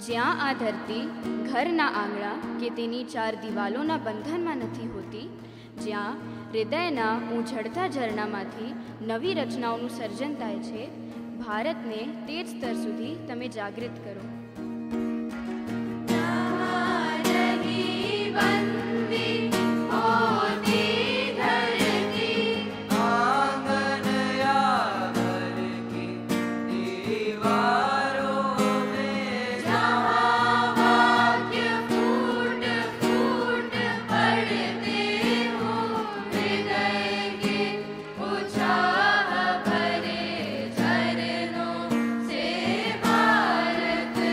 જ્યાં આ ધરતી ઘરના આંગણા કે તેની ચાર દિવાલોના બંધનમાં નથી હોતી, જ્યાં હૃદયના ઉછળતા ઝરણામાંથી નવી રચનાઓનું સર્જન થાય છે, ભારતને તે જ સ્તર સુધી તમે જાગૃત કરો. Bharat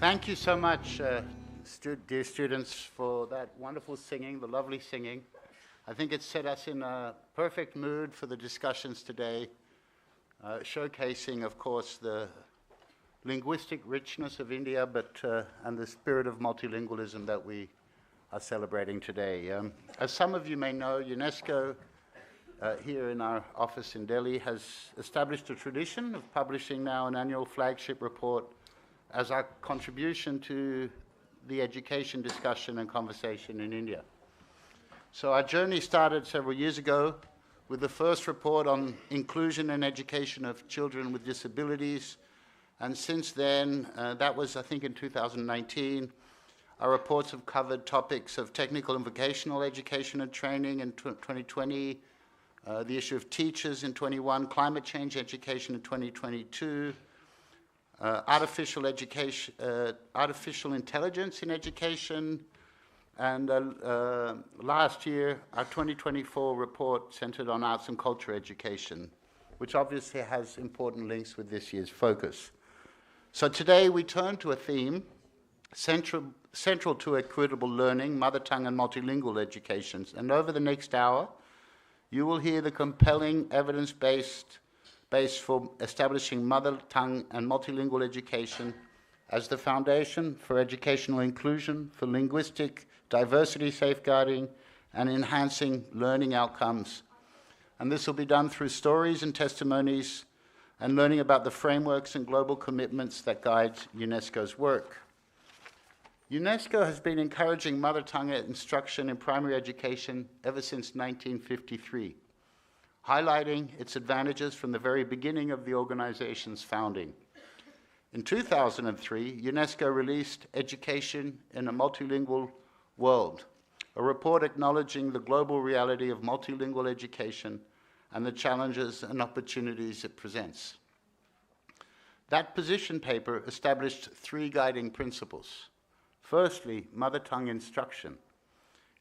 Thank you so much, dear students, for that wonderful singing, the lovely singing. I think it set us in a perfect mood for the discussions today, showcasing, of course, the linguistic richness of India, and the spirit of multilingualism that we are celebrating today. As some of you may know, UNESCO, here in our office in Delhi, has established a tradition of publishing now an annual flagship report as our contribution to the education discussion and conversation in India. So our journey started several years ago with the first report on inclusion and education of children with disabilities. And since then, that was, I think, in 2019, our reports have covered topics of technical and vocational education and training in 2020, the issue of teachers in 21, climate change education in 2022, artificial intelligence in education, and last year, our 2024 report centered on arts and culture education, which obviously has important links with this year's focus. So today we turn to a theme central to equitable learning, mother tongue and multilingual education. And over the next hour, you will hear the compelling evidence-based base for establishing mother tongue and multilingual education as the foundation for educational inclusion, for linguistic diversity safeguarding, and enhancing learning outcomes. And this will be done through stories and testimonies and learning about the frameworks and global commitments that guide UNESCO's work. UNESCO has been encouraging mother tongue instruction in primary education ever since 1953, highlighting its advantages from the very beginning of the organization's founding. In 2003, UNESCO released Education in a Multilingual World, a report acknowledging the global reality of multilingual education and the challenges and opportunities it presents. That position paper established three guiding principles. Firstly, mother tongue instruction.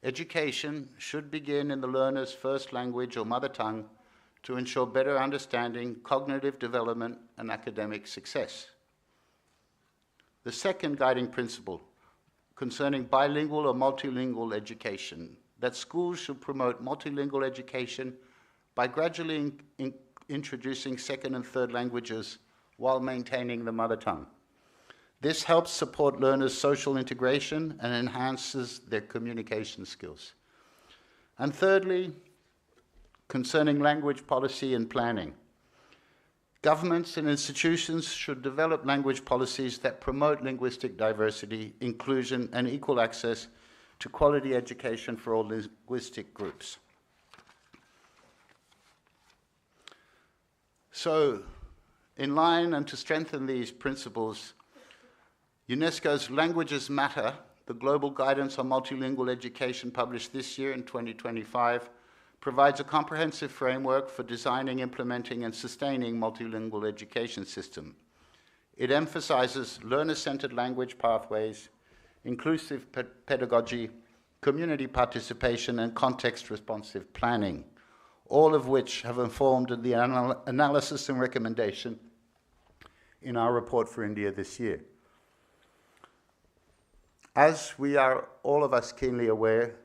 Education should begin in the learner's first language or mother tongue to ensure better understanding, cognitive development, and academic success. The second guiding principle concerning bilingual or multilingual education, that schools should promote multilingual education by gradually introducing second and third languages while maintaining the mother tongue. This helps support learners' social integration and enhances their communication skills. And thirdly, concerning language policy and planning. Governments and institutions should develop language policies that promote linguistic diversity, inclusion, and equal access to quality education for all linguistic groups. So, in line and to strengthen these principles, UNESCO's Languages Matter, the global guidance on multilingual education published this year in 2025, provides a comprehensive framework for designing, implementing, and sustaining multilingual education system. It emphasizes learner-centered language pathways, inclusive pedagogy, community participation, and context-responsive planning, all of which have informed the analysis and recommendation in our report for India this year. As we are, all of us, keenly aware,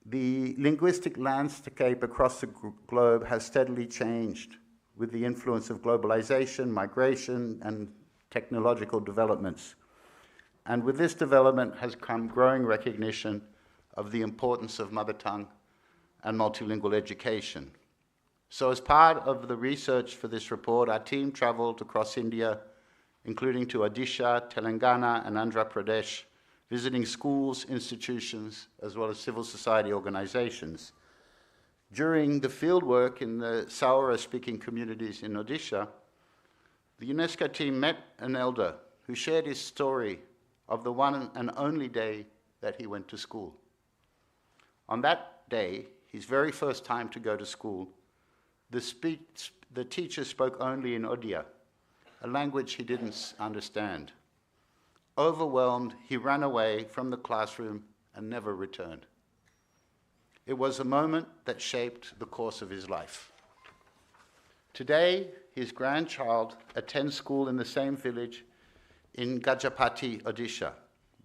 the linguistic landscape across the globe has steadily changed with the influence of globalization, migration, and technological developments. And with this development has come growing recognition of the importance of mother tongue and multilingual education. So as part of the research for this report, our team traveled across India, including to Odisha, Telangana, and Andhra Pradesh, visiting schools, institutions, as well as civil society organizations. During the fieldwork in the Saura-speaking communities in Odisha, the UNESCO team met an elder who shared his story of the one and only day that he went to school. On that day, his very first time to go to school, the teacher spoke only in Odia, a language he didn't understand. Overwhelmed, he ran away from the classroom and never returned. It was a moment that shaped the course of his life. Today, his grandchild attends school in the same village, in Gajapati, Odisha,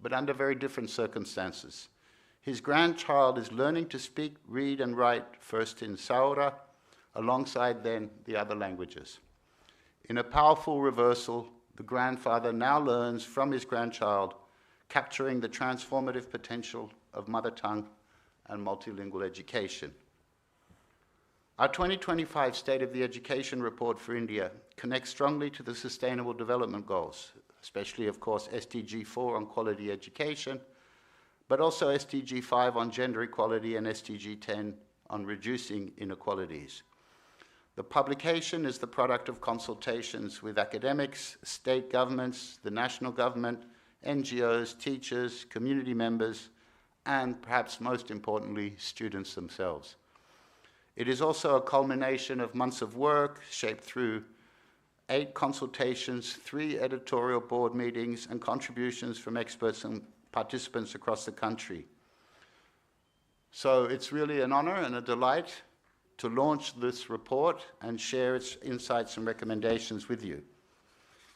but under very different circumstances. His grandchild is learning to speak, read, and write first in Saura, alongside then the other languages. In a powerful reversal, the grandfather now learns from his grandchild, capturing the transformative potential of mother tongue and multilingual education. Our 2025 State of the Education Report for India connects strongly to the Sustainable Development Goals, especially, of course, SDG 4 on quality education, but also SDG 5 on gender equality and SDG 10 on reducing inequalities. The publication is the product of consultations with academics, state governments, the national government, NGOs, teachers, community members, and perhaps most importantly, students themselves. It is also a culmination of months of work shaped through 8 consultations, 3 editorial board meetings, and contributions from experts and participants across the country. So it's really an honor and a delight to launch this report and share its insights and recommendations with you,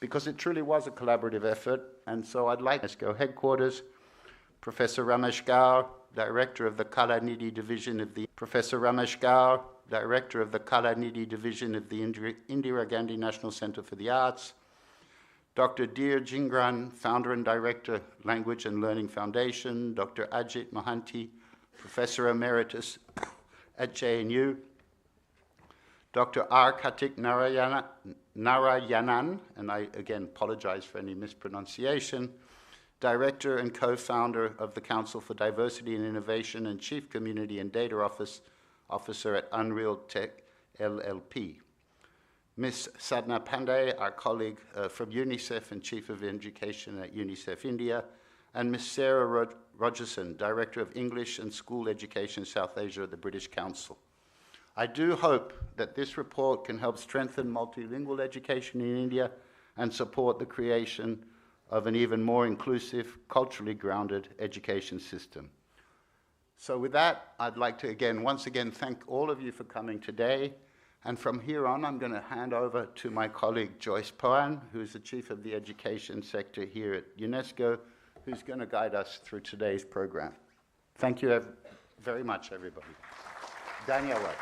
because it truly was a collaborative effort. And so I'd like UNESCO headquarters, Professor Ramesh Gaur, Director of the Kala Nidhi Division of the Director of the Kala Nidhi Division of the Indira Gandhi National Center for the Arts, Dr. Dheer Jingran, Founder and Director, Language and Learning Foundation, Dr. Ajit Mohanty, Professor Emeritus at JNU, Dr. R. Kartik Narayanan, and I again apologize for any mispronunciation, Director and co-founder of the Council for Diversity and Innovation and Chief Community and Data Officer at Unreal Tech LLP. Ms. Sadhna Pandey, our colleague from UNICEF and Chief of Education at UNICEF India, and Ms. Sarah Rogerson, Director of English and School Education South Asia at the British Council. I do hope that this report can help strengthen multilingual education in India and support the creation of an even more inclusive, culturally grounded education system. So with that, I'd like to once again thank all of you for coming today. And from here on, I'm going to hand over to my colleague Joyce Pohan, who's the Chief of the Education Sector here at UNESCO, who's going to guide us through today's program. Thank you very much, everybody. Dhanyawad.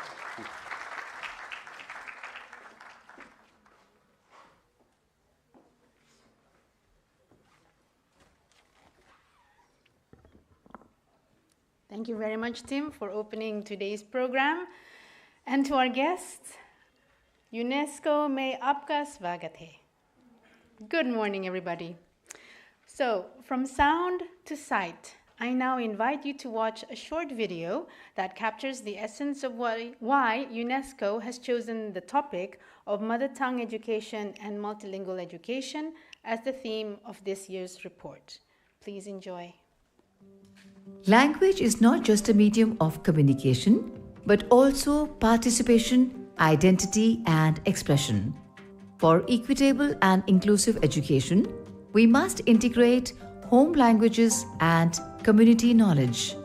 Thank you very much, Tim, for opening today's program. And to our guests, UNESCO mein aapka swagat hai. Good morning, everybody. So, from sound to sight, I now invite you to watch a short video that captures the essence of why UNESCO has chosen the topic of mother tongue education and multilingual education as the theme of this year's report. Please enjoy. Language is not just a medium of communication, but also participation, identity, and expression. For equitable and inclusive education, we must integrate home languages and community knowledge.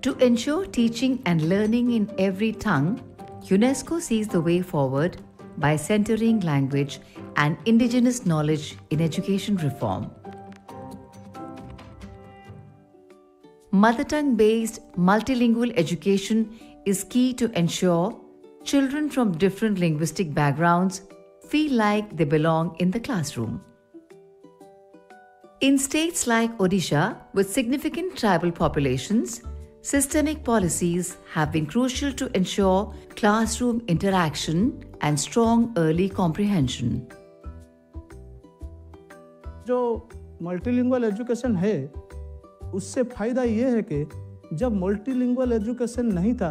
To ensure teaching and learning in every tongue, UNESCO sees the way forward by centering language and indigenous knowledge in education reform. Mother tongue-based multilingual education is key to ensure children from different linguistic backgrounds feel like they belong in the classroom. In states like Odisha, with significant tribal populations, systemic policies have been crucial to ensure classroom interaction and strong early comprehension. जो multilingual education है उससे फ़ायदा ये है कि जब multilingual education नहीं था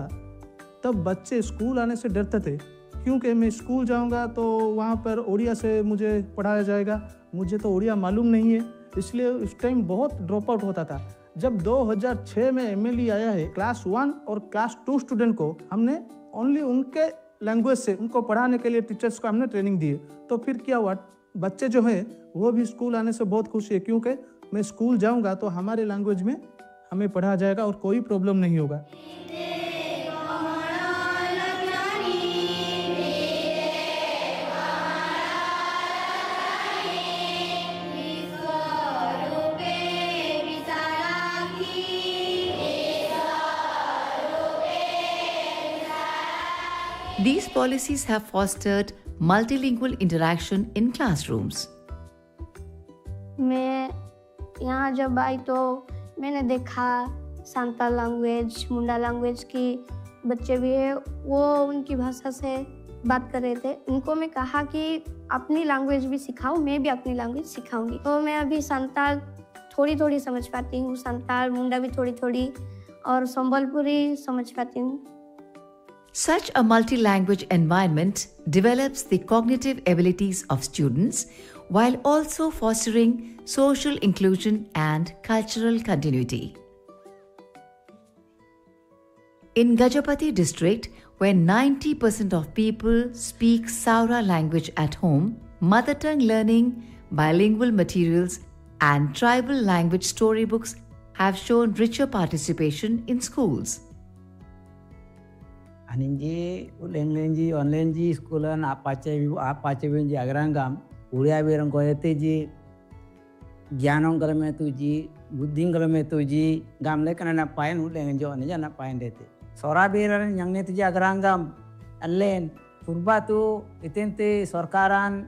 तब बच्चे स्कूल आने से डरते थे, क्योंकि मैं स्कूल जाऊंगा तो वहाँ पर ओडिया से मुझे पढ़ाया जाएगा, मुझे तो ओडिया मालूम नहीं है, इसलिए उस टाइम बहुत ड्रॉप आउट होता था। जब 2006 में एमएलई आया है, क्लास 1 और क्लास 2 स्टूडेंट को हमने ओनली उनके लैंग्वेज से उनको पढ़ाने के लिए टीचर्स को हमने ट्रेनिंग दी, तो फिर क्या हुआ, बच्चे जो हैं वो भी स्कूल आने से बहुत खुश है, क्योंकि मैं स्कूल जाऊंगा तो हमारे लैंग्वेज में हमें पढ़ाया जाएगा और कोई प्रॉब्लम नहीं होगा। These policies have fostered multilingual interaction in classrooms. मैं यहाँ जब आई तो मैंने देखा सांता लैंग्वेज, मुंडा लैंग्वेज की बच्चे भी है, वो उनकी भाषा से बात कर रहे थे। उनको मैं कहा कि अपनी लैंग्वेज भी सिखाओ, मैं भी अपनी लैंग्वेज सिखाऊंगी। तो मैं अभी संताल थोड़ी समझ पाती हूँ, संताल मुंडा भी थोड़ी और संबलपुरी समझ पाती हूँ। Such a multi-language environment develops the cognitive abilities of students while also fostering social inclusion and cultural continuity. In Gajapati district, where 90% of people speak Saura language at home, mother tongue learning, bilingual materials, and tribal language storybooks have shown richer participation in schools. Aninji ulengenji onlenji schoolan apache benji agrangam uria berang koyeteji gyanong galame tuji buddhing galame tuji gamle kana payan ulengenjo onja na payan dete sora beran yang ne tuji agrangam allen purba tu itente sarkaran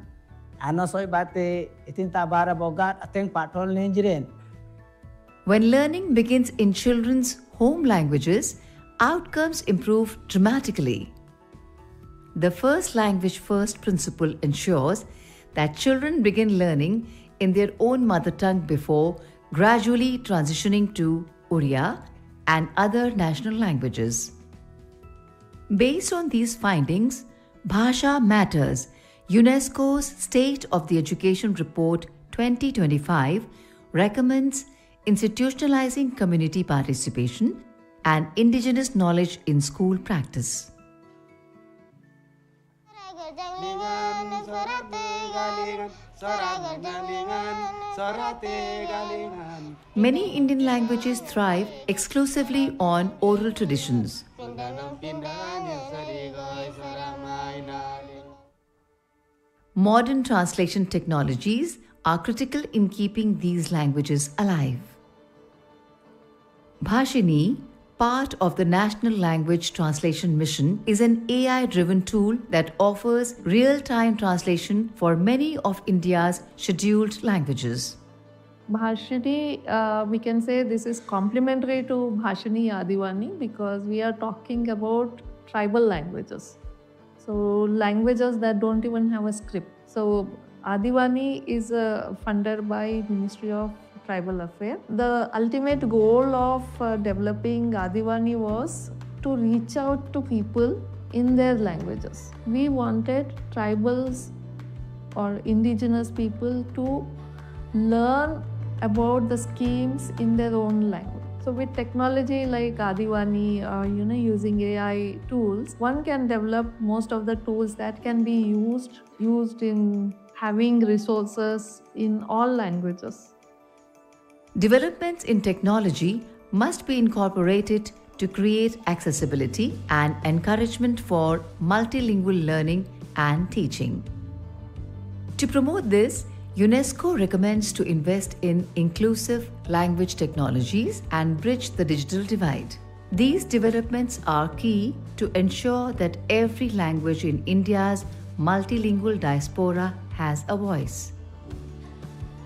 anosoi bate itinta bara bogat ateng patrol nenjiren. When learning begins in children's home languages, outcomes improve dramatically. The first language first principle ensures that children begin learning in their own mother tongue before gradually transitioning to Oriya and other national languages. Based on these findings, Bhasha Matters, UNESCO's State of the Education Report 2025 recommends institutionalizing community participation and indigenous knowledge in school practice. Many Indian languages thrive exclusively on oral traditions. Modern translation technologies are critical in keeping these languages alive. Bhashini, part of the National Language Translation Mission, is an AI-driven tool that offers real-time translation for many of India's scheduled languages. Bhashini, we can say this is complementary to Bhashini Adivani because we are talking about tribal languages. So languages that don't even have a script. So Adivani is funded by Ministry of Tribal Affairs. The ultimate goal of developing Adivani was to reach out to people in their languages. We wanted tribals or indigenous people to learn about the schemes in their own language. So with technology like Adivani or using AI tools, one can develop most of the tools that can be used in having resources in all languages. Developments in technology must be incorporated to create accessibility and encouragement for multilingual learning and teaching. To promote this, UNESCO recommends to invest in inclusive language technologies and bridge the digital divide. These developments are key to ensure that every language in India's multilingual diaspora has a voice.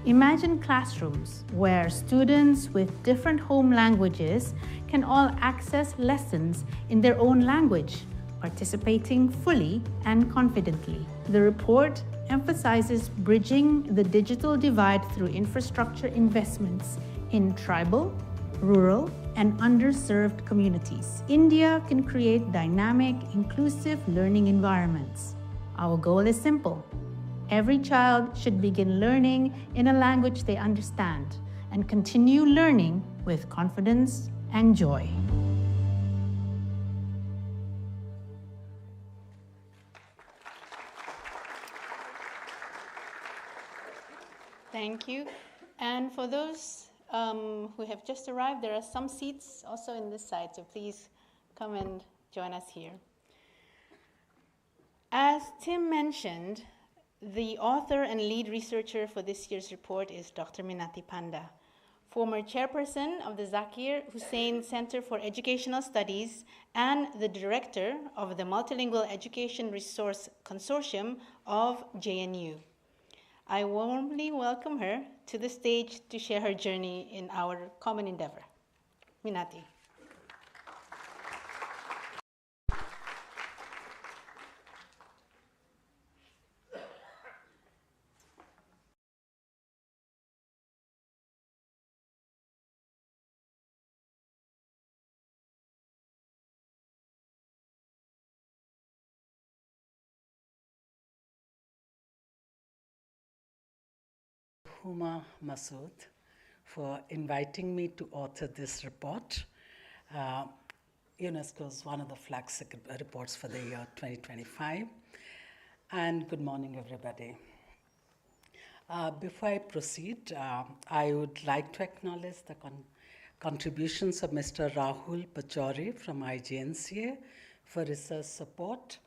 Imagine classrooms where students with different home languages can all access lessons in their own language, participating fully and confidently. The report emphasizes bridging the digital divide through infrastructure investments in tribal, rural, and underserved communities. India can create dynamic, inclusive learning environments. Our goal is simple. Every child should begin learning in a language they understand and continue learning with confidence and joy. Thank you. And for those who have just arrived, there are some seats also in this side, so please come and join us here. As Tim mentioned, the author and lead researcher for this year's report is Dr. Minati Panda. former chairperson of the Zakir Hussain Center for Educational Studies and the director of the Multilingual Education Resource Consortium of JNU. I warmly welcome her to the stage to share her journey in our common endeavor. Minati. Huma Masood for inviting me to author this report. UNESCO is one of the flagship reports for the year 2025. And good morning, everybody. Before I proceed, I would like to acknowledge the contributions of Mr. Rahul Pachauri from IGNCA for research support,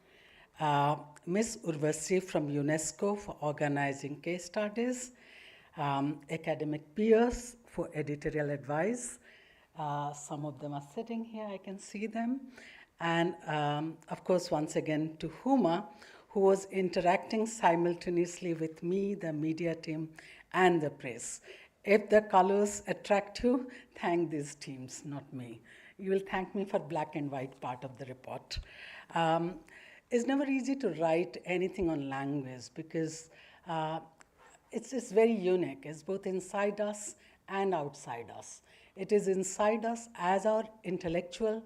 Ms. Urvasi from UNESCO for organizing case studies, academic peers for editorial advice. Some of them are sitting here, I can see them. And of course, once again, to Huma, who was interacting simultaneously with me, the media team, and the press. If the colors attract you, thank these teams, not me. You will thank me for black and white part of the report. It's never easy to write anything on language because it's very unique. It's both inside us and outside us. It is inside us as our intellectual,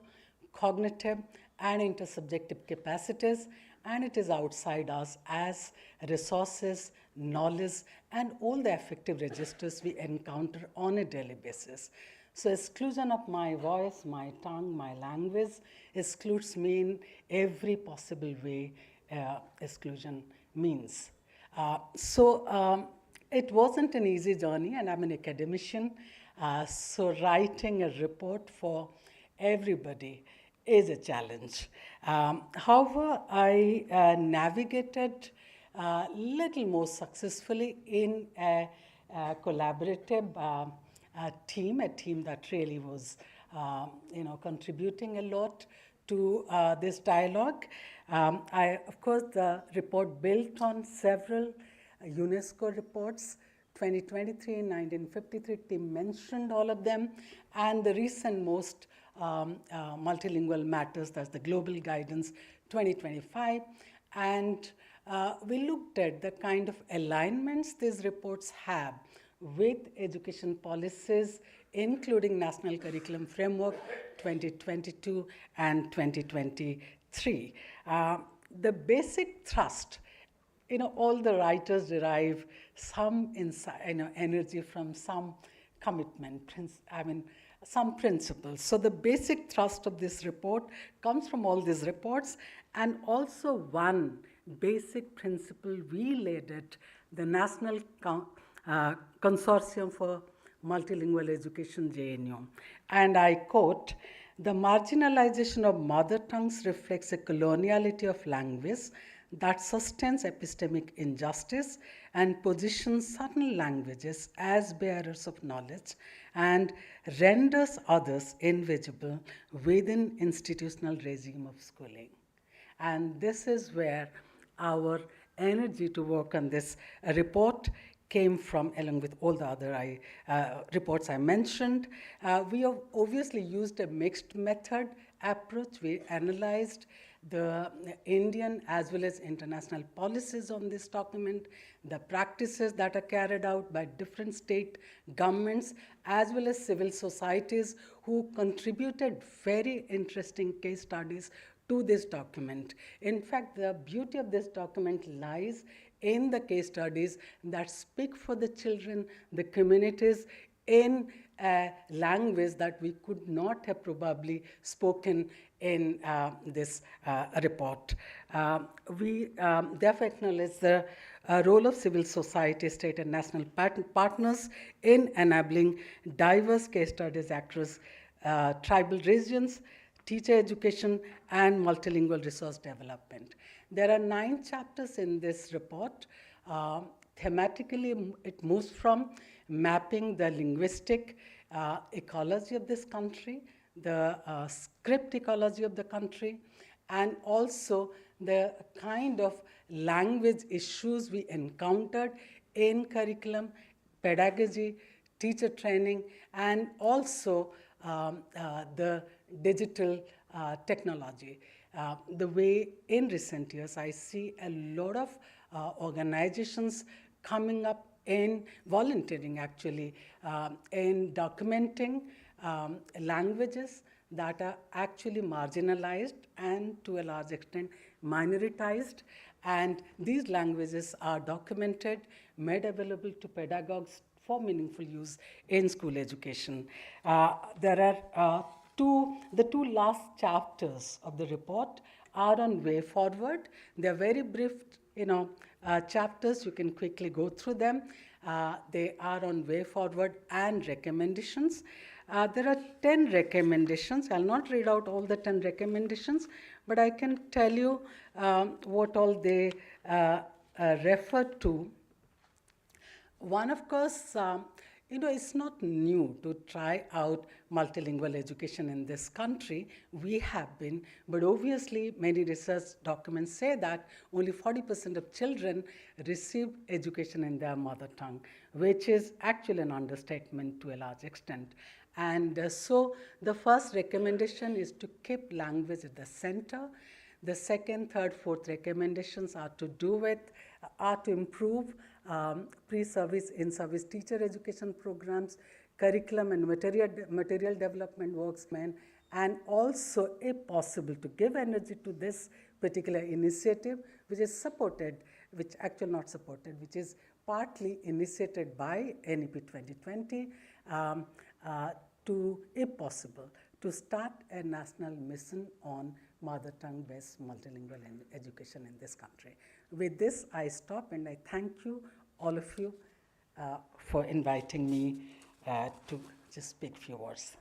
cognitive, and intersubjective capacities, and it is outside us as resources, knowledge, and all the affective registers we encounter on a daily basis. So exclusion of my voice, my tongue, my language excludes me in every possible way exclusion means. It wasn't an easy journey, and I'm an academician, so writing a report for everybody is a challenge. However, I navigated a little more successfully in a collaborative team, a team that really was contributing a lot to this dialogue. Of course, the report built on several UNESCO reports. 2023 and 1953, Tim mentioned all of them, and the recent most multilingual matters, that's the Global Guidance 2025. And we looked at the kind of alignments these reports have with education policies, including National Curriculum Framework 2022 and 2023. The basic thrust, all the writers derive some energy from some commitment, some principles. So the basic thrust of this report comes from all these reports, and also one basic principle we laid at the National Consortium for Multilingual Education, JNU. And I quote, "The marginalization of mother tongues reflects a coloniality of language that sustains epistemic injustice and positions certain languages as bearers of knowledge and renders others invisible within institutional regime of schooling." And this is where our energy to work on this report came from, along with all the other reports I mentioned. We have obviously used a mixed method approach. We analyzed the Indian as well as international policies on this document, the practices that are carried out by different state governments, as well as civil societies who contributed very interesting case studies to this document. In fact, the beauty of this document lies in the case studies that speak for the children, the communities, in a language that we could not have probably spoken in this report. We therefore acknowledge the role of civil society, state and national partners in enabling diverse case studies across tribal regions, teacher education, and multilingual resource development. There are 9 chapters in this report. thematically, it moves from mapping the linguistic ecology of this country, the script ecology of the country, and also the kind of language issues we encountered in curriculum, pedagogy, teacher training, and also the digital technology. The way in recent years I see a lot of organizations coming up in volunteering actually, in documenting languages that are actually marginalized and to a large extent minoritized, and these languages are documented, made available to pedagogues for meaningful use in school education. There are the two last chapters of the report are on way forward. They're very brief, chapters. You can quickly go through them. They are on way forward and recommendations. There are 10 recommendations. I'll not read out all the 10 recommendations, but I can tell you what all they refer to. One, of course, it's not new to try out multilingual education in this country. We have been, but obviously many research documents say that only 40% of children receive education in their mother tongue, which is actually an understatement to a large extent. And so the first recommendation is to keep language at the center. The second, third, fourth recommendations are to improve pre-service, in-service teacher education programs, curriculum and material development works, and also, if possible, to give energy to this particular initiative, which is partly initiated by NEP 2020, if possible, to start a national mission on mother tongue-based multilingual education in this country. With this, I stop and I thank you, all of you, for inviting me to just speak a few words.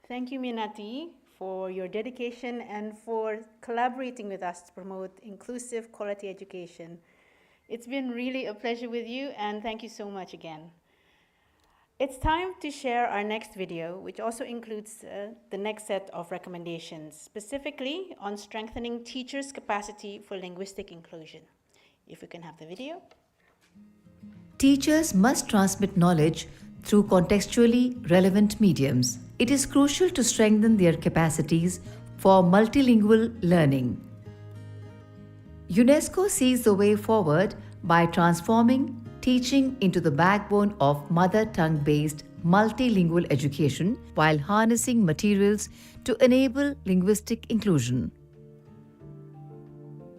Thank you, Minati, for your dedication and for collaborating with us to promote inclusive quality education. It's been really a pleasure with you, and thank you so much again. It's time to share our next video, which also includes the next set of recommendations, specifically on strengthening teachers' capacity for linguistic inclusion. If we can have the video. Teachers must transmit knowledge through contextually relevant mediums. It is crucial to strengthen their capacities for multilingual learning. UNESCO sees the way forward by transforming teaching into the backbone of mother tongue-based multilingual education while harnessing materials to enable linguistic inclusion.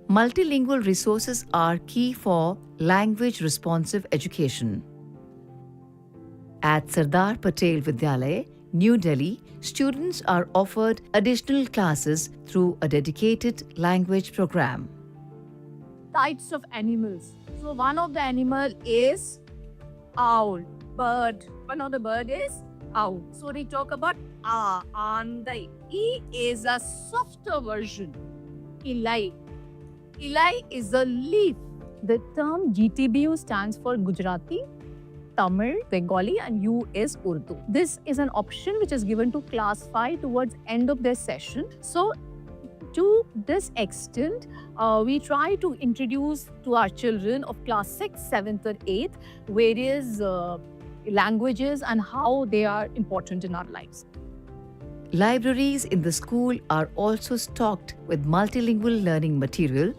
Multilingual resources are key for language-responsive education. At Sardar Patel Vidyalaya, New Delhi, students are offered additional classes through a dedicated language program. Types of animals. So one of the animal is owl, bird. One of the bird is owl. So we talk about and the E is a softer version. Ilai. Ilai is a leaf. The term GTBU stands for Gujarati, Tamil, Bengali, and U is Urdu. This is an option which is given to class 5 towards end of their session. So to this extent, we try to introduce to our children of class 6, 7th or 8th various languages and how they are important in our lives. Libraries in the school are also stocked with multilingual learning material,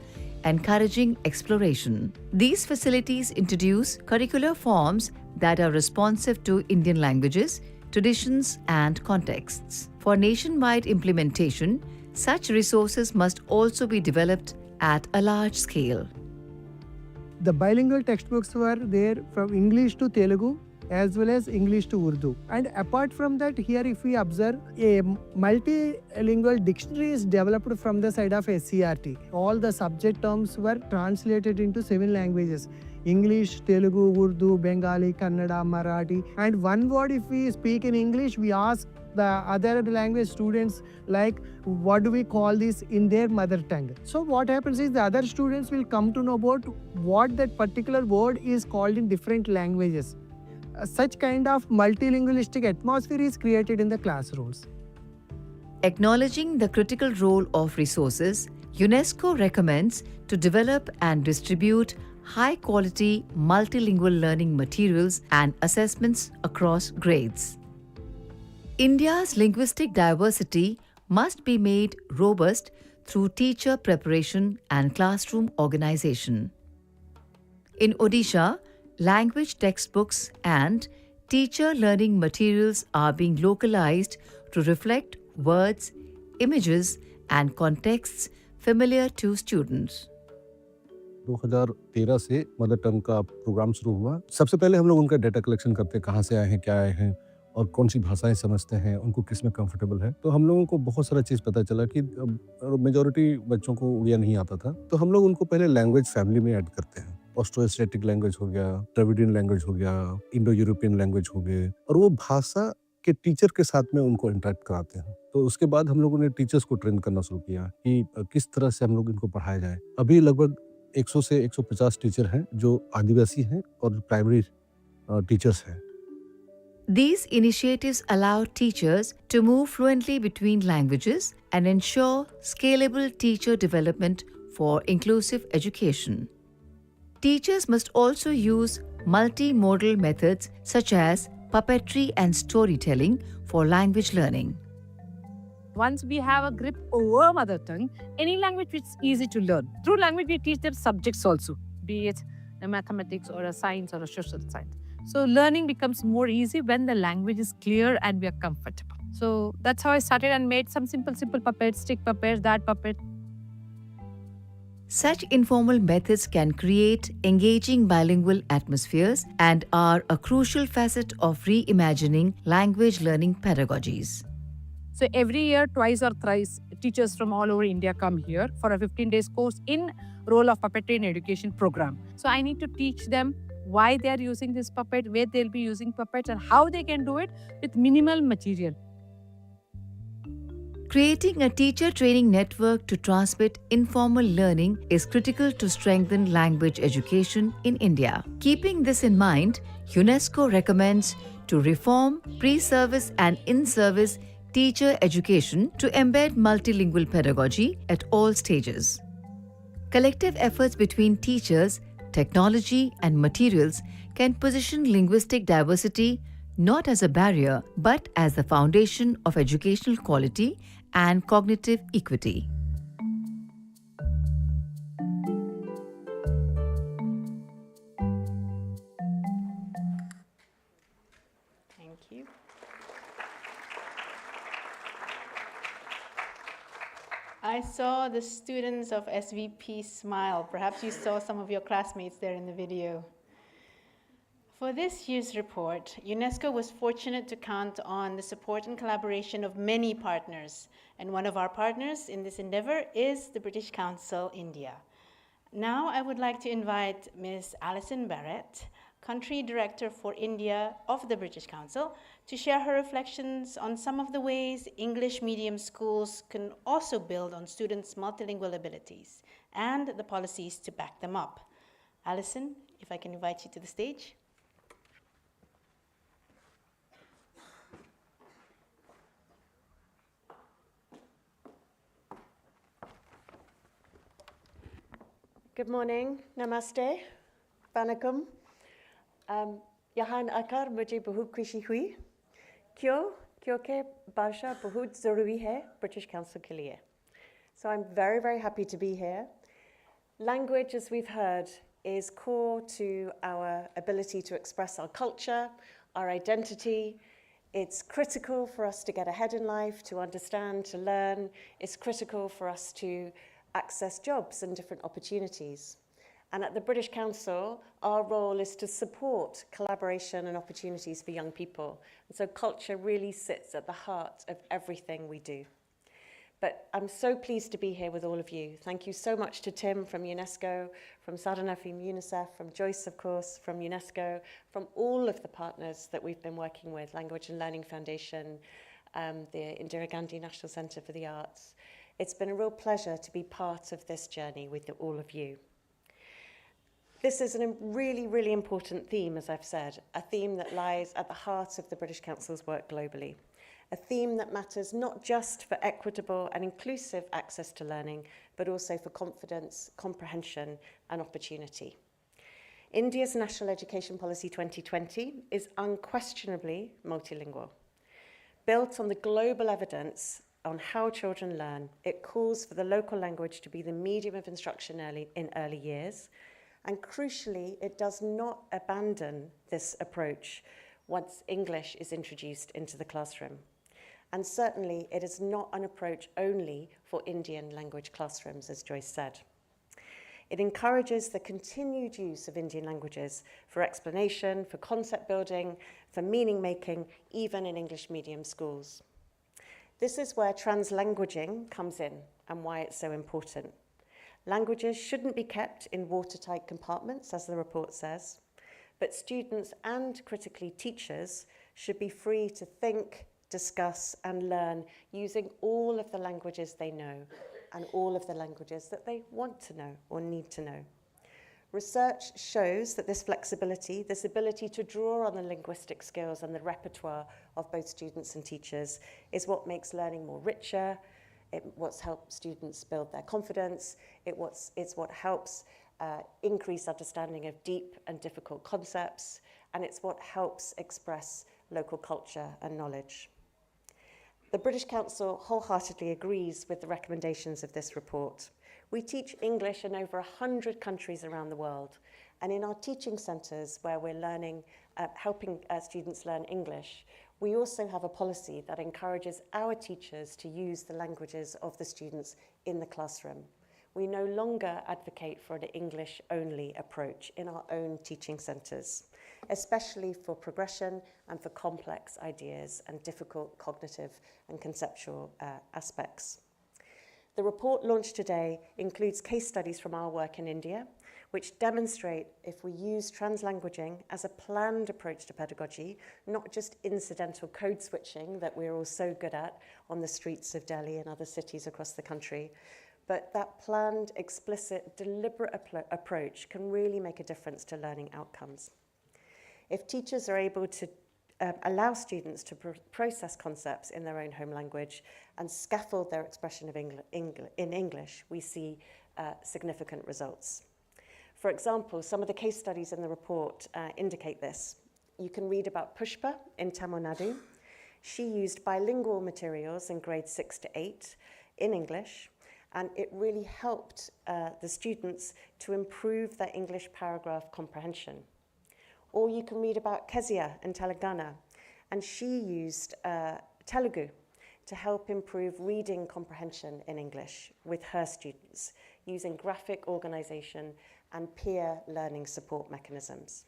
encouraging exploration. These facilities introduce curricular forms that are responsive to Indian languages, traditions, and contexts. For nationwide implementation, such resources must also be developed at a large scale. The bilingual textbooks were there from English to Telugu as well as English to Urdu. And apart from that, here if we observe, a multilingual dictionary is developed from the side of SCRT. All the subject terms were translated into 7 languages. English, Telugu, Urdu, Bengali, Kannada, Marathi. And one word, if we speak in English, we ask the other language students like, what do we call this in their mother tongue? So what happens is the other students will come to know about what that particular word is called in different languages. Such kind of multilingualistic atmosphere is created in the classrooms. Acknowledging the critical role of resources, UNESCO recommends to develop and distribute high-quality multilingual learning materials and assessments across grades. India's linguistic diversity must be made robust through teacher preparation and classroom organization. In Odisha, language textbooks and teacher learning materials are being localized to reflect words, images, and contexts familiar to students. 2013 से mother tongue का programme शुरू हुआ। सबसे पहले हम लोग उनका data collection करते हैं, कहाँ से आए हैं, क्या आए हैं और कौन सी भाषाएं समझते हैं, उनको किस में कंफर्टेबल है। तो हम लोगों को बहुत सारा चीज़ पता चला कि मेजॉरिटी बच्चों को उड़िया नहीं आता था, तो हम लोग उनको पहले लैंग्वेज फैमिली में ऐड करते हैं। ऑस्ट्रो-एशियाटिक लैंग्वेज हो गया, द्रविडियन लैंग्वेज हो गया, इंडो यूरोपियन लैंग्वेज हो गए, और वो भाषा के टीचर के साथ में उनको इंटरेक्ट कराते हैं। तो उसके बाद हम लोगों ने टीचर्स को ट्रेन करना शुरू किया कि किस तरह से हम लोग इनको पढ़ाया जाए। अभी लगभग 100 से 150 टीचर हैं जो आदिवासी हैं और प्राइमरी टीचर्स हैं। These initiatives allow teachers to move fluently between languages and ensure scalable teacher development for inclusive education. Teachers must also use multimodal methods such as puppetry and storytelling for language learning. Once we have a grip over mother tongue, any language is easy to learn. Through language, we teach them subjects also, be it a mathematics or a science or a social science. So learning becomes more easy when the language is clear and we are comfortable. So that's how I started and made some simple puppets, stick puppets, that puppet. Such informal methods can create engaging bilingual atmospheres and are a crucial facet of reimagining language learning pedagogies. So every year, twice or thrice, teachers from all over India come here for a 15-day course in role of puppetry in education program. So I need to teach them why they are using this puppet, where they'll be using puppets, and how they can do it with minimal material. Creating a teacher training network to transmit informal learning is critical to strengthen language education in India. Keeping this in mind, UNESCO recommends to reform pre-service and in-service teacher education to embed multilingual pedagogy at all stages. Collective efforts between teachers, technology, and materials can position linguistic diversity not as a barrier but as the foundation of educational quality and cognitive equity. Thank you. I saw the students of SVP smile. Perhaps you saw some of your classmates there in the video. For this year's report, UNESCO was fortunate to count on the support and collaboration of many partners, and one of our partners in this endeavor is the British Council India. Now I would like to invite Ms. Alison Barrett, Country Director for India of the British Council, to share her reflections on some of the ways English medium schools can also build on students' multilingual abilities and the policies to back them up. Alison, if I can invite you to the stage. Good morning, namaste, vanakkam. यहाँ आकर मुझे बहुत खुशी हुई क्योंकि भाषा बहुत ज़रूरी है British Council के लिए. So I'm very, very happy to be here. Language, as we've heard, is core to our ability to express our culture, our identity. It's critical for us to get ahead in life, to understand, to learn. It's critical for us to access jobs and different opportunities. And at the British Council, our role is to support collaboration and opportunities for young people. And so culture really sits at the heart of everything we do. But I'm so pleased to be here with all of you. Thank you so much to Tim from UNESCO, from Sadhana from UNICEF, from Joyce, of course, from UNESCO, from all of the partners that we've been working with, Language and Learning Foundation, the Indira Gandhi National Centre for the Arts. It's been a real pleasure to be part of this journey with all of you. This is a really, really important theme, as I've said, a theme that lies at the heart of the British Council's work globally, a theme that matters not just for equitable and inclusive access to learning, but also for confidence, comprehension, and opportunity. India's National Education Policy 2020 is unquestionably multilingual. Built on the global evidence on how children learn, it calls for the local language to be the medium of instruction in early years. And crucially, it does not abandon this approach once English is introduced into the classroom. And certainly, it is not an approach only for Indian language classrooms, as Joyce said. It encourages the continued use of Indian languages for explanation, for concept building, for meaning making, even in English medium schools. This is where translanguaging comes in and why it's so important. Languages shouldn't be kept in watertight compartments, as the report says, but students and critically teachers should be free to think, discuss, and learn using all of the languages they know and all of the languages that they want to know or need to know. Research shows that this flexibility, this ability to draw on the linguistic skills and the repertoire of both students and teachers is what makes learning more richer. It's what helps students build their confidence. It's what helps increase understanding of deep and difficult concepts, and it's what helps express local culture and knowledge. The British Council wholeheartedly agrees with the recommendations of this report. We teach English in over 100 countries around the world, and in our teaching centres where we're learning, helping students learn English, we also have a policy that encourages our teachers to use the languages of the students in the classroom. We no longer advocate for an English-only approach in our own teaching centres, especially for progression and for complex ideas and difficult cognitive and conceptual aspects. The report launched today includes case studies from our work in India, which demonstrate if we use translanguaging as a planned approach to pedagogy, not just incidental code switching that we're all so good at on the streets of Delhi and other cities across the country, but that planned, explicit, deliberate approach can really make a difference to learning outcomes. If teachers are able to allow students to process concepts in their own home language and scaffold their expression of in English, we see significant results. For example, some of the case studies in the report indicate this. You can read about Pushpa in Tamil Nadu. She used bilingual materials in grades 6 to 8 in English, and it really helped the students to improve their English paragraph comprehension. Or you can read about Kezia in Telangana, and she used Telugu to help improve reading comprehension in English with her students, using graphic organization and peer learning support mechanisms.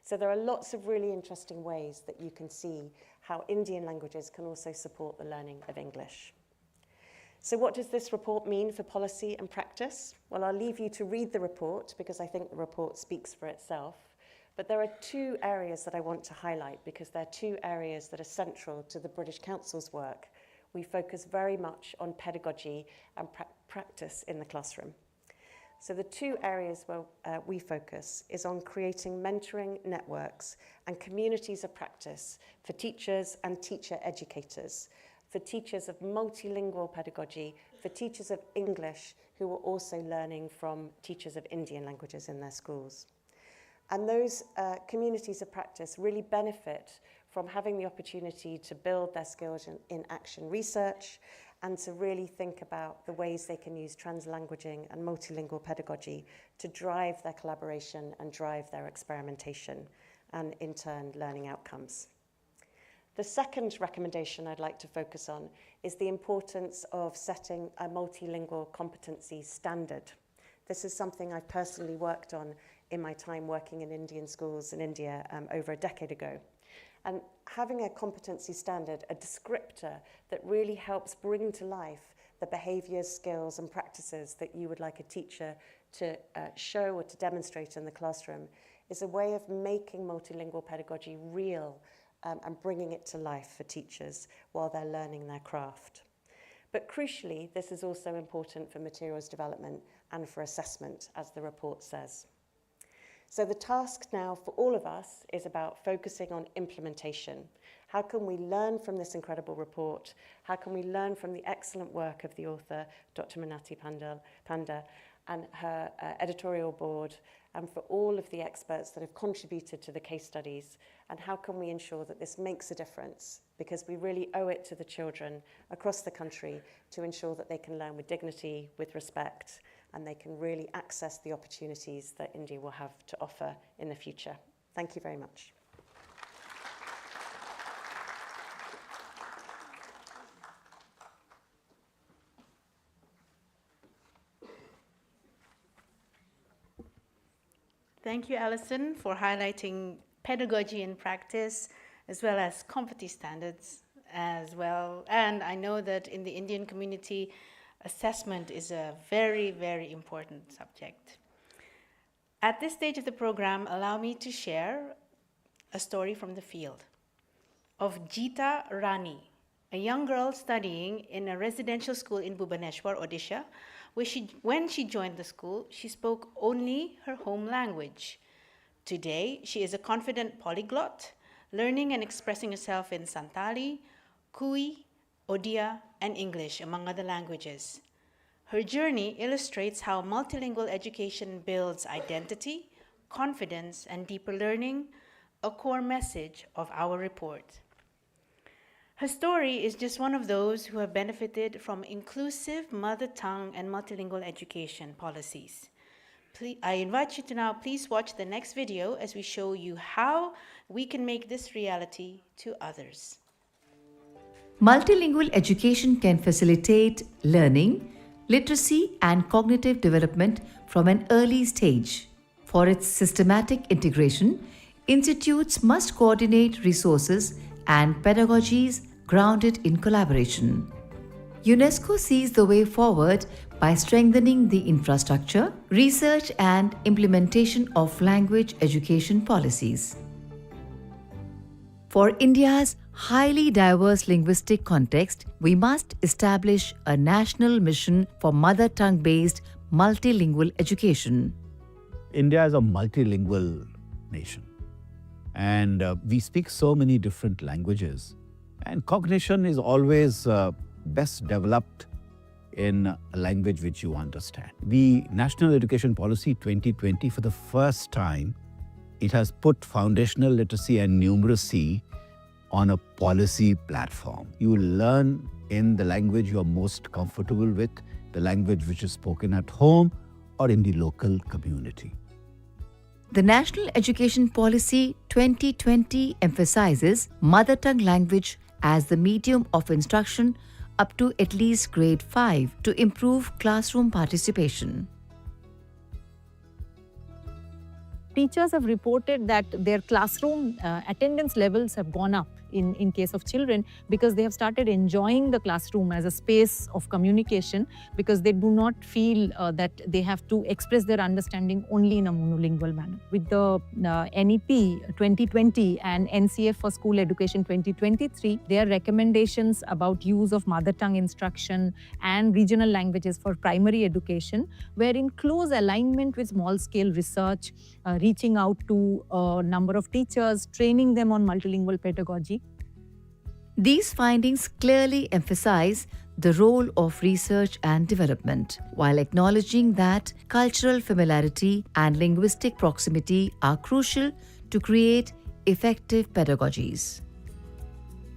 So there are lots of really interesting ways that you can see how Indian languages can also support the learning of English. So what does this report mean for policy and practice? Well, I'll leave you to read the report because I think the report speaks for itself. But there are two areas that I want to highlight because they're two areas that are central to the British Council's work. We focus very much on pedagogy and practice in the classroom. So the two areas where we focus is on creating mentoring networks and communities of practice for teachers and teacher educators, for teachers of multilingual pedagogy, for teachers of English who are also learning from teachers of Indian languages in their schools. And those communities of practice really benefit from having the opportunity to build their skills in action research and to really think about the ways they can use translanguaging and multilingual pedagogy to drive their collaboration and drive their experimentation and, in turn, learning outcomes. The second recommendation I'd like to focus on is the importance of setting a multilingual competency standard. This is something I've personally worked on in my time working in Indian schools in India over a decade ago. And having a competency standard, a descriptor that really helps bring to life the behaviours, skills and practices that you would like a teacher to show or to demonstrate in the classroom is a way of making multilingual pedagogy real and bringing it to life for teachers while they're learning their craft. But crucially, this is also important for materials development and for assessment, as the report says. So the task now for all of us is about focusing on implementation. How can we learn from this incredible report? How can we learn from the excellent work of the author, Dr. Minati Panda, and her editorial board, and for all of the experts that have contributed to the case studies? And how can we ensure that this makes a difference? Because we really owe it to the children across the country to ensure that they can learn with dignity, with respect, and they can really access the opportunities that India will have to offer in the future. Thank you very much. Thank you, Alison, for highlighting pedagogy and practice, as well as competency standards as well. And I know that in the Indian community, assessment is a very, very important subject. At this stage of the program, allow me to share a story from the field of Jeeta Rani, a young girl studying in a residential school in Bhubaneswar, Odisha, where when she joined the school, she spoke only her home language. Today, she is a confident polyglot, learning and expressing herself in Santali, Kui, Odia, and English, among other languages. Her journey illustrates how multilingual education builds identity, confidence, and deeper learning, a core message of our report. Her story is just one of those who have benefited from inclusive mother tongue and multilingual education policies. I invite you to now please watch the next video as we show you how we can make this reality to others. Multilingual education can facilitate learning, literacy, and cognitive development from an early stage. For its systematic integration, institutes must coordinate resources and pedagogies grounded in collaboration. UNESCO sees the way forward by strengthening the infrastructure, research, and implementation of language education policies. For India's highly diverse linguistic context, we must establish a national mission for mother tongue-based multilingual education. India is a multilingual nation. And we speak so many different languages. And cognition is always best developed in a language which you understand. The National Education Policy 2020, for the first time, it has put foundational literacy and numeracy on a policy platform. You will learn in the language you are most comfortable with, the language which is spoken at home or in the local community. The National Education Policy 2020 emphasizes mother tongue language as the medium of instruction up to at least grade 5 to improve classroom participation. Teachers have reported that their classroom attendance levels have gone up in case of children because they have started enjoying the classroom as a space of communication because they do not feel that they have to express their understanding only in a monolingual manner. With the NEP 2020 and NCF for School Education 2023, their recommendations about use of mother tongue instruction and regional languages for primary education were in close alignment with small-scale research, reaching out to a number of teachers, training them on multilingual pedagogy. These findings clearly emphasize the role of research and development, while acknowledging that cultural familiarity and linguistic proximity are crucial to create effective pedagogies.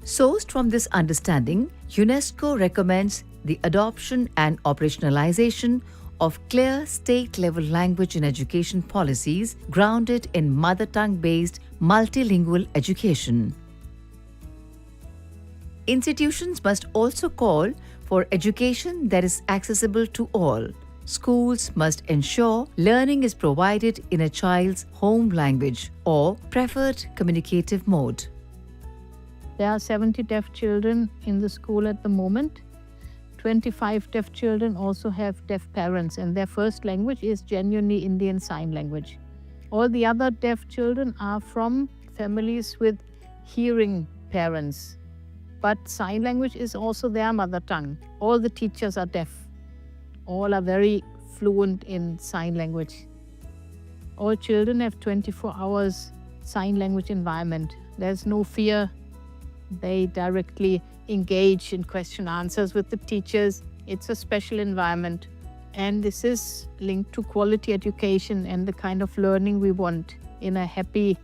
Sourced from this understanding, UNESCO recommends the adoption and operationalization of clear state-level language and education policies grounded in mother tongue-based multilingual education. Institutions must also call for education that is accessible to all. Schools must ensure learning is provided in a child's home language or preferred communicative mode. There are 70 deaf children in the school at the moment, 25 deaf children also have deaf parents, and their first language is genuinely Indian Sign Language. All the other deaf children are from families with hearing parents, but sign language is also their mother tongue. All the teachers are deaf. All are very fluent in sign language. All children have 24 hours sign language environment. There's no fear. They directly engage in question answers with the teachers. It's a special environment. And this is linked to quality education and the kind of learning we want in a happy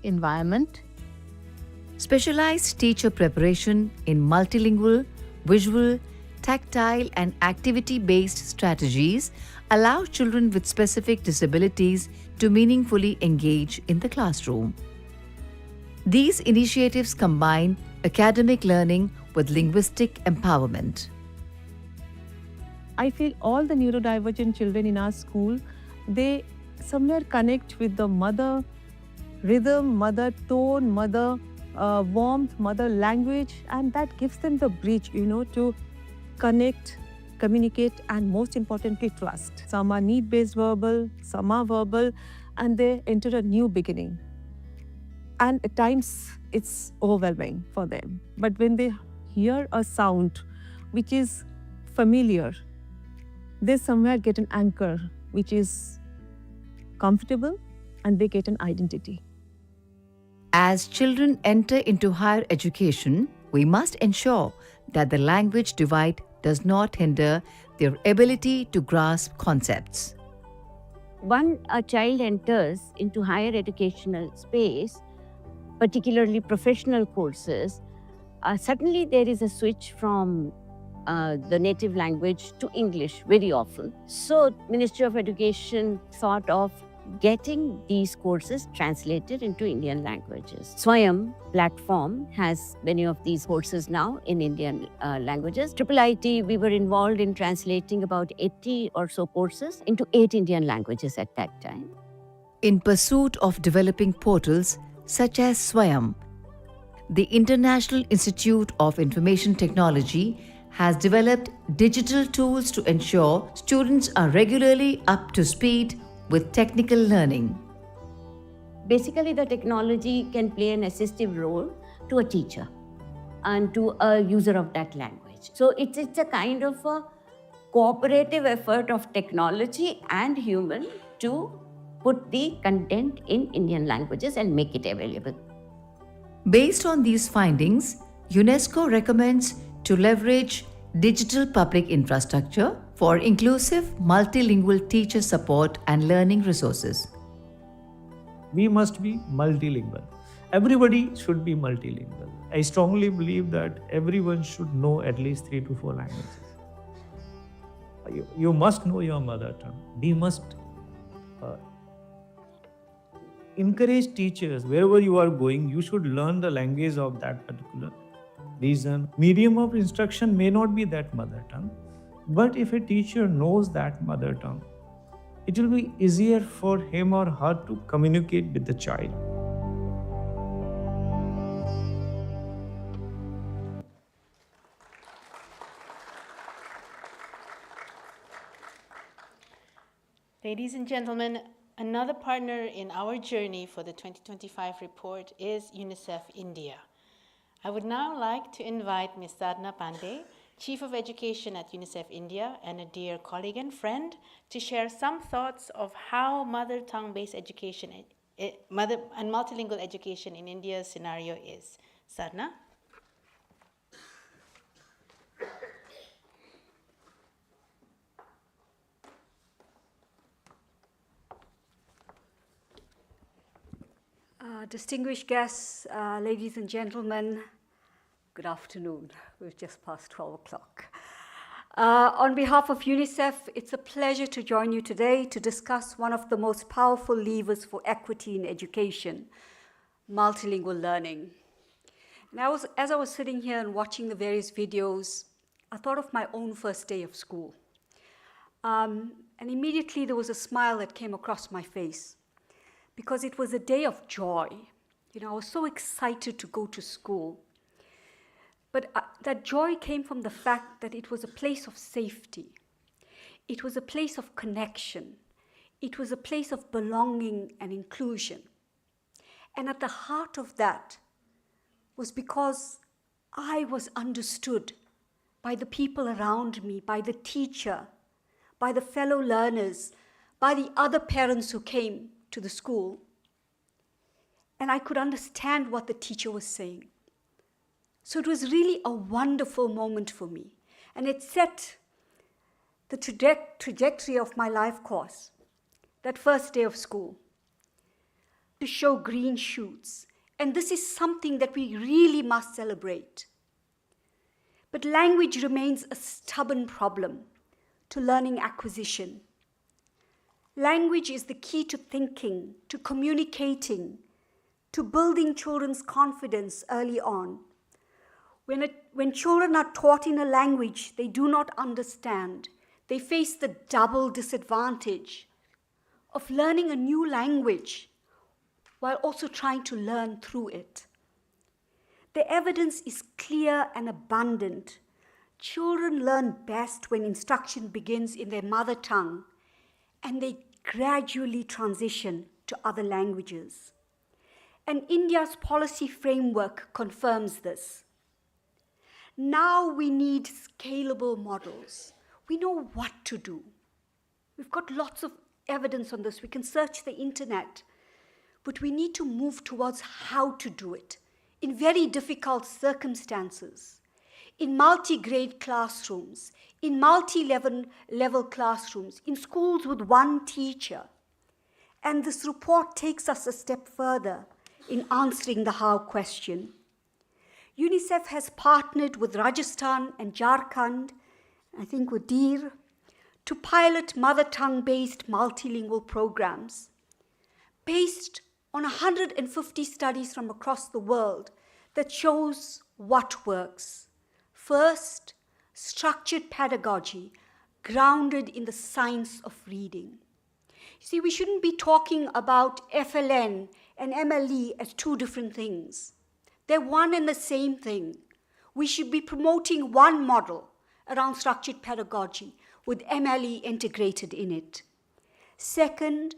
environment. Specialized teacher preparation in multilingual, visual, tactile, and activity-based strategies allow children with specific disabilities to meaningfully engage in the classroom. These initiatives combine academic learning with linguistic empowerment. I feel all the neurodivergent children in our school, they somewhere connect with the mother rhythm, mother tone, mother warmth, mother language, and that gives them the bridge, to connect, communicate, and most importantly, trust. Some are need-based verbal, some are verbal, and they enter a new beginning. And at times, it's overwhelming for them. But when they hear a sound which is familiar, they somewhere get an anchor which is comfortable, and they get an identity. As children enter into higher education, we must ensure that the language divide does not hinder their ability to grasp concepts. When a child enters into higher educational space, particularly professional courses, suddenly there is a switch from the native language to English very often. So Ministry of Education thought of getting these courses translated into Indian languages. Swayam platform has many of these courses now in Indian languages. IIIT, we were involved in translating about 80 or so courses into 8 Indian languages at that time. In pursuit of developing portals such as Swayam, the International Institute of Information Technology has developed digital tools to ensure students are regularly up to speed with technical learning. Basically, the technology can play an assistive role to a teacher and to a user of that language. So it's a kind of a cooperative effort of technology and human to put the content in Indian languages and make it available. Based on these findings, UNESCO recommends to leverage digital public infrastructure for inclusive multilingual teacher support and learning resources. We must be multilingual. Everybody should be multilingual. I strongly believe that everyone should know at least 3 to 4 languages. You must know your mother tongue. We must encourage teachers, wherever you are going, you should learn the language of that particular region. Medium of instruction may not be that mother tongue, but if a teacher knows that mother tongue, it will be easier for him or her to communicate with the child. Ladies and gentlemen, another partner in our journey for the 2025 report is UNICEF India. I would now like to invite Ms. Sadhna Pandey, Chief of Education at UNICEF India and a dear colleague and friend, to share some thoughts of how mother tongue-based education and multilingual education in India's scenario is. Sadhna? Distinguished guests, ladies and gentlemen, good afternoon. We've just passed 12 o'clock. On behalf of UNICEF, it's a pleasure to join you today to discuss one of the most powerful levers for equity in education, multilingual learning. And as I was sitting here and watching the various videos, I thought of my own first day of school. And immediately there was a smile that came across my face, because it was a day of joy. I was so excited to go to school. But that joy came from the fact that it was a place of safety. It was a place of connection. It was a place of belonging and inclusion. And at the heart of that was because I was understood by the people around me, by the teacher, by the fellow learners, by the other parents who came to the school. And I could understand what the teacher was saying. So it was really a wonderful moment for me. And it set the trajectory of my life course, that first day of school, to show green shoots. And this is something that we really must celebrate. But language remains a stubborn problem to learning acquisition. Language is the key to thinking, to communicating, to building children's confidence early on. When children are taught in a language they do not understand, they face the double disadvantage of learning a new language while also trying to learn through it. The evidence is clear and abundant. Children learn best when instruction begins in their mother tongue and they gradually transition to other languages. And India's policy framework confirms this. Now we need scalable models. We know what to do. We've got lots of evidence on this. We can search the internet. But we need to move towards how to do it in very difficult circumstances, in multi-grade classrooms, in multi-level classrooms, in schools with one teacher. And this report takes us a step further in answering the how question. UNICEF has partnered with Rajasthan and Jharkhand, I think with Dir, to pilot mother tongue-based multilingual programs based on 150 studies from across the world that shows what works. First, structured pedagogy grounded in the science of reading. You see, we shouldn't be talking about FLN and MLE as two different things. They're one and the same thing. We should be promoting one model around structured pedagogy with MLE integrated in it. Second,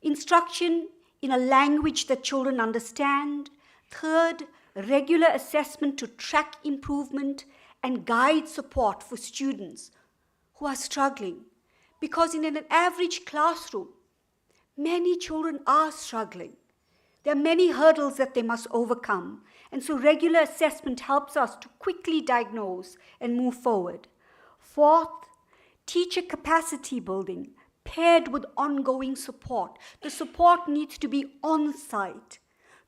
instruction in a language that children understand. Third, regular assessment to track improvement and guide support for students who are struggling. Because in an average classroom, many children are struggling. There are many hurdles that they must overcome. And so regular assessment helps us to quickly diagnose and move forward. Fourth, teacher capacity building paired with ongoing support. The support needs to be on-site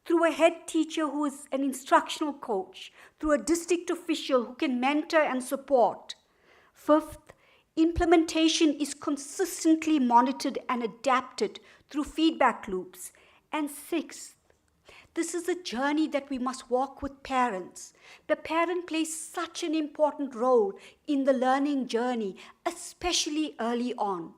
through a head teacher who is an instructional coach, through a district official who can mentor and support. Fifth, implementation is consistently monitored and adapted through feedback loops. And sixth, this is a journey that we must walk with parents. The parent plays such an important role in the learning journey, especially early on,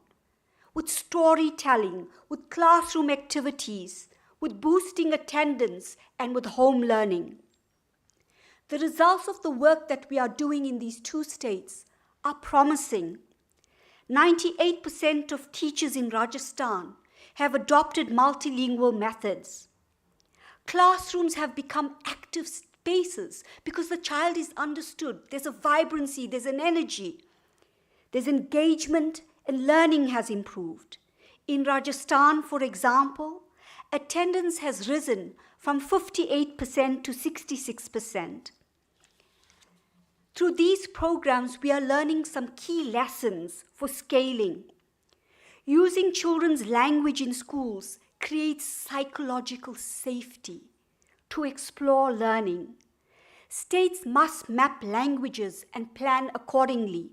with storytelling, with classroom activities, with boosting attendance, and with home learning. The results of the work that we are doing in these two states are promising. 98% of teachers in Rajasthan have adopted multilingual methods. Classrooms have become active spaces because the child is understood. There's a vibrancy, there's an energy, there's engagement, and learning has improved. In Rajasthan, for example, attendance has risen from 58% to 66%. Through these programs, we are learning some key lessons for scaling. Using children's language in schools creates psychological safety to explore learning. States must map languages and plan accordingly.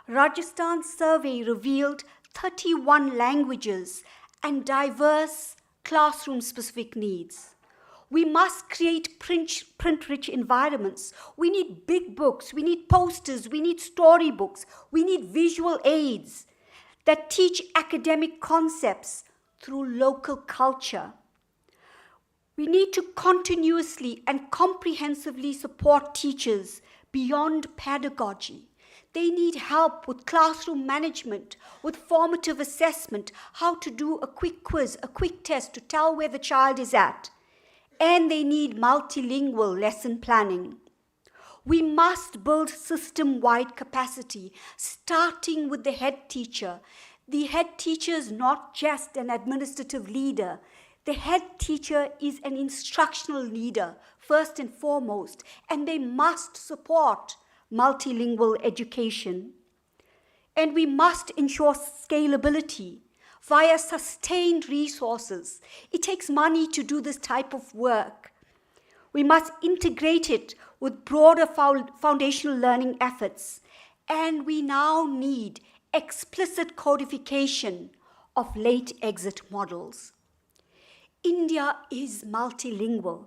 Rajasthan's survey revealed 31 languages and diverse classroom-specific needs. We must create print-rich environments. We need big books, we need posters, we need storybooks, we need visual aids that teach academic concepts through local culture. We need to continuously and comprehensively support teachers beyond pedagogy. They need help with classroom management, with formative assessment, how to do a quick quiz, a quick test to tell where the child is at. And they need multilingual lesson planning. We must build system-wide capacity, starting with the head teacher. The head teacher is not just an administrative leader. The head teacher is an instructional leader, first and foremost, and they must support multilingual education. And we must ensure scalability via sustained resources. It takes money to do this type of work. We must integrate it with broader foundational learning efforts. And we now need explicit codification of late exit models. India is multilingual.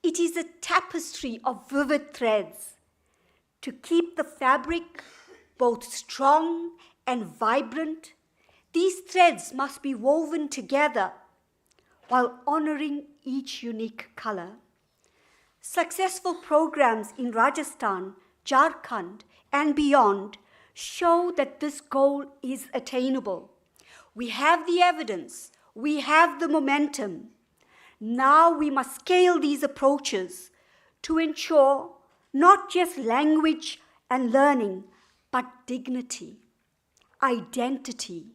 It is a tapestry of vivid threads. To keep the fabric both strong and vibrant, these threads must be woven together while honoring each unique color. Successful programs in Rajasthan, Jharkhand, and beyond show that this goal is attainable. We have the evidence, we have the momentum. Now we must scale these approaches to ensure not just language and learning, but dignity, identity,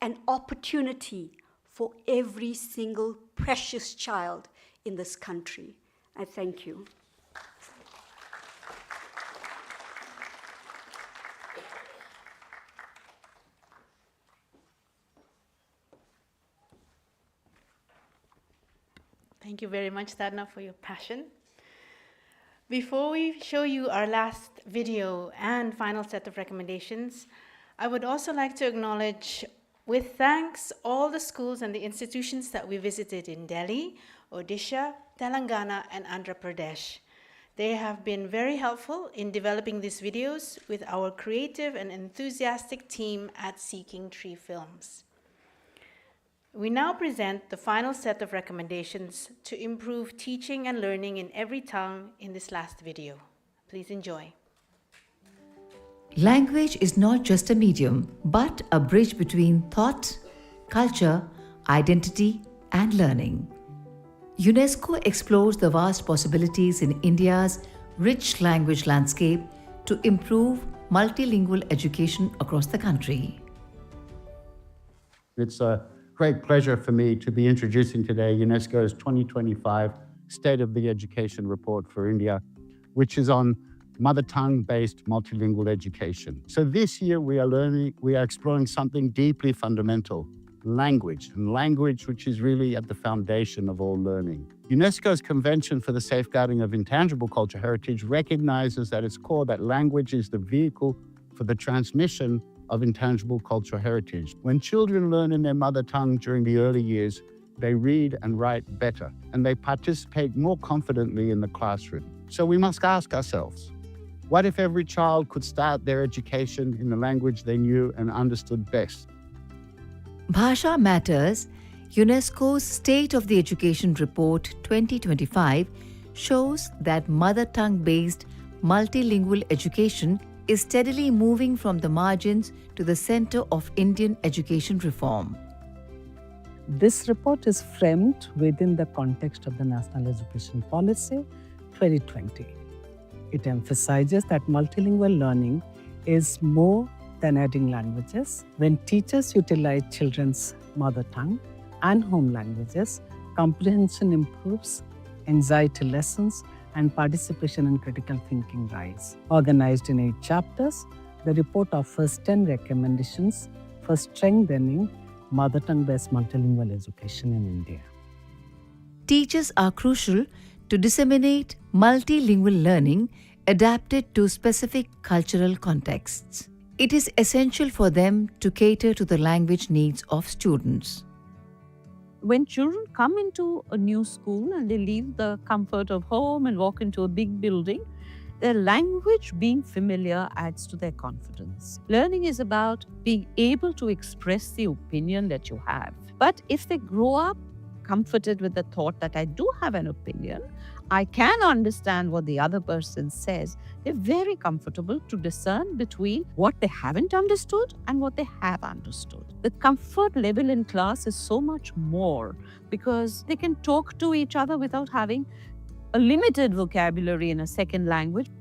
and opportunity for every single precious child in this country. I thank you. Thank you very much, Sadhna, for your passion. Before we show you our last video and final set of recommendations, I would also like to acknowledge with thanks all the schools and the institutions that we visited in Delhi, Odisha, Telangana, and Andhra Pradesh. They have been very helpful in developing these videos with our creative and enthusiastic team at Seeking Tree Films. We now present the final set of recommendations to improve teaching and learning in every tongue in this last video. Please enjoy. Language is not just a medium, but a bridge between thought, culture, identity, and learning. UNESCO explores the vast possibilities in India's rich language landscape to improve multilingual education across the country. It's a great pleasure for me to be introducing today UNESCO's 2025 State of the Education Report for India, which is on mother tongue-based multilingual education. So this year we are exploring something deeply fundamental, language, and language which is really at the foundation of all learning. UNESCO's Convention for the Safeguarding of Intangible Cultural Heritage recognizes at its core that language is the vehicle for the transmission of intangible cultural heritage. When children learn in their mother tongue during the early years, they read and write better, and they participate more confidently in the classroom. So we must ask ourselves, what if every child could start their education in the language they knew and understood best? Bhasha Matters, UNESCO's State of the Education Report 2025 shows that mother tongue-based multilingual education is steadily moving from the margins to the center of Indian education reform. This report is framed within the context of the National Education Policy 2020. It emphasizes that multilingual learning is more than adding languages. When teachers utilize children's mother tongue and home languages, comprehension improves, anxiety lessens, and participation in critical thinking rise. Organized in 8 chapters, the report offers 10 recommendations for strengthening mother tongue-based multilingual education in India. Teachers are crucial to disseminate multilingual learning adapted to specific cultural contexts. It is essential for them to cater to the language needs of students. When children come into a new school and they leave the comfort of home and walk into a big building, their language being familiar adds to their confidence. Learning is about being able to express the opinion that you have. But if they grow up comforted with the thought that I do have an opinion, I can understand what the other person says, they're very comfortable to discern between what they haven't understood and what they have understood. The comfort level in class is so much more because they can talk to each other without having a limited vocabulary in a second language.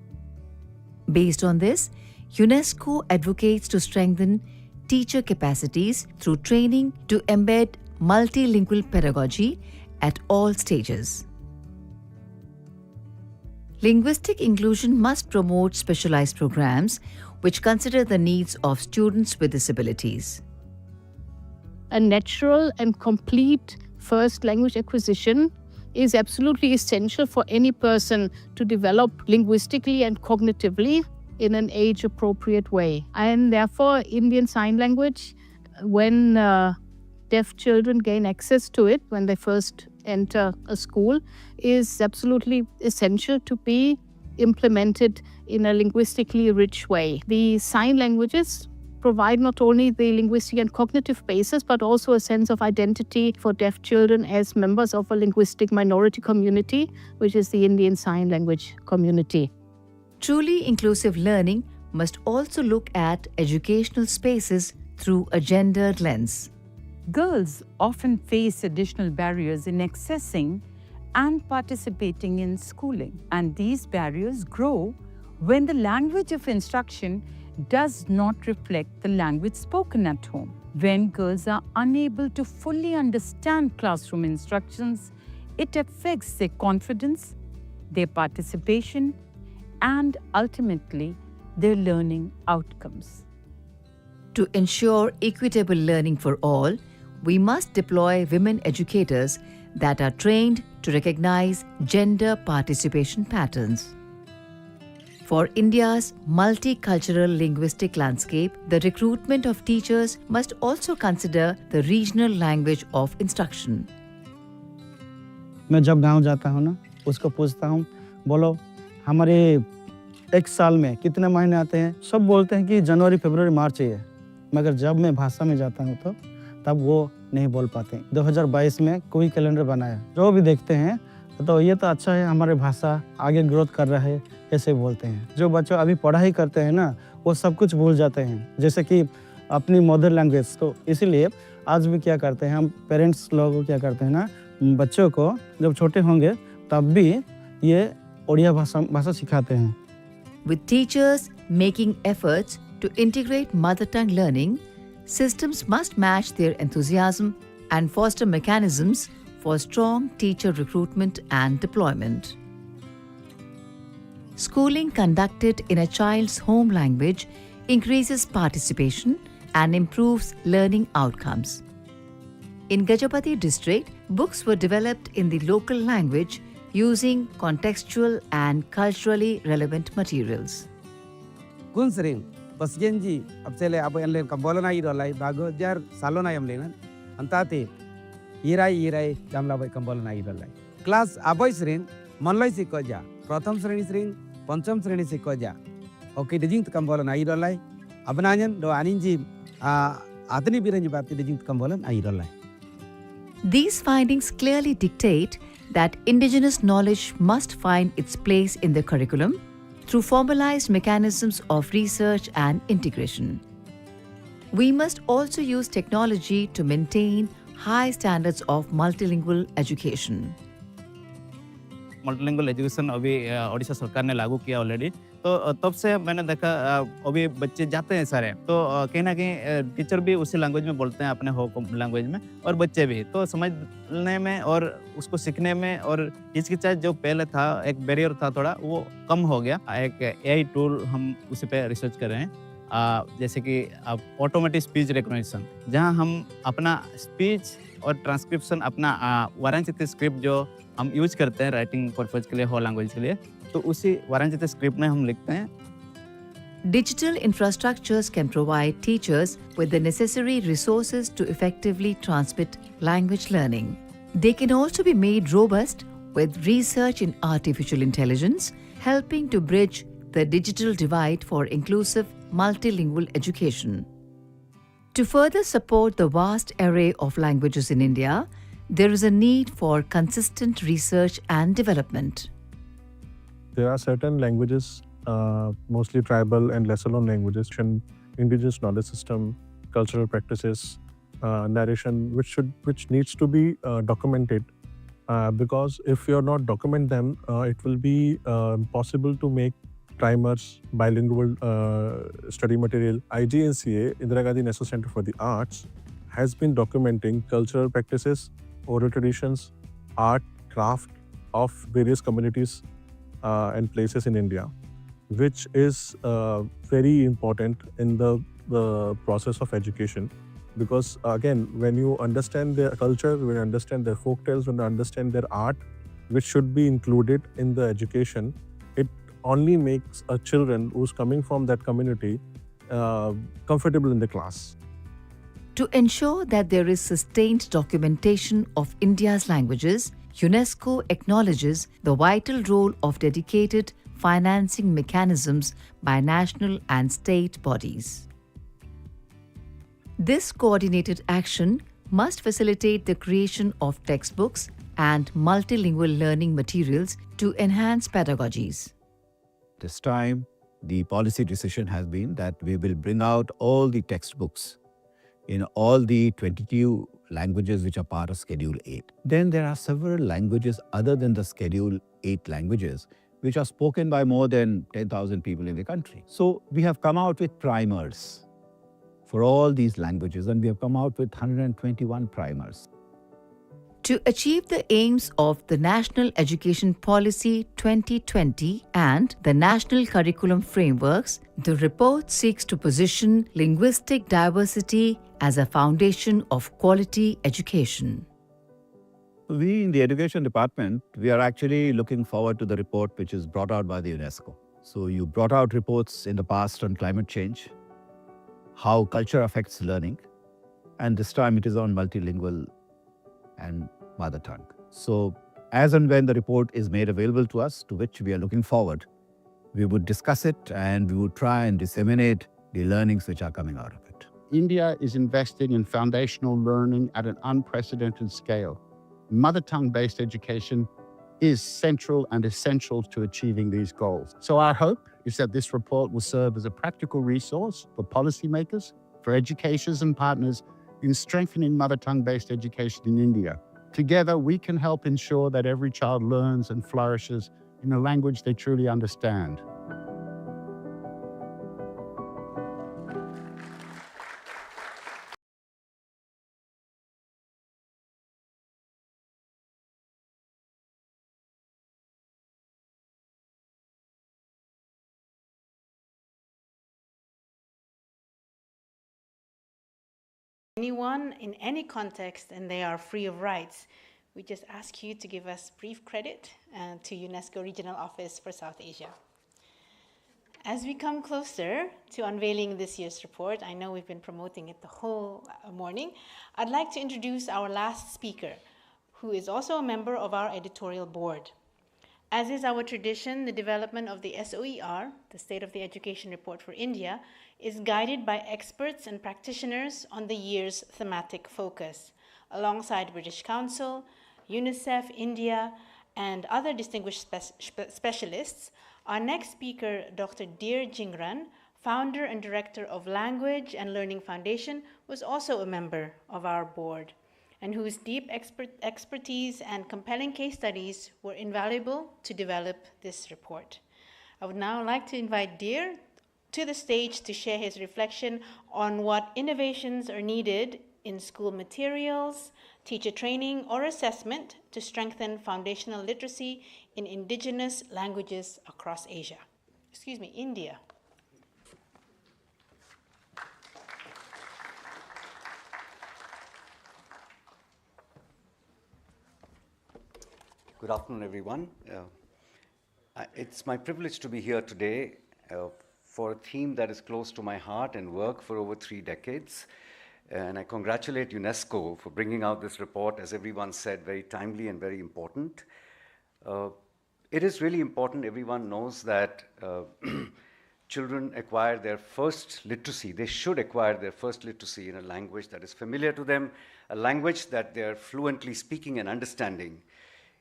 Based on this, UNESCO advocates to strengthen teacher capacities through training to embed multilingual pedagogy at all stages. Linguistic inclusion must promote specialized programs which consider the needs of students with disabilities. A natural and complete first language acquisition is absolutely essential for any person to develop linguistically and cognitively in an age-appropriate way. And therefore, Indian Sign Language, when deaf children gain access to it when they first enter a school, is absolutely essential to be implemented in a linguistically rich way. The sign languages provide not only the linguistic and cognitive basis, but also a sense of identity for deaf children as members of a linguistic minority community, which is the Indian Sign Language community. Truly inclusive learning must also look at educational spaces through a gendered lens. Girls often face additional barriers in accessing and participating in schooling, and these barriers grow when the language of instruction does not reflect the language spoken at home. When girls are unable to fully understand classroom instructions, it affects their confidence, their participation, and ultimately their learning outcomes. To ensure equitable learning for all, we must deploy women educators that are trained to recognize gender participation patterns. For India's multicultural linguistic landscape, the recruitment of teachers must also consider the regional language of instruction. मैं जब गांव जाता हूं ना, उसको पूछता हूं, बोलो हमारे एक साल में कितने महीने आते हैं? सब बोलते हैं कि जनवरी, फरवरी, मार्च ही है। मगर जब मैं भाषा में जाता हूं तो तब वो नहीं बोल पाते। 2022 में कोई कैलेंडर बनाया, जो भी देखते हैं तो ये तो अच्छा है, हमारी भाषा आगे ग्रोथ कर रहा है, ऐसे बोलते हैं। जो बच्चे अभी पढ़ाई करते हैं ना, वो सब कुछ भूल जाते हैं, जैसे कि अपनी मदर लैंग्वेज। तो इसीलिए आज भी क्या करते हैं, हम पेरेंट्स लोग क्या करते हैं ना, बच्चों को जब छोटे होंगे तब भी ये ओडिया भाषा सिखाते हैं। With teachers making efforts to integrate mother tongue learning, systems must match their enthusiasm and foster mechanisms for strong teacher recruitment and deployment. Schooling conducted in a child's home language increases participation and improves learning outcomes. In Gajapati district, books were developed in the local language using contextual and culturally relevant materials. Gunsring, Basgenji, Absele Abayale Kambolana Idolai, Bago, Jar, Salona Yamlina, Antate, Irai, Jamla by Kambolana Idolai. Class Aboysrin, Monlai Sikoja, Protham Srenisring, Poncham Srenisikoja. Okay, the Jink Kambolana Idolai, Abanayan, do Aninji, Athani Biranjibati, the Jink Kambolan Idolai. These findings clearly dictate that indigenous knowledge must find its place in the curriculum through formalized mechanisms of research and integration. We must also use technology to maintain high standards of multilingual education. Multilingual education अभी ओडिशा सरकार ने लागू किया already, तो तब से मैंने देखा अभी बच्चे जाते हैं सारे, तो कहीं ना कहीं टीचर भी उसी लैंग्वेज में बोलते हैं अपने होम लैंग्वेज में, और बच्चे भी तो समझने में और उसको सीखने में और हिचकिचाहट जो पहले था, एक बैरियर था थोड़ा, वो कम हो गया। एक एआई टूल हम उसी पे रिसर्च कर रहे हैं, जैसे कि ऑटोमेटिक स्पीच रिकॉग्निशन, जहां हम अपना स्पीच और ट्रांसक्रिप्शन अपना वाराणसी स्क्रिप्ट जो हम यूज करते हैं राइटिंग पर्पज के लिए, हो लैंग्वेज के लिए, तो उसी वाराणसी स्क्रिप्ट में हम लिखते हैं। Digital infrastructures can provide teachers with the necessary resources to effectively transmit language learning. They can also be made robust with research in artificial intelligence, helping to bridge the digital divide for inclusive multilingual education. To further support the vast array of languages in India, there is a need for consistent research and development. There are certain languages, mostly tribal and lesser known languages, and indigenous knowledge system, cultural practices, narration, which needs to be documented. Because if you're not document them, it will be possible to make primers, bilingual study material. IGNCA, Indira Gandhi National Center for the Arts, has been documenting cultural practices, oral traditions, art, craft of various communities and places in India, which is very important in the process of education. Because again, when you understand their culture, when you understand their folk tales, when you understand their art, which should be included in the education, it only makes a children who's coming from that community comfortable in the class. To ensure that there is sustained documentation of India's languages, UNESCO acknowledges the vital role of dedicated financing mechanisms by national and state bodies. This coordinated action must facilitate the creation of textbooks and multilingual learning materials to enhance pedagogies. This time, the policy decision has been that we will bring out all the textbooks in all the 22 languages which are part of Schedule 8. Then there are several languages other than the Schedule 8 languages which are spoken by more than 10,000 people in the country. So we have come out with primers for all these languages, and we have come out with 121 primers. To achieve the aims of the National Education Policy 2020 and the National Curriculum Frameworks, the report seeks to position linguistic diversity as a foundation of quality education. We in the Education Department, we are actually looking forward to the report which is brought out by the UNESCO. So you brought out reports in the past on climate change, how culture affects learning, and this time it is on multilingual and mother tongue. So as and when the report is made available to us, to which we are looking forward, we would discuss it and we would try and disseminate the learnings which are coming out of it. India is investing in foundational learning at an unprecedented scale. Mother tongue-based education is central and essential to achieving these goals. So our hope is that this report will serve as a practical resource for policymakers, for educators and partners in strengthening mother tongue-based education in India. Together, we can help ensure that every child learns and flourishes in a language they truly understand. Anyone in any context, and they are free of rights. We just ask you to give us brief credit to UNESCO Regional Office for South Asia. As we come closer to unveiling this year's report, I know we've been promoting it the whole morning, I'd like to introduce our last speaker, who is also a member of our editorial board. As is our tradition, the development of the SOER, the State of the Education Report for India, is guided by experts and practitioners on the year's thematic focus. Alongside British Council, UNICEF, India, and other distinguished specialists, our next speaker, Dr. Dear Jingran, founder and director of Language and Learning Foundation, was also a member of our board, and whose deep expertise and compelling case studies were invaluable to develop this report. I would now like to invite Dear to the stage to share his reflection on what innovations are needed in school materials, teacher training, or assessment to strengthen foundational literacy in indigenous languages across Asia. India. Good afternoon, everyone. It's my privilege to be here today for a theme that is close to my heart and work for over 3 decades. And I congratulate UNESCO for bringing out this report, as everyone said, very timely and very important. It is really important, everyone knows that children acquire their first literacy. They should acquire their first literacy in a language that is familiar to them, a language that they're fluently speaking and understanding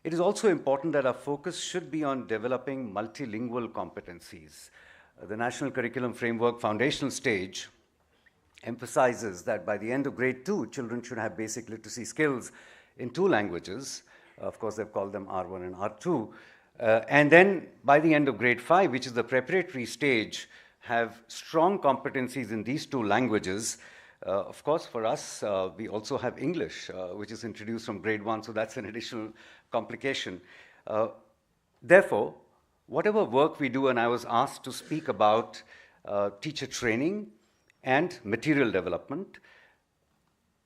It is also important that our focus should be on developing multilingual competencies. The National Curriculum Framework foundational stage emphasizes that by the end of grade 2, children should have basic literacy skills in 2 languages. Of course, they've called them R1 and R2. And then by the end of grade 5, which is the preparatory stage, have strong competencies in these 2 languages. Of course, for us, we also have English, which is introduced from grade 1, so that's an additional complication. Therefore, whatever work we do, and I was asked to speak about teacher training and material development,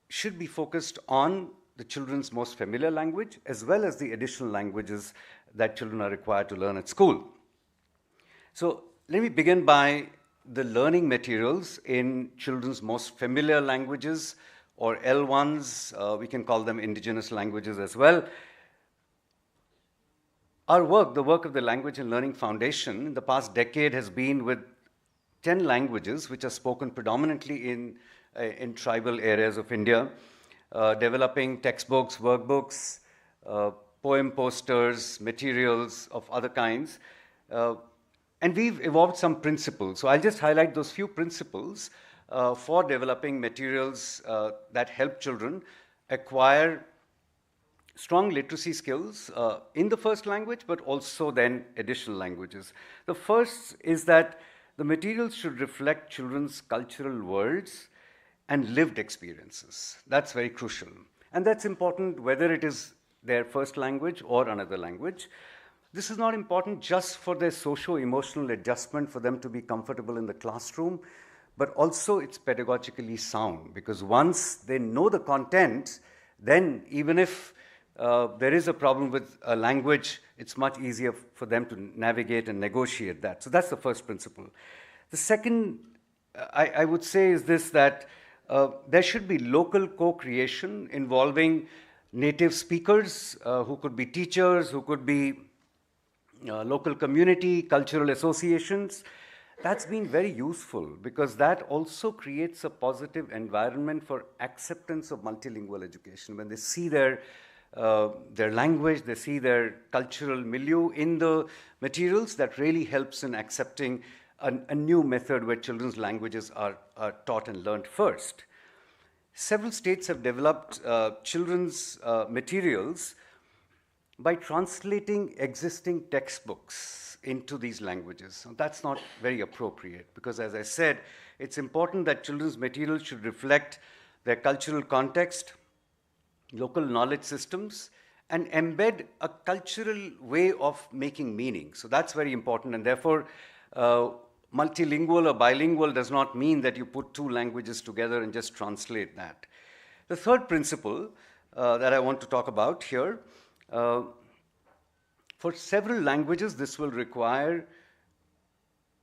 should be focused on the children's most familiar language, as well as the additional languages that children are required to learn at school. So let me begin by the learning materials in children's most familiar languages, or L1s, we can call them indigenous languages as well. Our work, the work of the Language and Learning Foundation, in the past decade has been with 10 languages which are spoken predominantly in tribal areas of India, developing textbooks, workbooks, poem posters, materials of other kinds. And we've evolved some principles. So I'll just highlight those few principles for developing materials that help children acquire strong literacy skills in the first language, but also then additional languages. The first is that the materials should reflect children's cultural worlds and lived experiences. That's very crucial. And that's important whether it is their first language or another language. This is not important just for their socio-emotional adjustment, for them to be comfortable in the classroom, but also it's pedagogically sound, because once they know the content, then even if there is a problem with a language, it's much easier for them to navigate and negotiate that. So that's the first principle. The second, I would say, is this, that there should be local co-creation involving native speakers who could be teachers, who could be local community, cultural associations. That's been very useful because that also creates a positive environment for acceptance of multilingual education. When they see their language, they see their cultural milieu in the materials, that really helps in accepting a new method where children's languages are taught and learned first. Several states have developed children's materials by translating existing textbooks into these languages. Now, that's not very appropriate because, as I said, it's important that children's materials should reflect their cultural context, local knowledge systems, and embed a cultural way of making meaning. So that's very important, and therefore multilingual or bilingual does not mean that you put 2 languages together and just translate that. The third principle that I want to talk about here, for several languages, this will require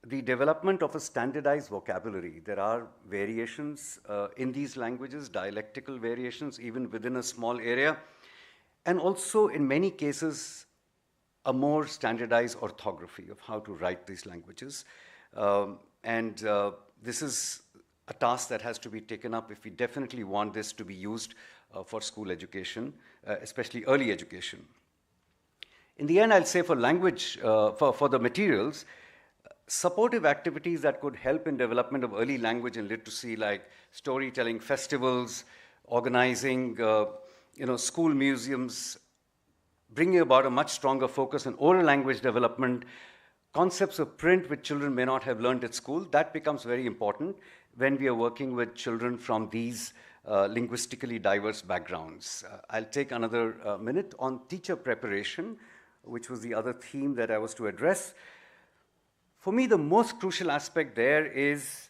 the development of a standardized vocabulary. There are variations in these languages, dialectical variations, even within a small area, and also in many cases, a more standardized orthography of how to write these languages. This is a task that has to be taken up if we definitely want this to be used for school education, especially early education. In the end, I'll say for language, for the materials, supportive activities that could help in development of early language and literacy, like storytelling festivals, organizing school museums, bringing about a much stronger focus on oral language development, concepts of print which children may not have learned at school, that becomes very important when we are working with children from these linguistically diverse backgrounds. I'll take another minute on teacher preparation, which was the other theme that I was to address. For me, the most crucial aspect there is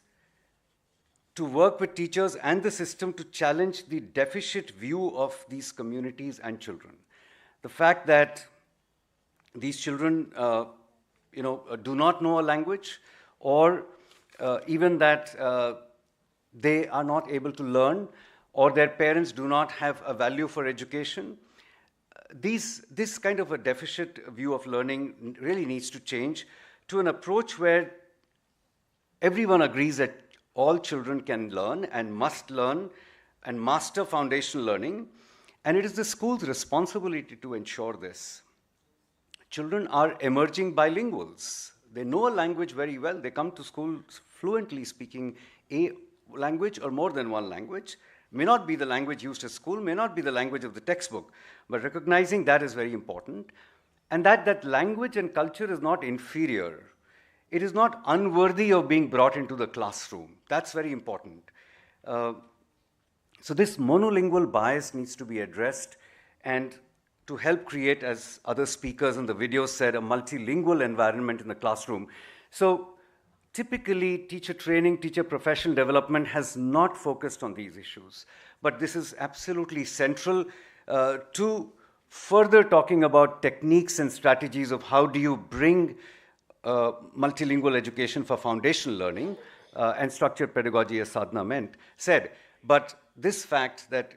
to work with teachers and the system to challenge the deficient view of these communities and children. The fact that these children do not know a language, or even that they are not able to learn, or their parents do not have a value for education. This kind of a deficient view of learning really needs to change to an approach where everyone agrees that all children can learn and must learn and master foundational learning, And it is the school's responsibility to ensure this. Children are emerging bilinguals. They know a language very well. They come to school fluently speaking a language or more than one language. May not be the language used at school, may not be the language of the textbook, but recognizing that is very important. And that language and culture is not inferior. It is not unworthy of being brought into the classroom. That's very important. So this monolingual bias needs to be addressed, and to help create, as other speakers in the video said, a multilingual environment in the classroom. So typically, teacher training, teacher professional development has not focused on these issues. But this is absolutely central to further talking about techniques and strategies of how do you bring multilingual education for foundational learning and structured pedagogy, as Sadhna said. But this fact that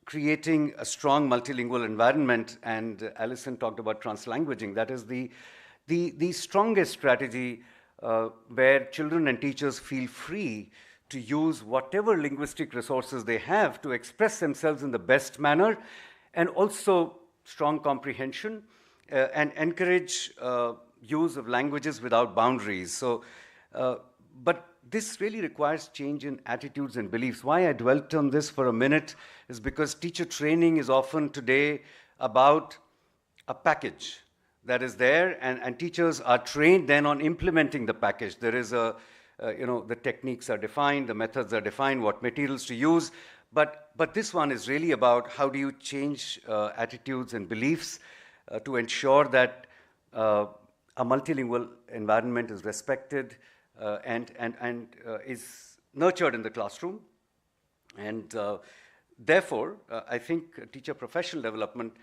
creating a strong multilingual environment, and Alison talked about translanguaging, that is the strongest strategy where children and teachers feel free to use whatever linguistic resources they have to express themselves in the best manner, and also strong comprehension and encourage use of languages without boundaries. So, but this really requires change in attitudes and beliefs. Why I dwelt on this for a minute is because teacher training is often today about a package that is there, and teachers are trained then on implementing the package. There is the techniques are defined, the methods are defined, what materials to use, but this one is really about how do you change attitudes and beliefs to ensure that a multilingual environment is respected and is nurtured in the classroom. And therefore, I think teacher professional development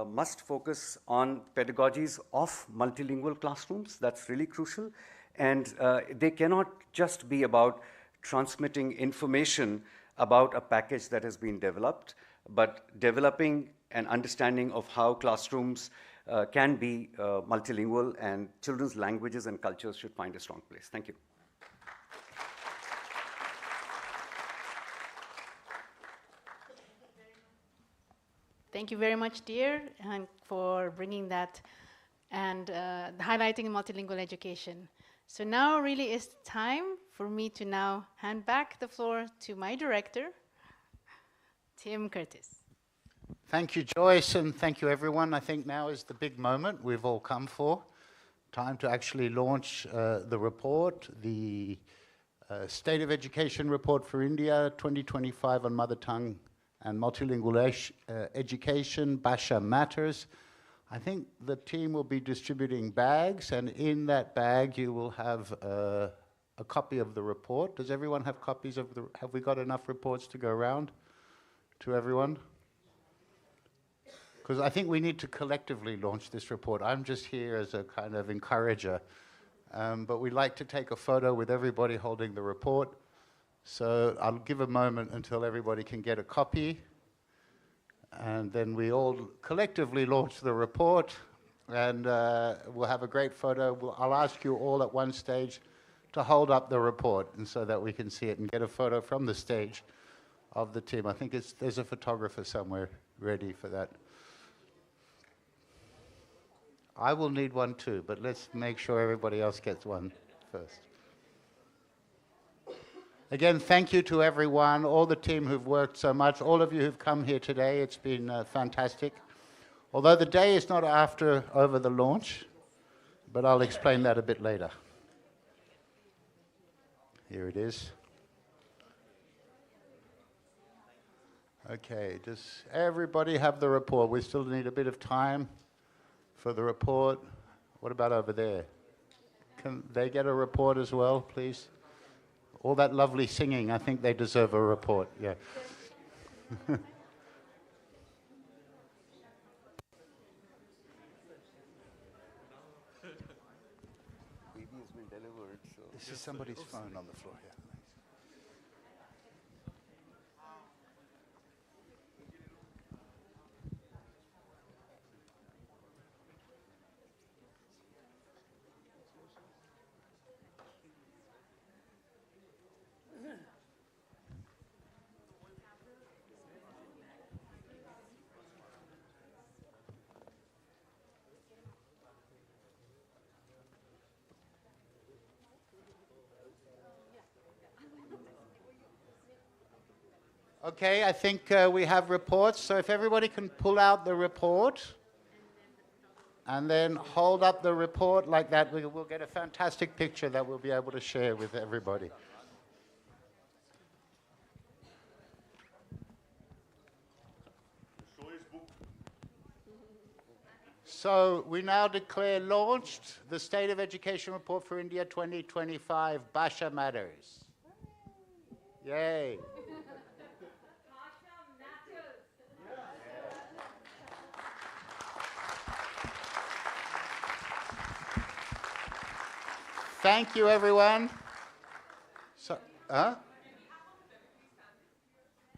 must focus on pedagogies of multilingual classrooms. That's really crucial. And they cannot just be about transmitting information about a package that has been developed, but developing an understanding of how classrooms can be multilingual, and children's languages and cultures should find a strong place. Thank you. Thank you very much, dear, and for bringing that and highlighting multilingual education. So now really is time for me to now hand back the floor to my director, Tim Curtis. Thank you, Joyce, and thank you, everyone. I think now is the big moment we've all come for. Time to actually launch the report, the State of Education Report for India 2025 on Mother Tongue and Multilingual Education, Bhasha Matters. I think the team will be distributing bags, and in that bag you will have a copy of the report. Does everyone have copies of have we got enough reports to go around to everyone? Because I think we need to collectively launch this report. I'm just here as a kind of encourager, but we'd like to take a photo with everybody holding the report. So I'll give a moment until everybody can get a copy, and then we all collectively launch the report, and we'll have a great photo. I'll ask you all at one stage to hold up the report, and so that we can see it and get a photo from the stage of the team. I think there's a photographer somewhere ready for that. I will need one too, but let's make sure everybody else gets one first. Again, thank you to everyone, all the team who've worked so much, all of you who've come here today. It's been fantastic. Although the day is not over the launch, but I'll explain that a bit later. Here it is. Okay, does everybody have the report? We still need a bit of time for the report. What about over there? Can they get a report as well, please? All that lovely singing, I think they deserve a report, yeah. This is somebody's phone on the floor here. Okay, I think we have reports, so if everybody can pull out the report and then hold up the report like that, we'll get a fantastic picture that we'll be able to share with everybody. So we now declare launched the State of Education Report for India 2025, Bhasha Matters. Yay. Thank you, everyone. So,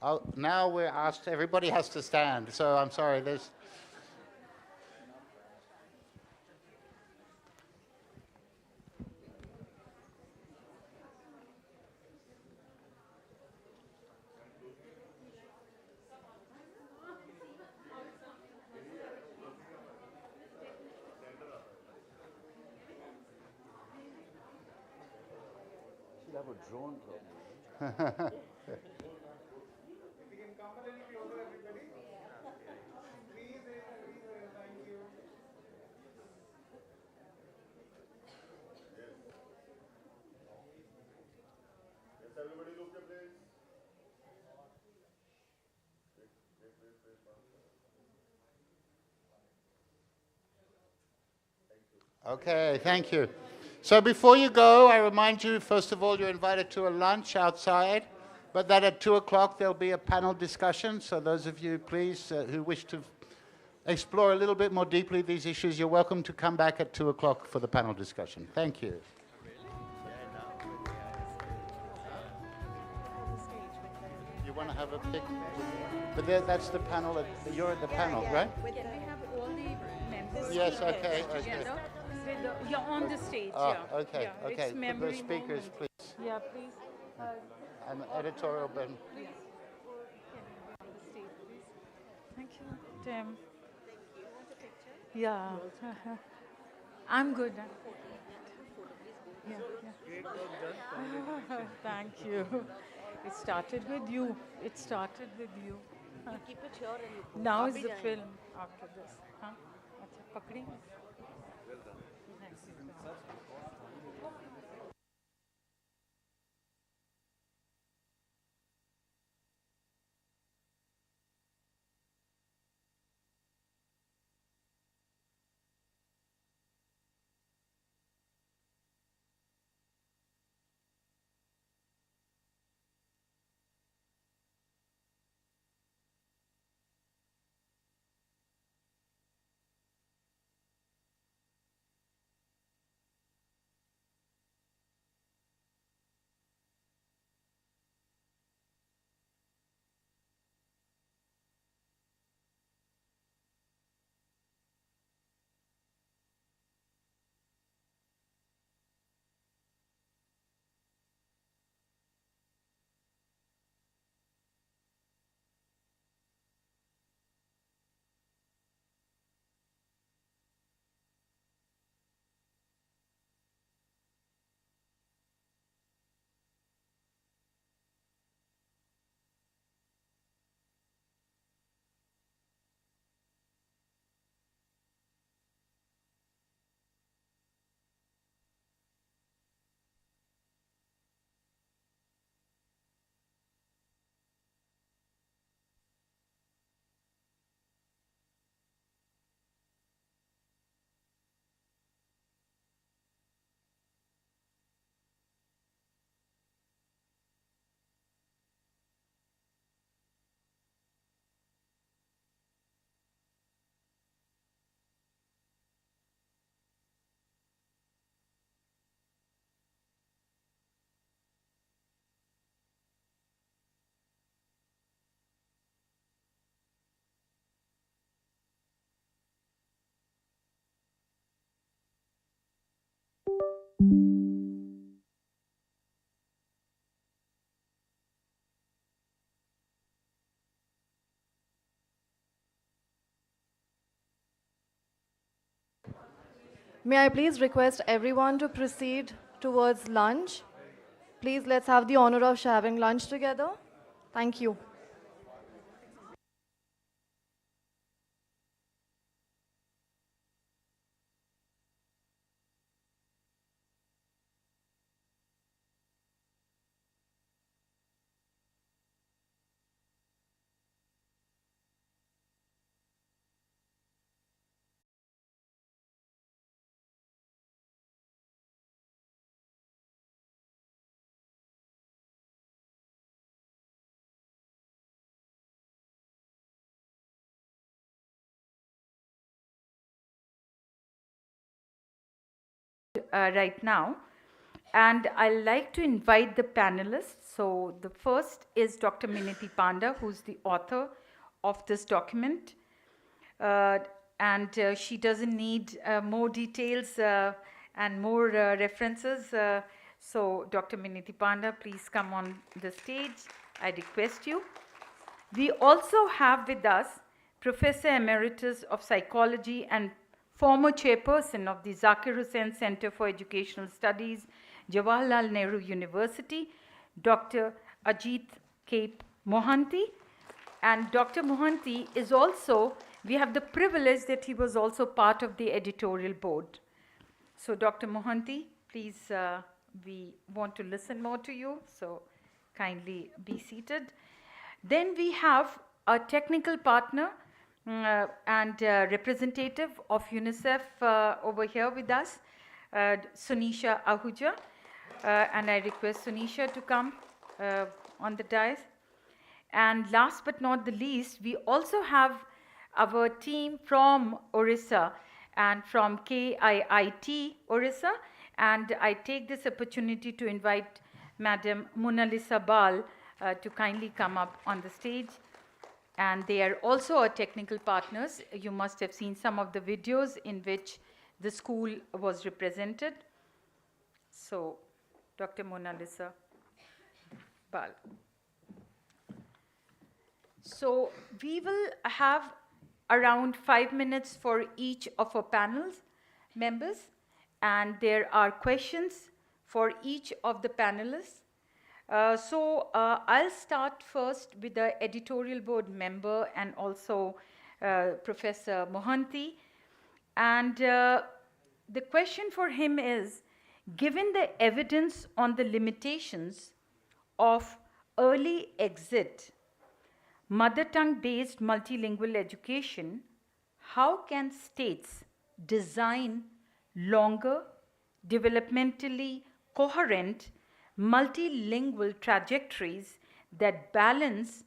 Oh, now we're asked, everybody has to stand, so I'm sorry, there's... Should have a drone problem. Okay, thank you. So before you go, I remind you, first of all, you're invited to a lunch outside, but that at 2 o'clock there'll be a panel discussion. So those of you, please, who wish to explore a little bit more deeply these issues, you're welcome to come back at 2 o'clock for the panel discussion. Thank you. You want to have a pic? But that's the panel, you're at the panel, right? Can we have all the members? Yes, speakers okay, okay. together? Yeah, on the stage, Oh, yeah. okay, Yeah, okay. it's memory The speakers, moment. please. Yeah, please. And editorial Ben. Please. Or can you be on the stage, please? Thank you, Tim. Yeah. I'm good. Yeah, yeah. Thank you. It started with you. It started with you. keep it here and you Now go. is the film after this. Huh? Acha, pakdi? May I please request everyone to proceed towards lunch? Please let's have the honor of sharing lunch together. Thank you. right now. And I'd like to invite the panelists. So the first is Dr. Miniti Panda, who's the author of this document. And she doesn't need more details and more references. So Dr. Miniti Panda, please come on the stage. I request you. We also have with us Professor Emeritus of Psychology and former chairperson of the Zakir Hussain Center for Educational Studies, Jawaharlal Nehru University, Dr. Ajit K. Mohanty. And Dr. Mohanty is also, we have the privilege that he was also part of the editorial board. So Dr. Mohanty, please, we want to listen more to you, so kindly be seated. Then we have a technical partner and representative of UNICEF over here with us, Sunisha Ahuja. And I request Sunisha to come on the dais. And last but not the least, we also have our team from Orissa and from KIIT Orissa. And I take this opportunity to invite Madam Monalisa Bal to kindly come up on the stage. And they are also our technical partners. You must have seen some of the videos in which the school was represented. So, Dr. Monalisa Bal. So, we will have around 5 minutes for each of our panels members, and there are questions for each of the panelists. I'll start first with the editorial board member and also Professor Mohanty. And the question for him is, given the evidence on the limitations of early exit mother tongue-based multilingual education, how can states design longer, developmentally coherent multilingual trajectories that balance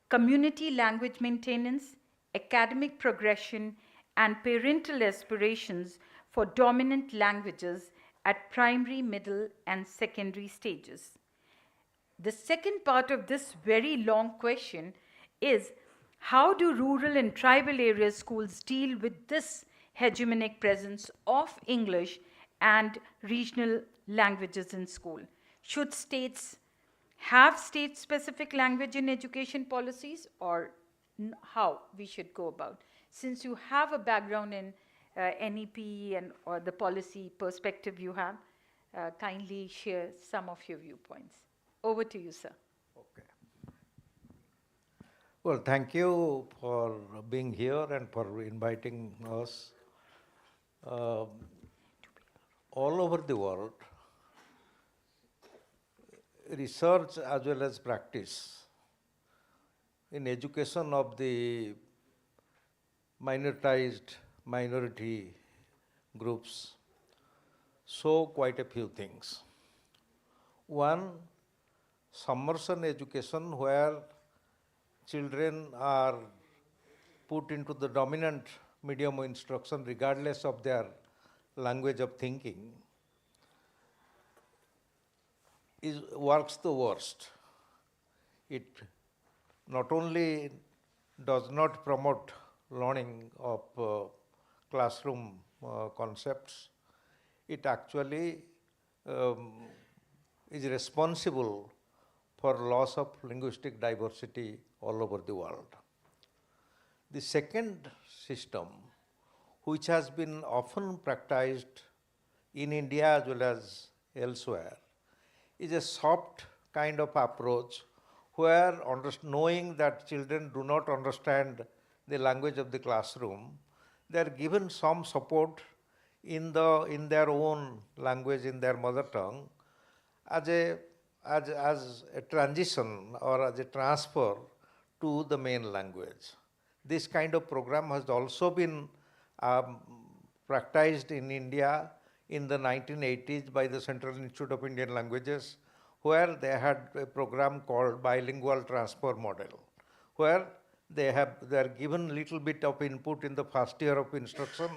community language maintenance, academic progression, and parental aspirations for dominant languages at primary, middle, and secondary stages? The second part of this very long question is, how do rural and tribal area schools deal with this hegemonic presence of English and regional languages in school? Should states have state-specific language in education policies, or how we should go about? Since you have a background in NEP and or the policy perspective you have, kindly share some of your viewpoints. Over to you, sir. Okay. Well, thank you for being here and for inviting us. All over the world, research as well as practice in education of the minoritized minority groups show quite a few things. One, submersion education, where children are put into the dominant medium of instruction regardless of their language of thinking, works the worst. It not only does not promote learning of classroom concepts, it actually is responsible for loss of linguistic diversity all over the world. The second system, which has been often practiced in India as well as elsewhere, is a soft kind of approach where, knowing that children do not understand the language of the classroom, they are given some support in their own language, in their mother tongue, as a transition or as a transfer to the main language. This kind of program has also been practiced in India in the 1980s by the Central Institute of Indian Languages, where they had a program called bilingual transfer model, where they are given little bit of input in the first year of instruction,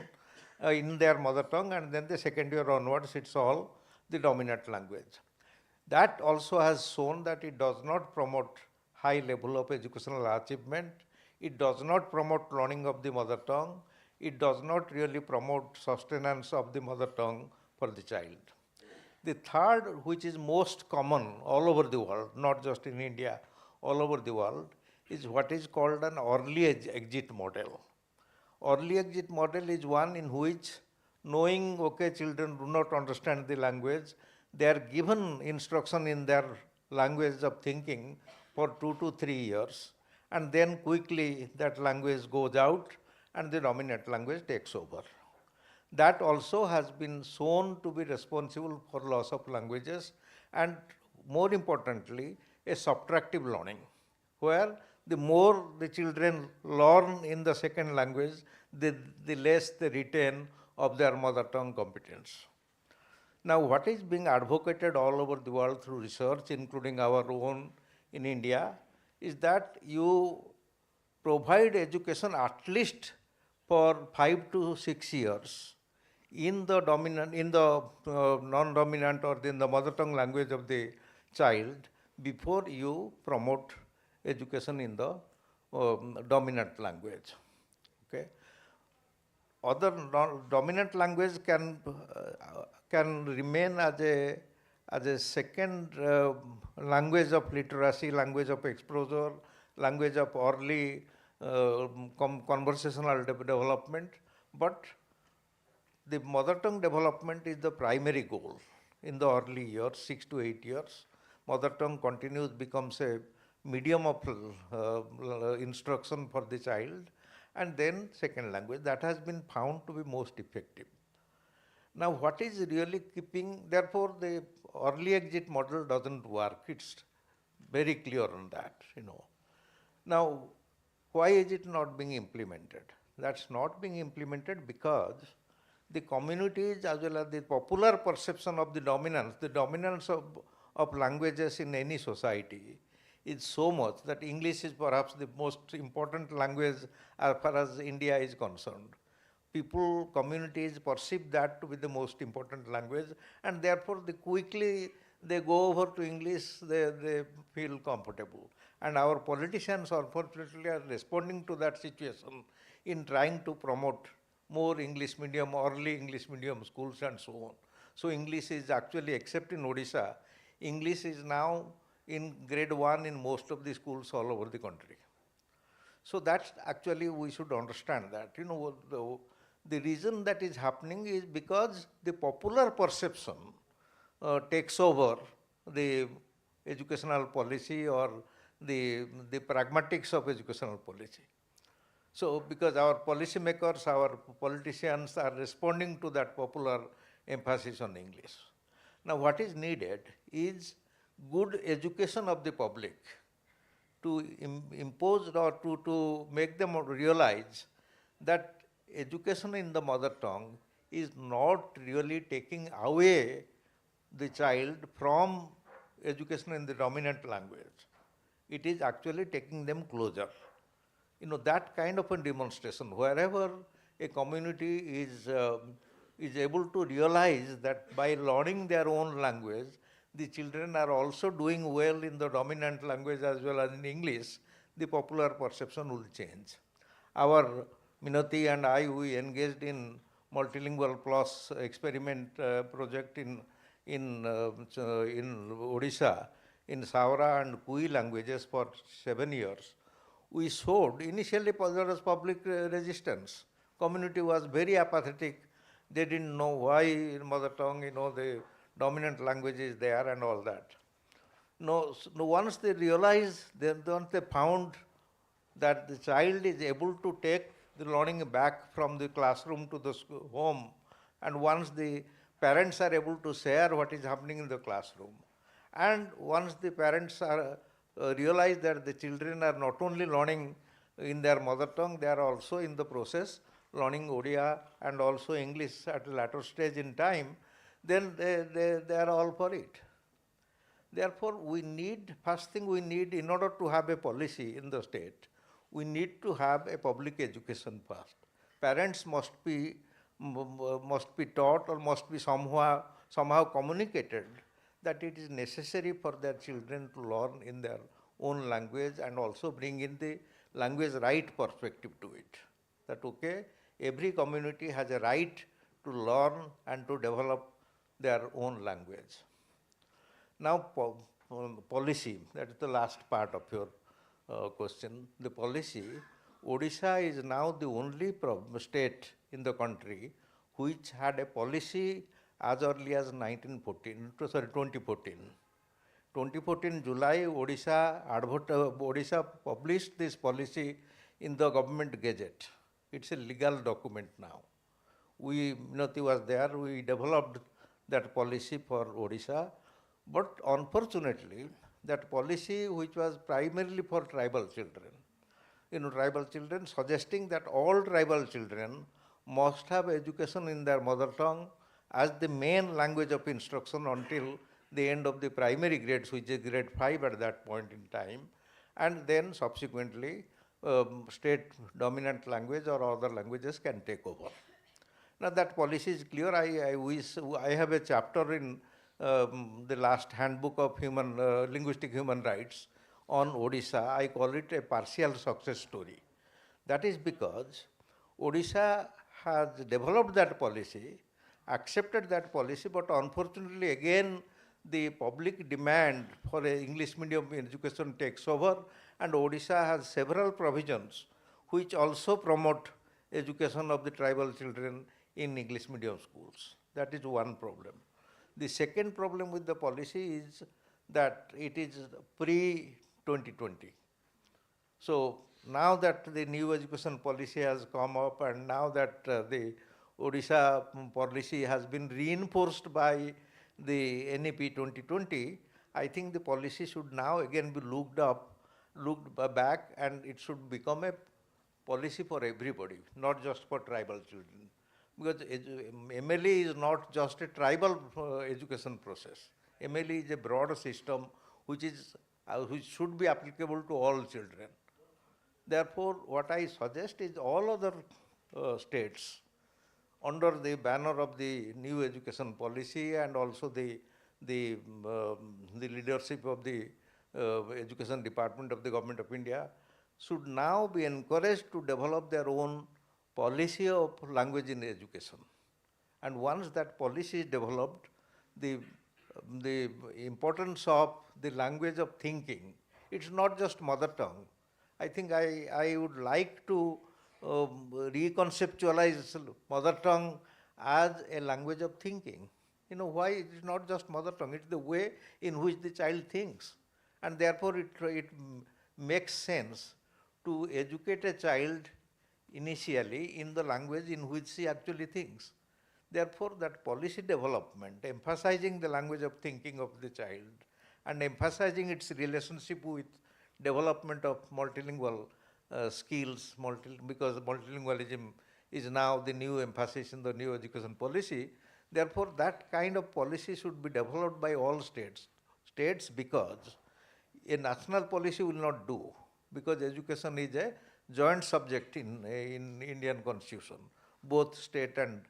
in their mother tongue, and then the second year onwards, it's all the dominant language. That also has shown that it does not promote high level of educational achievement. It does not promote learning of the mother tongue. It does not really promote sustenance of the mother tongue for the child. The third, which is most common all over the world, not just in India, all over the world, is what is called an early exit model. Early exit model is one in which, knowing, okay, children do not understand the language, they are given instruction in their language of thinking for 2 to 3 years, and then quickly that language goes out and the dominant language takes over. That also has been shown to be responsible for loss of languages, and more importantly, a subtractive learning, where the more the children learn in the second language, the less they retain of their mother tongue competence. Now, what is being advocated all over the world through research, including our own in India, is that you provide education at least for 5 to 6 years in the dominant, in the non-dominant or in the mother tongue language of the child before you promote education in the dominant language. Okay. Other dominant language can remain as a second language of literacy, language of exposure, language of early conversational development, but the mother tongue development is the primary goal in the early years, 6 to 8 years. Mother tongue continues, becomes a medium of instruction for the child, and then second language. That has been found to be most effective. Now, what is really keeping, therefore, the early exit model doesn't work. It's very clear on that, you know. Now, why is it not being implemented? That's not being implemented because the communities as well as the popular perception of the dominance of languages in any society is so much that English is perhaps the most important language as far as India is concerned. People, communities perceive that to be the most important language, and therefore quickly they go over to English, they feel comfortable. And our politicians, unfortunately, are responding to that situation in trying to promote more English medium, early English medium schools and so on. So English is actually, except in Odisha, English is now in grade 1 in most of the schools all over the country. So that's actually, we should understand that. You know, the reason that is happening is because the popular perception takes over the educational policy or the pragmatics of educational policy. So because our policymakers, our politicians are responding to that popular emphasis on English. Now what is needed is good education of the public to impose or to make them realize that education in the mother tongue is not really taking away the child from education in the dominant language. It is actually taking them closer. You know, that kind of a demonstration, wherever a community is able to realize that by learning their own language, the children are also doing well in the dominant language as well as in English, the popular perception will change. Our Minati and I, we engaged in multilingual plus experiment project in Odisha, in Saura and Kui languages for 7 years. We showed, initially there was public resistance. Community was very apathetic. They didn't know why in mother tongue, you know, the dominant language is there and all that. No, once they realized, once they found that the child is able to take the learning back from the classroom to the home, and once the parents are able to share what is happening in the classroom, and once the parents are realize that the children are not only learning in their mother tongue, they are also in the process learning Odia and also English at a later stage in time, then they are all for it. Therefore, we need, first thing we need, in order to have a policy in the state, we need to have a public education first. Parents must be must be taught or must be somehow communicated that it is necessary for their children to learn in their own language and also bring in the language right perspective to it. That okay, every community has a right to learn and to develop their own language. Now, policy, that is the last part of your question. The policy, Odisha is now the only state in the country which had a policy as early as 2014. 2014 July, Odisha published this policy in the government gazette. It's a legal document now. Minati was there, we developed that policy for Odisha, but unfortunately, that policy which was primarily for tribal children, tribal children, suggesting that all tribal children must have education in their mother tongue as the main language of instruction until the end of the primary grades, which is grade 5 at that point in time, and then subsequently state dominant language or other languages can take over. Now that policy is clear. I have a chapter in the last handbook of linguistic human rights on Odisha. I call it a partial success story. That is because Odisha has developed that policy, accepted that policy, but unfortunately again the public demand for a English medium education takes over, and Odisha has several provisions which also promote education of the tribal children in English medium schools. That is one problem. The second problem with the policy is that it is pre-2020. So now that the new education policy has come up and now that the Odisha policy has been reinforced by the NEP 2020, I think the policy should now again be looked back, and it should become a policy for everybody, not just for tribal children. Because MLE is not just a tribal education process. MLE is a broader system which should be applicable to all children. Therefore, what I suggest is all other states under the banner of the new education policy and also the leadership of the education department of the government of India should now be encouraged to develop their own policy of language in education. And once that policy is developed, the importance of the language of thinking, it's not just mother tongue. I think I would like to reconceptualize mother tongue as a language of thinking. Why it's not just mother tongue, it's the way in which the child thinks. And therefore it makes sense to educate a child initially in the language in which she actually thinks. Therefore, that policy development, emphasizing the language of thinking of the child and emphasizing its relationship with development of multilingual skills, because multilingualism is now the new emphasis in the new education policy. Therefore, that kind of policy should be developed by all states. Because a national policy will not do, because education is a joint subject in Indian Constitution. Both state and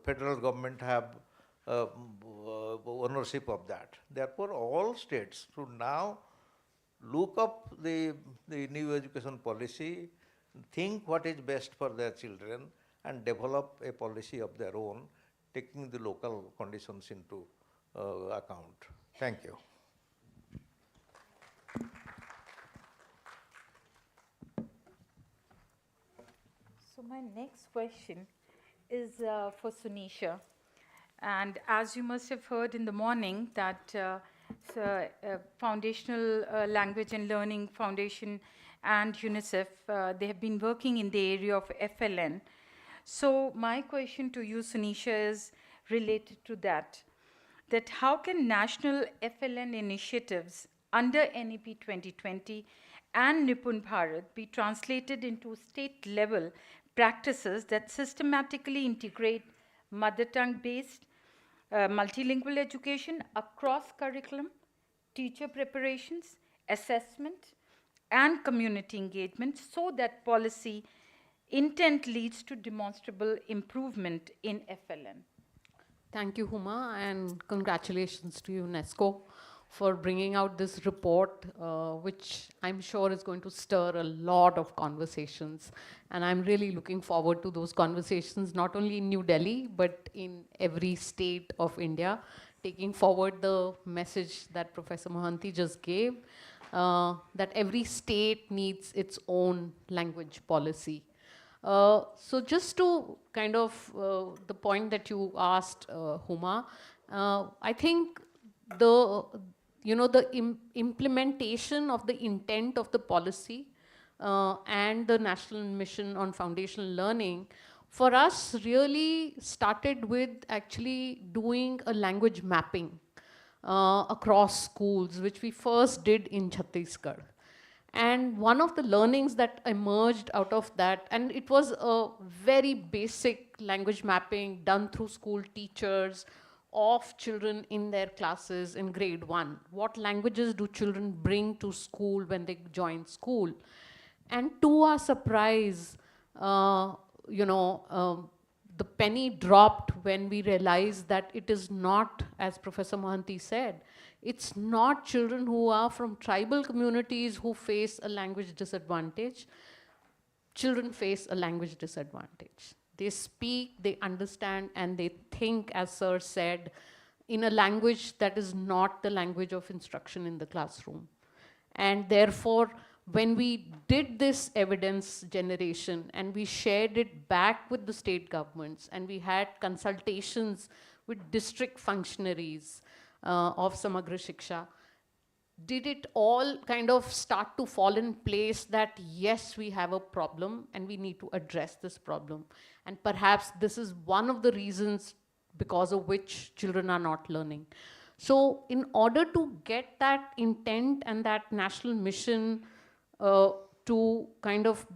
federal government have ownership of that. Therefore, all states should now look up the new education policy, think what is best for their children, and develop a policy of their own, taking the local conditions into account. Thank you. So my next question is for Sunisha. And as you must have heard in the morning that Foundational Language and Learning Foundation and UNICEF, they have been working in the area of FLN. So my question to you, Sunisha, is related to that how can national FLN initiatives under NEP 2020 and Nipun Bharat be translated into state-level practices that systematically integrate mother tongue-based multilingual education across curriculum, teacher preparations, assessment, and community engagement, so that policy Intent leads to demonstrable improvement in FLN. Thank you, Huma, and congratulations to UNESCO for bringing out this report, which I'm sure is going to stir a lot of conversations. And I'm really looking forward to those conversations, not only in New Delhi, but in every state of India, taking forward the message that Professor Mohanty just gave, that every state needs its own language policy. So just to kind of the point that you asked, Huma, I think the implementation of the intent of the policy and the National Mission on Foundational Learning for us really started with actually doing a language mapping across schools, which we first did in Chhattisgarh. And one of the learnings that emerged out of that, and it was a very basic language mapping done through school teachers of children in their classes in grade 1. What languages do children bring to school when they join school? And to our surprise, the penny dropped when we realized that it is not, as Professor Mohanty said, it's not children who are from tribal communities who face a language disadvantage. Children face a language disadvantage. They speak, they understand, and they think, as Sir said, in a language that is not the language of instruction in the classroom. And therefore, when we did this evidence generation and we shared it back with the state governments and we had consultations with district functionaries of Samagra Shiksha, did it all kind of start to fall in place that yes, we have a problem and we need to address this problem. And perhaps this is one of the reasons because of which children are not learning. So in order to get that intent and that national mission to kind of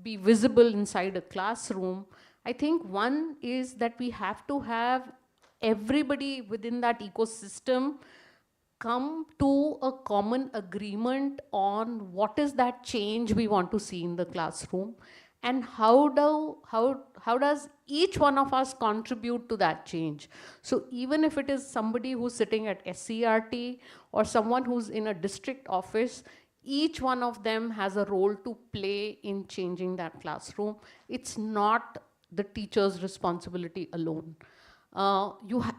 be visible inside a classroom, I think one is that we have to have everybody within that ecosystem come to a common agreement on what is that change we want to see in the classroom and how does each one of us contribute to that change. So even if it is somebody who's sitting at SCRT or someone who's in a district office, each one of them has a role to play in changing that classroom. It's not the teacher's responsibility alone.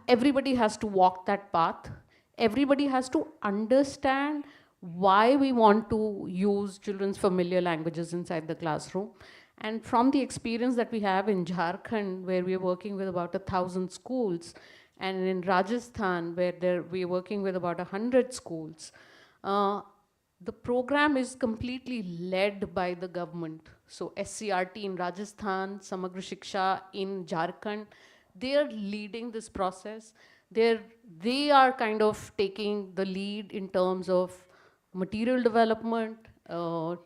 Everybody has to walk that path. Everybody has to understand why we want to use children's familiar languages inside the classroom. And from the experience that we have in Jharkhand, where we are working with about 1,000 schools, and in Rajasthan, where we are working with about 100 schools, the program is completely led by the government. So SCRT in Rajasthan, Samagra Shiksha in Jharkhand, they are leading this process. They are kind of taking the lead in terms of material development,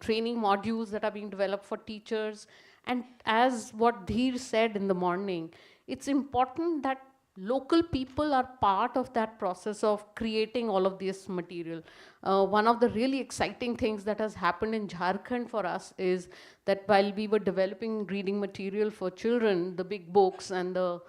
training modules that are being developed for teachers. And as what Dheer said in the morning, it's important that local people are part of that process of creating all of this material. One of the really exciting things that has happened in Jharkhand for us is that while we were developing reading material for children, the big books and the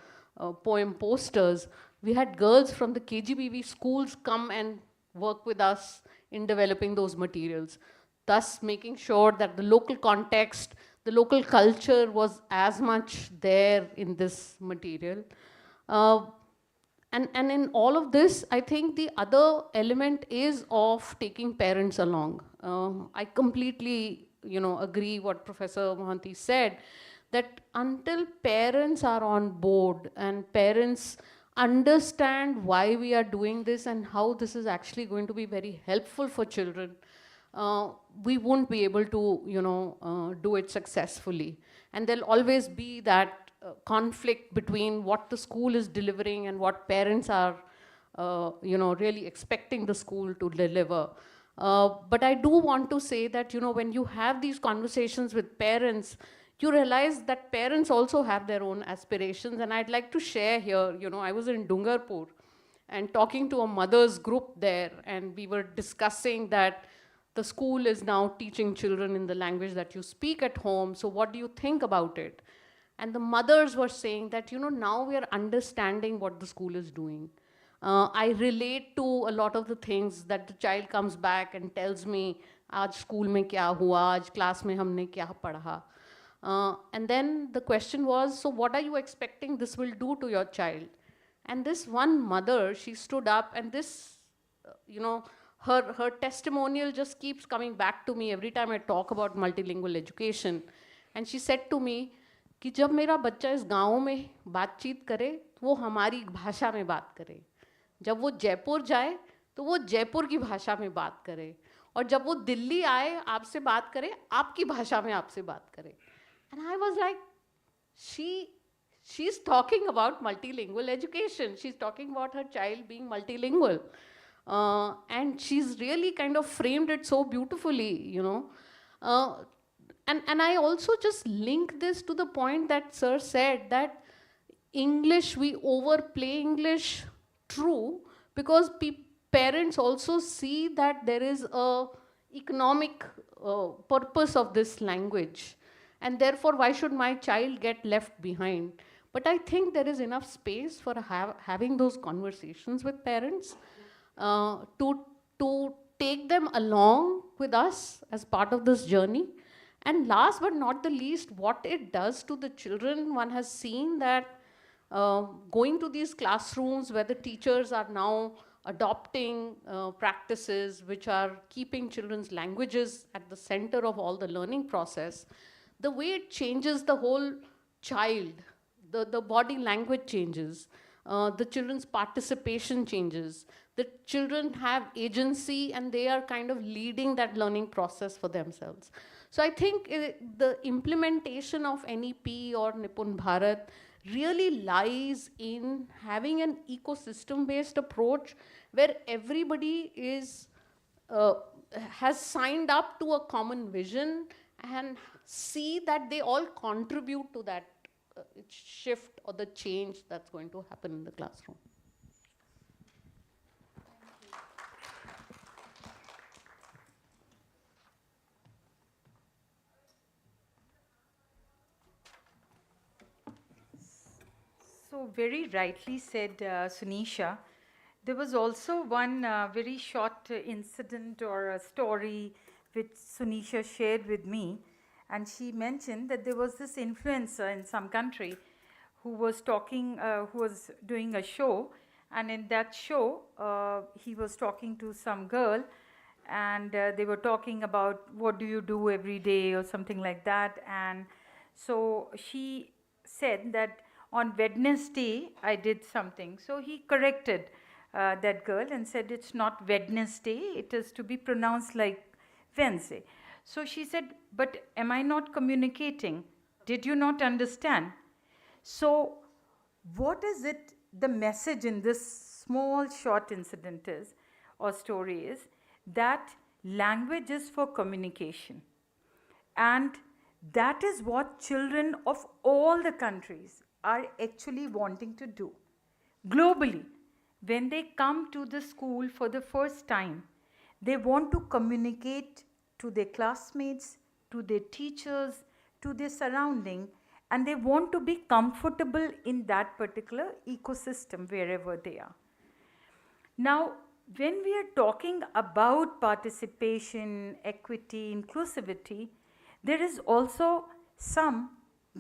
poem posters, we had girls from the KGBV schools come and work with us in developing those materials, thus making sure that the local context, the local culture was as much there in this material. And in all of this, I think the other element is of taking parents along. I completely agree what Professor Mohanty said, that until parents are on board and parents understand why we are doing this and how this is actually going to be very helpful for children, we won't be able to do it successfully. And there'll always be that conflict between what the school is delivering and what parents are really expecting the school to deliver. But I do want to say that when you have these conversations with parents, you realize that parents also have their own aspirations. And I'd like to share here, I was in Dungarpur and talking to a mother's group there, and we were discussing that the school is now teaching children in the language that you speak at home. So what do you think about it? And the mothers were saying that, now we are understanding what the school is doing. I relate to a lot of the things that the child comes back and tells me, आज school में क्या हुआ, आज class में हमने क्या पढ़ा. And then the question was, so what are you expecting this will do to your child? And this one mother, she stood up, and this, her testimonial just keeps coming back to me every time I talk about multilingual education. And she said to me, कि जब मेरा बच्चा इस गाँव में बातचीत करे तो वो हमारी भाषा में बात करे, जब वो जयपुर जाए तो वो जयपुर की भाषा में बात करे, और जब वो दिल्ली आए आपसे बात करे आपकी भाषा में आपसे बात करे. And I was like, she's talking about multilingual education. She's talking about her child being multilingual. And she's really kind of framed it so beautifully, And I also just link this to the point that Sir said, that English, we overplay English, true, because parents also see that there is a economic purpose of this language. And therefore, why should my child get left behind? But I think there is enough space for having those conversations with parents to take them along with us as part of this journey. And last but not the least, what it does to the children, one has seen that going to these classrooms where the teachers are now adopting practices which are keeping children's languages at the center of all the learning process, the way it changes the whole child, the body language changes, the children's participation changes, the children have agency and they are kind of leading that learning process for themselves. So I think the implementation of NEP or Nipun Bharat really lies in having an ecosystem-based approach where everybody has signed up to a common vision and see that they all contribute to that shift or the change that's going to happen in the classroom. So very rightly said, Sunisha. There was also one very short incident or a story which Sunisha shared with me, and she mentioned that there was this influencer in some country who was talking, who was doing a show, and in that show he was talking to some girl, and they were talking about what do you do every day or something like that. And so she said that on Wednesday I did something. So he corrected that girl and said it's not Wednesday, it is to be pronounced like Wednesday. So she said, but am I not communicating? Did you not understand? So what is it, the message in this small short incident is, or story is, that language is for communication. And that is what children of all the countries are actually wanting to do. Globally, when they come to the school for the first time, they want to communicate to their classmates, to their teachers, to their surrounding, and they want to be comfortable in that particular ecosystem wherever they are. Now, when we are talking about participation, equity, inclusivity, there is also some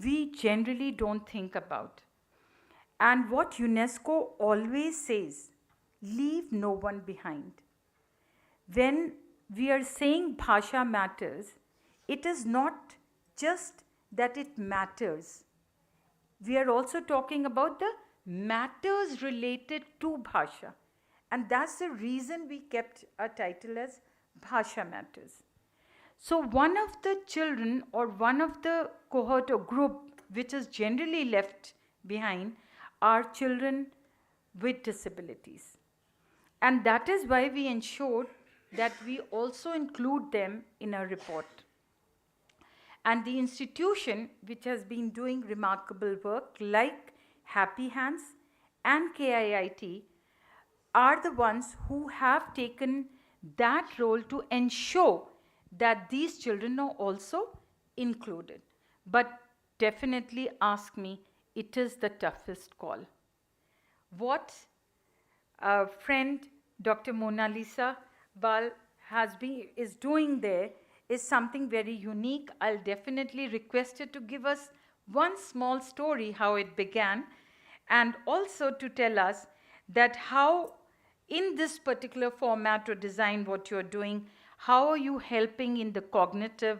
we generally don't think about. And what UNESCO always says, leave no one behind. When we are saying Bhasha matters, it is not just that it matters. We are also talking about the matters related to Bhasha. And that's the reason we kept our title as Bhasha Matters. So one of the children or one of the cohort or group which is generally left behind are children with disabilities. And that is why we ensured that we also include them in our report. And the institution which has been doing remarkable work like Happy Hands and KIIT are the ones who have taken that role to ensure that these children are also included. But definitely ask me, it is the toughest call. What our friend Dr. Mona Lisa Bal is doing there is something very unique. I'll definitely request her to give us one small story how it began, and also to tell us that how in this particular format or design what you're doing, how are you helping in the cognitive,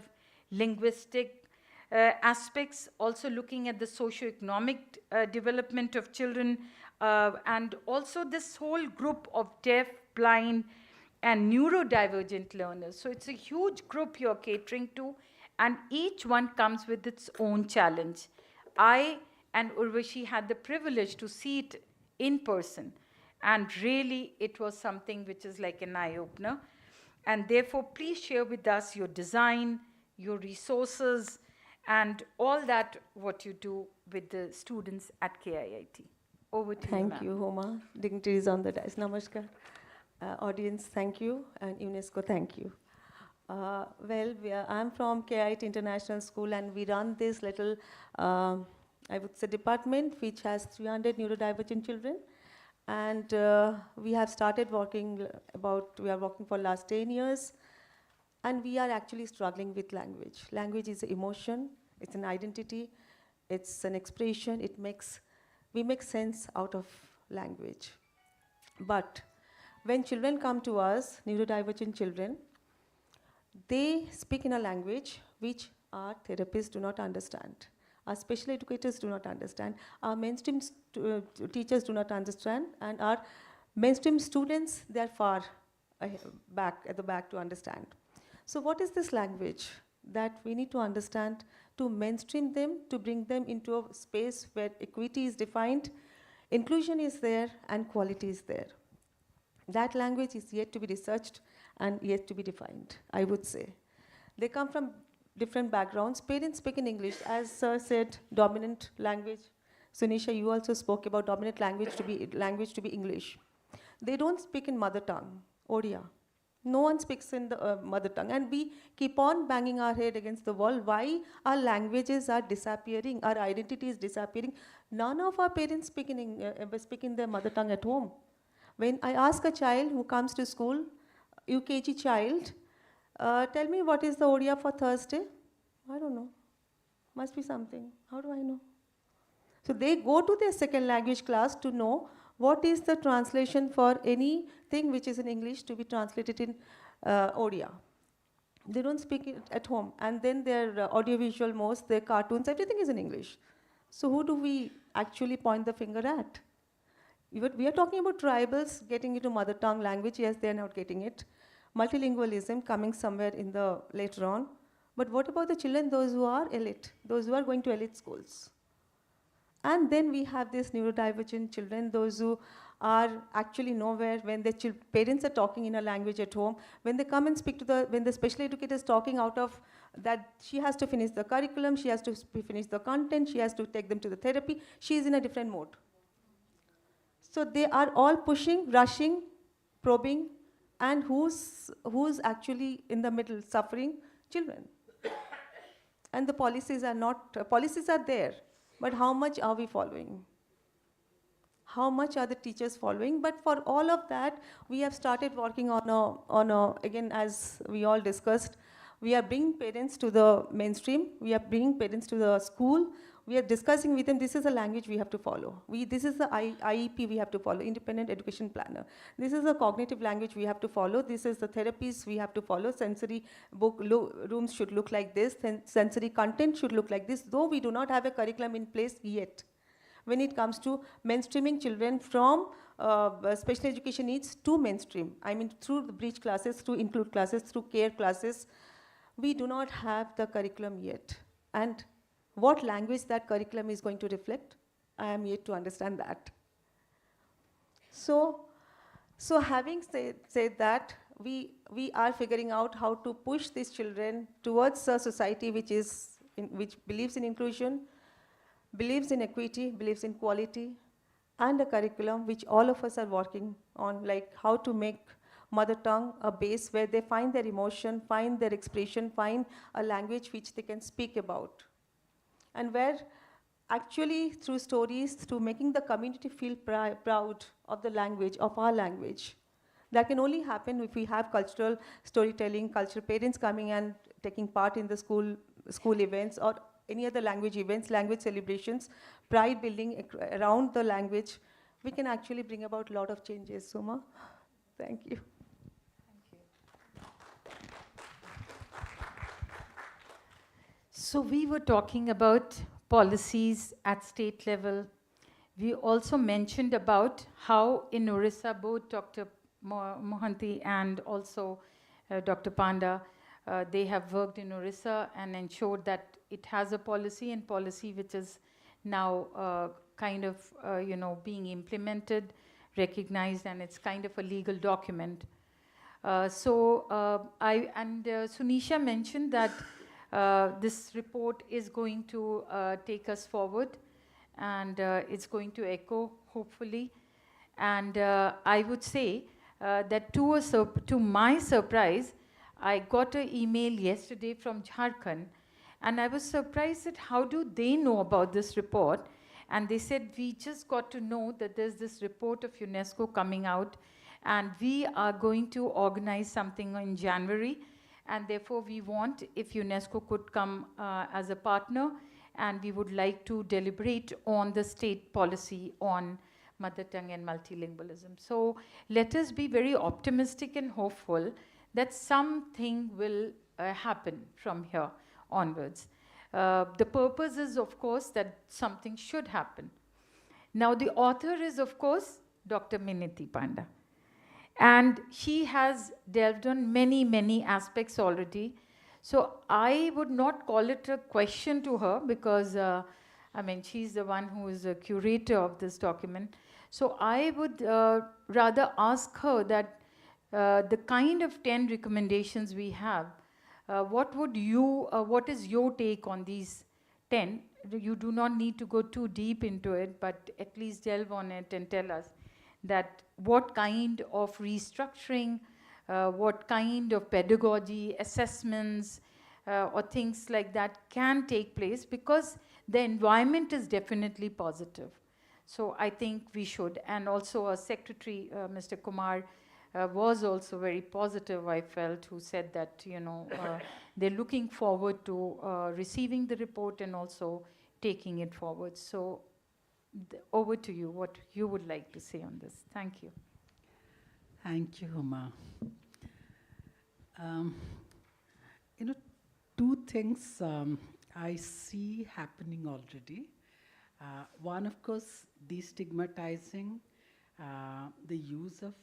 linguistic aspects, also looking at the socio-economic development of children, and also this whole group of deaf, blind, and neurodivergent learners. So it's a huge group you're catering to, and each one comes with its own challenge. I and Urvashi had the privilege to see it in person, and really it was something which is like an eye-opener. And therefore, please share with us your design, your resources, and all that what you do with the students at KIIT. Over to you, Thank ma'am. you, Homa. Dignitaries on the dais. Namaskar. Audience, thank you. And UNESCO, thank you. I'm from KIIT International School, and we run this little, I would say, department which has 300 neurodivergent children. And we have started working we are working for last 10 years. And we are actually struggling with language. Language is an emotion, it's an identity, it's an expression, we make sense out of language. But when children come to us, neurodivergent children, they speak in a language which our therapists do not understand, our special educators do not understand, our mainstream teachers do not understand, and our mainstream students, they are far at the back to understand. So what is this language that we need to understand to mainstream them, to bring them into a space where equity is defined, inclusion is there, and quality is there? That language is yet to be researched and yet to be defined, I would say. They come from different backgrounds. Parents speak in English. As Sir said, dominant language. Sunisha, you also spoke about dominant language to be English. They don't speak in mother tongue, Odia. No one speaks in the mother tongue. And we keep on banging our head against the wall. Why our languages are disappearing, our identity is disappearing. None of our parents speak in their mother tongue at home. When I ask a child who comes to school, UKG child, tell me what is the Odia for Thursday? I don't know. Must be something. How do I know? So they go to their second language class to know what is the translation for anything which is in English to be translated in Odia. They don't speak it at home. And then their audiovisual most, their cartoons, everything is in English. So who do we actually point the finger at? We are talking about tribals getting into mother tongue language. Yes, they are not getting it. Multilingualism coming somewhere in the later on. But what about the children, those who are elite, those who are going to elite schools? And then we have these neurodivergent children, those who are actually nowhere when their parents are talking in a language at home. When they come and speak when the special educator is talking out of that, she has to finish the curriculum, she has to finish the content, she has to take them to the therapy, she is in a different mode. So they are all pushing, rushing, probing, and who's actually in the middle suffering? Children. And the policies are there. But how much are we following? How much are the teachers following? But for all of that, we have started working again, as we all discussed, we are bringing parents to the mainstream. We are bringing parents to the school. We are discussing with them, this is a language we have to follow. This is the IEP we have to follow, Independent Education Planner. This is a cognitive language we have to follow. This is the therapies we have to follow. Sensory rooms should look like this. Sensory content should look like this, though we do not have a curriculum in place yet. When it comes to mainstreaming children from special education needs to mainstream, I mean through the breach classes, through include classes, through care classes, we do not have the curriculum yet. And what language that curriculum is going to reflect, I am yet to understand that. So having said that, we are figuring out how to push these children towards a society which believes in inclusion, believes in equity, believes in quality, and a curriculum which all of us are working on, like how to make mother tongue, a base where they find their emotion, find their expression, find a language which they can speak about. And where actually through stories, through making the community feel proud of the language, of our language. That can only happen if we have cultural storytelling, cultural parents coming and taking part in the school events or any other language events, language celebrations, pride building around the language. We can actually bring about a lot of changes, Suma. Thank you. So we were talking about policies at state level. We also mentioned about how in Orissa, both Dr. Mohanty and also Dr. Panda, they have worked in Orissa and ensured that it has a policy and policy which is now kind of being implemented, recognized, and it's kind of a legal document. Sunisha mentioned that this report is going to take us forward, and it's going to echo, hopefully. And I would say that to my surprise, I got an email yesterday from Jharkhand, and I was surprised at how do they know about this report. And they said, we just got to know that there's this report of UNESCO coming out, and we are going to organize something in January. And therefore, we want if UNESCO could come as a partner, and we would like to deliberate on the state policy on mother tongue and multilingualism. So let us be very optimistic and hopeful that something will happen from here onwards. The purpose is, of course, that something should happen. Now, the author is, of course, Dr. Miniti Panda. And she has delved on many, many aspects already. So I would not call it a question to her because, she's the one who is a curator of this document. So I would rather ask her that the kind of 10 recommendations we have, what is your take on these 10? You do not need to go too deep into it, but at least delve on it and tell us that what kind of restructuring, what kind of pedagogy, assessments, or things like that can take place, because the environment is definitely positive. So I think we should. And also our secretary, Mr. Kumar, was also very positive, I felt, who said that, they're looking forward to receiving the report and also taking it forward. So over to you, what you would like to say on this. Thank you. Thank you, Huma. Two things I see happening already. One, of course, destigmatizing the use of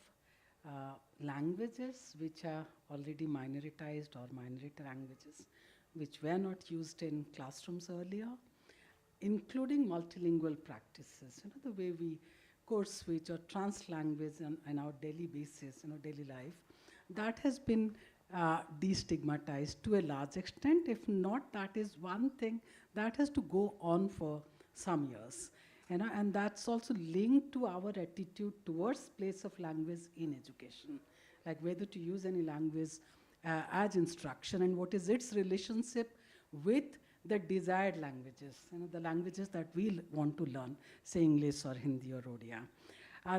languages which are already minoritized or minority languages, which were not used in classrooms earlier, including multilingual practices, the way we code switch or trans-language on our daily basis, daily life, that has been destigmatized to a large extent. If not, that is one thing that has to go on for some years. And that's also linked to our attitude towards place of language in education, like whether to use any language as instruction and what is its relationship with the desired languages, the languages that we want to learn, say English or Hindi or Odia.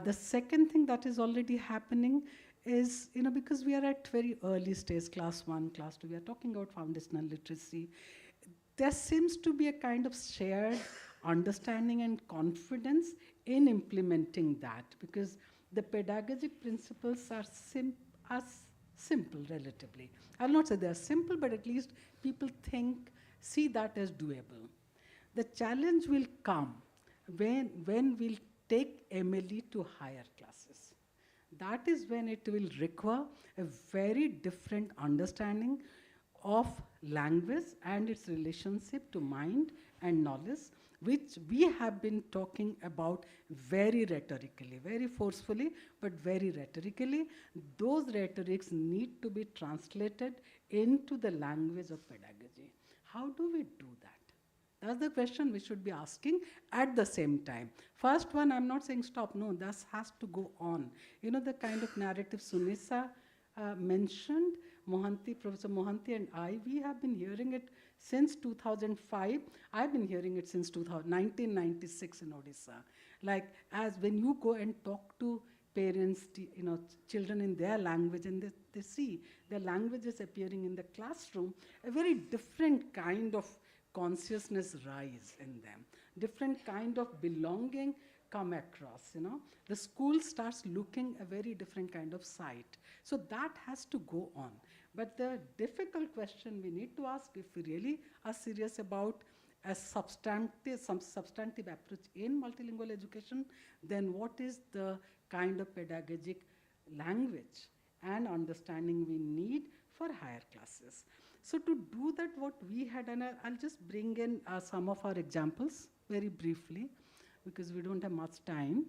The second thing that is already happening is, because we are at very early stage, class 1, class 2, we are talking about foundational literacy, there seems to be a kind of shared understanding and confidence in implementing that, because the pedagogic principles are simple relatively. I'll not say they're simple, but at least people see that as doable. The challenge will come when we'll take MLE to higher classes. That is when it will require a very different understanding of language and its relationship to mind and knowledge, which we have been talking about very rhetorically, very forcefully, but very rhetorically. Those rhetorics need to be translated into the language of pedagogy. How do we do that? That's the question we should be asking at the same time. First one, I'm not saying stop. No, this has to go on. You know, the kind of narrative Sunisa mentioned, Professor Mohanty and I, we have been hearing it since 2005. I've been hearing it since 1996 in Odisha. Like, as when you go and talk to parents, children in their language, and they see their languages appearing in the classroom, a very different kind of consciousness rise in them, different kind of belonging come across, The school starts looking a very different kind of sight. So that has to go on. But the difficult question we need to ask, if we really are serious about some substantive approach in multilingual education, then what is the kind of pedagogic language and understanding we need for higher classes? So to do that, what we had, and I'll just bring in some of our examples very briefly, because we don't have much time.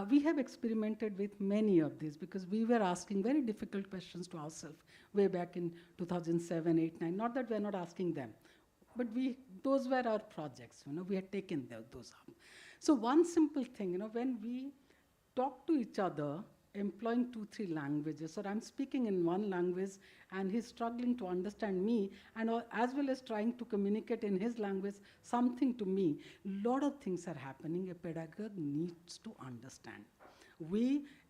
We have experimented with many of these because we were asking very difficult questions to ourselves way back in 2007, 8, 9. Not that we're not asking them, but those were our projects. We had taken those up. So one simple thing, when we talk to each other, employing 2-3 languages, or I'm speaking in one language and he's struggling to understand me, and as well as trying to communicate in his language something to me, a lot of things are happening. A pedagogue needs to understand.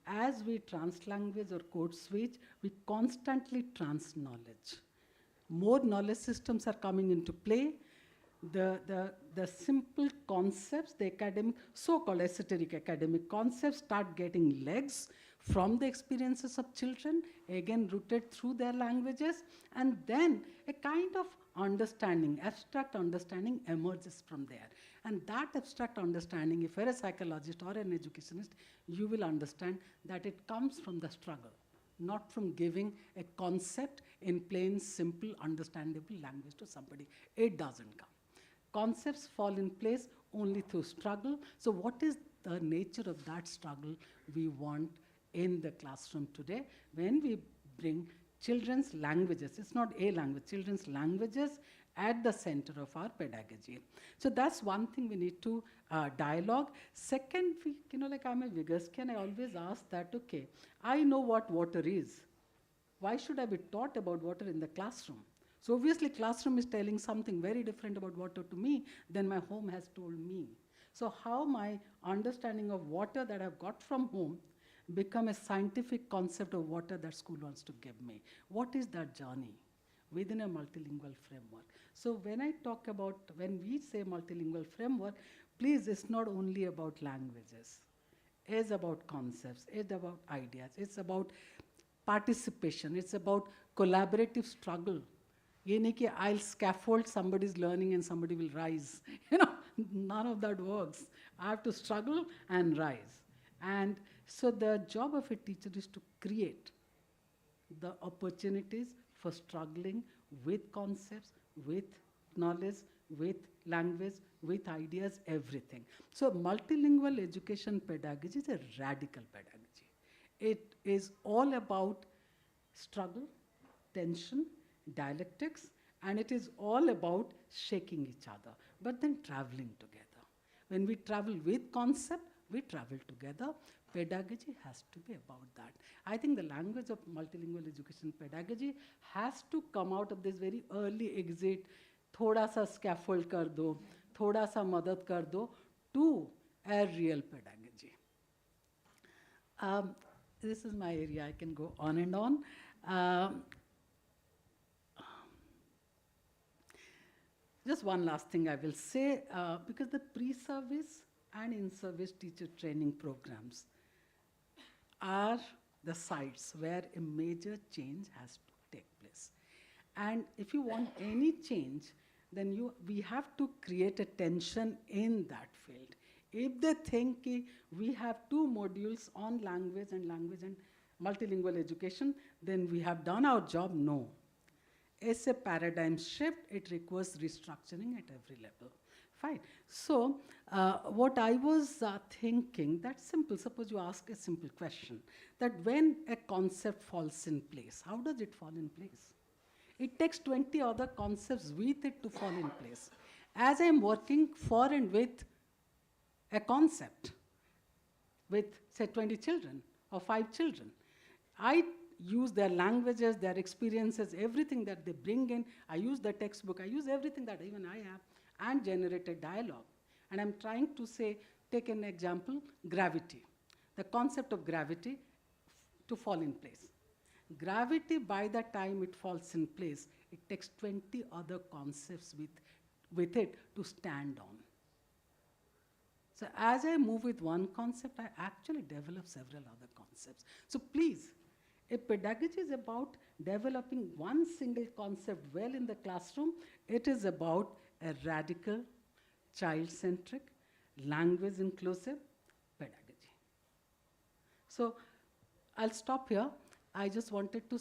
As we trans-language or code switch, we constantly trans-knowledge. More knowledge systems are coming into play. The simple concepts, the academic, so-called esoteric academic concepts start getting legs from the experiences of children, again rooted through their languages, and then a kind of understanding, abstract understanding emerges from there. And that abstract understanding, if you're a psychologist or an educationist, you will understand that it comes from the struggle, not from giving a concept in plain, simple, understandable language to somebody. It doesn't come. Concepts fall in place only through struggle. So what is the nature of that struggle we want in the classroom today when we bring children's languages? It's not a language, children's languages at the center of our pedagogy. So that's one thing we need to dialogue. Second, like I'm a Vygotsky, I always ask that, okay, I know what water is. Why should I be taught about water in the classroom? So obviously classroom is telling something very different about water to me than my home has told me. So how my understanding of water that I've got from home become a scientific concept of water that school wants to give me? What is that journey within a multilingual framework? So when we say multilingual framework, please, it's not only about languages. It's about concepts, it's about ideas, it's about participation, it's about collaborative struggle. I'll scaffold somebody's learning and somebody will rise. None of that works. I have to struggle and rise. And so the job of a teacher is to create the opportunities for struggling with concepts, with knowledge, with language, with ideas, everything. So multilingual education pedagogy is a radical pedagogy. It is all about struggle, tension, dialectics, and it is all about shaking each other, but then traveling together. When we travel with concept, we travel together. Pedagogy has to be about that. I think the language of multilingual education pedagogy has to come out of this very early exit, thoda sa scaffold kar do, thoda sa madad kar do, to a real pedagogy. This is my area. I can go on and on. Just one last thing I will say, because the pre-service and in-service teacher training programs are the sites where a major change has to take place. And if you want any change, then we have to create a tension in that field. If they think we have 2 modules on language and multilingual education, then we have done our job. No. It's a paradigm shift. It requires restructuring at every level. Fine. So what I was thinking, that's simple. Suppose you ask a simple question, that when a concept falls in place, how does it fall in place? It takes 20 other concepts with it to fall in place. as I'm working for and with a concept with, say, 20 children or 5 children, I use their languages, their experiences, everything that they bring in. I use the textbook, I use everything that even I have, and generate a dialogue. And I'm trying to say, take an example, gravity. The concept of gravity to fall in place. Gravity, by the time it falls in place, it takes 20 other concepts with it to stand on. So as I move with one concept, I actually develop several other concepts. So please, if pedagogy is about developing one single concept well in the classroom, it is about a radical, child-centric, language-inclusive pedagogy. So I'll stop here. I just wanted to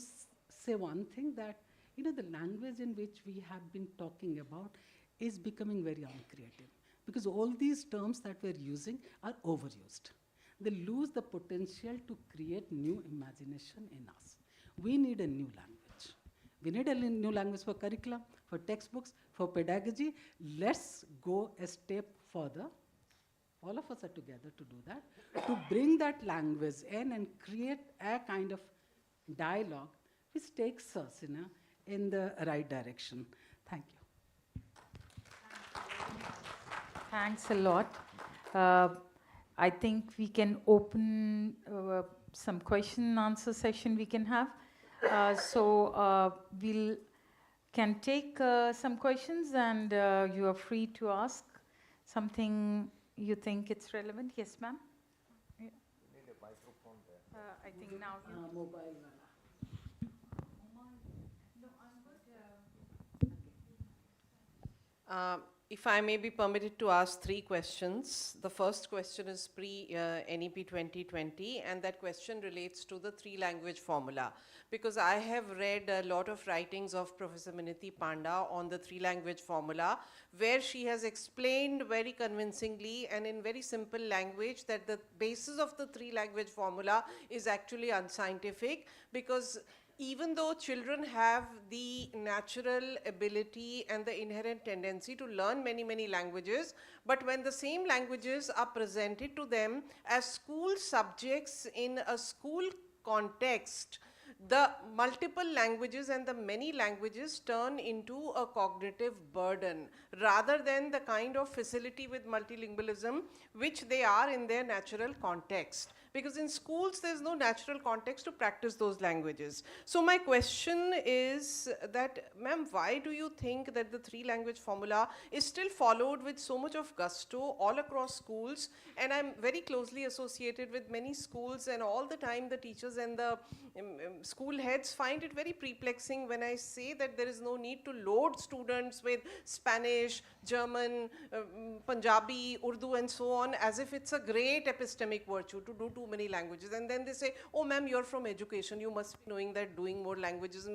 say one thing, that the language in which we have been talking about is becoming very uncreative, because all these terms that we're using are overused. They lose the potential to create new imagination in us. We need a new language. We need a new language for curriculum, for textbooks, for pedagogy. Let's go a step further. All of us are together to do that, to bring that language in and create a kind of dialogue which takes us in the right direction. Thank you. Thanks a lot. I think we can open some question and answer session we can have. We'll can take some questions, and you are free to ask something you think it's relevant. Yes, ma'am? Yeah. You need a microphone there. I think now you... Mobile. If I may be permitted to ask 3 questions. The first question is pre-NEP 2020, and that question relates to the 3-language formula. Because I have read a lot of writings of Professor Miniti Panda on the 3-language formula, where she has explained very convincingly and in very simple language that the basis of the 3-language formula is actually unscientific, because even though children have the natural ability and the inherent tendency to learn many, many languages, but when the same languages are presented to them as school subjects in a school context, the multiple languages and the many languages turn into a cognitive burden rather than the kind of facility with multilingualism which they are in their natural context. Because in schools, there's no natural context to practice those languages. So my question is that, ma'am, why do you think that the 3-language formula is still followed with so much of gusto all across schools? And I'm very closely associated with many schools, and all the time the teachers and the school heads find it very perplexing when I say that there is no need to load students with Spanish, German, Punjabi, Urdu, and so on, as if it's a great epistemic virtue to do too many languages. And then they say, oh, ma'am, you're from education. You must be knowing that doing more languages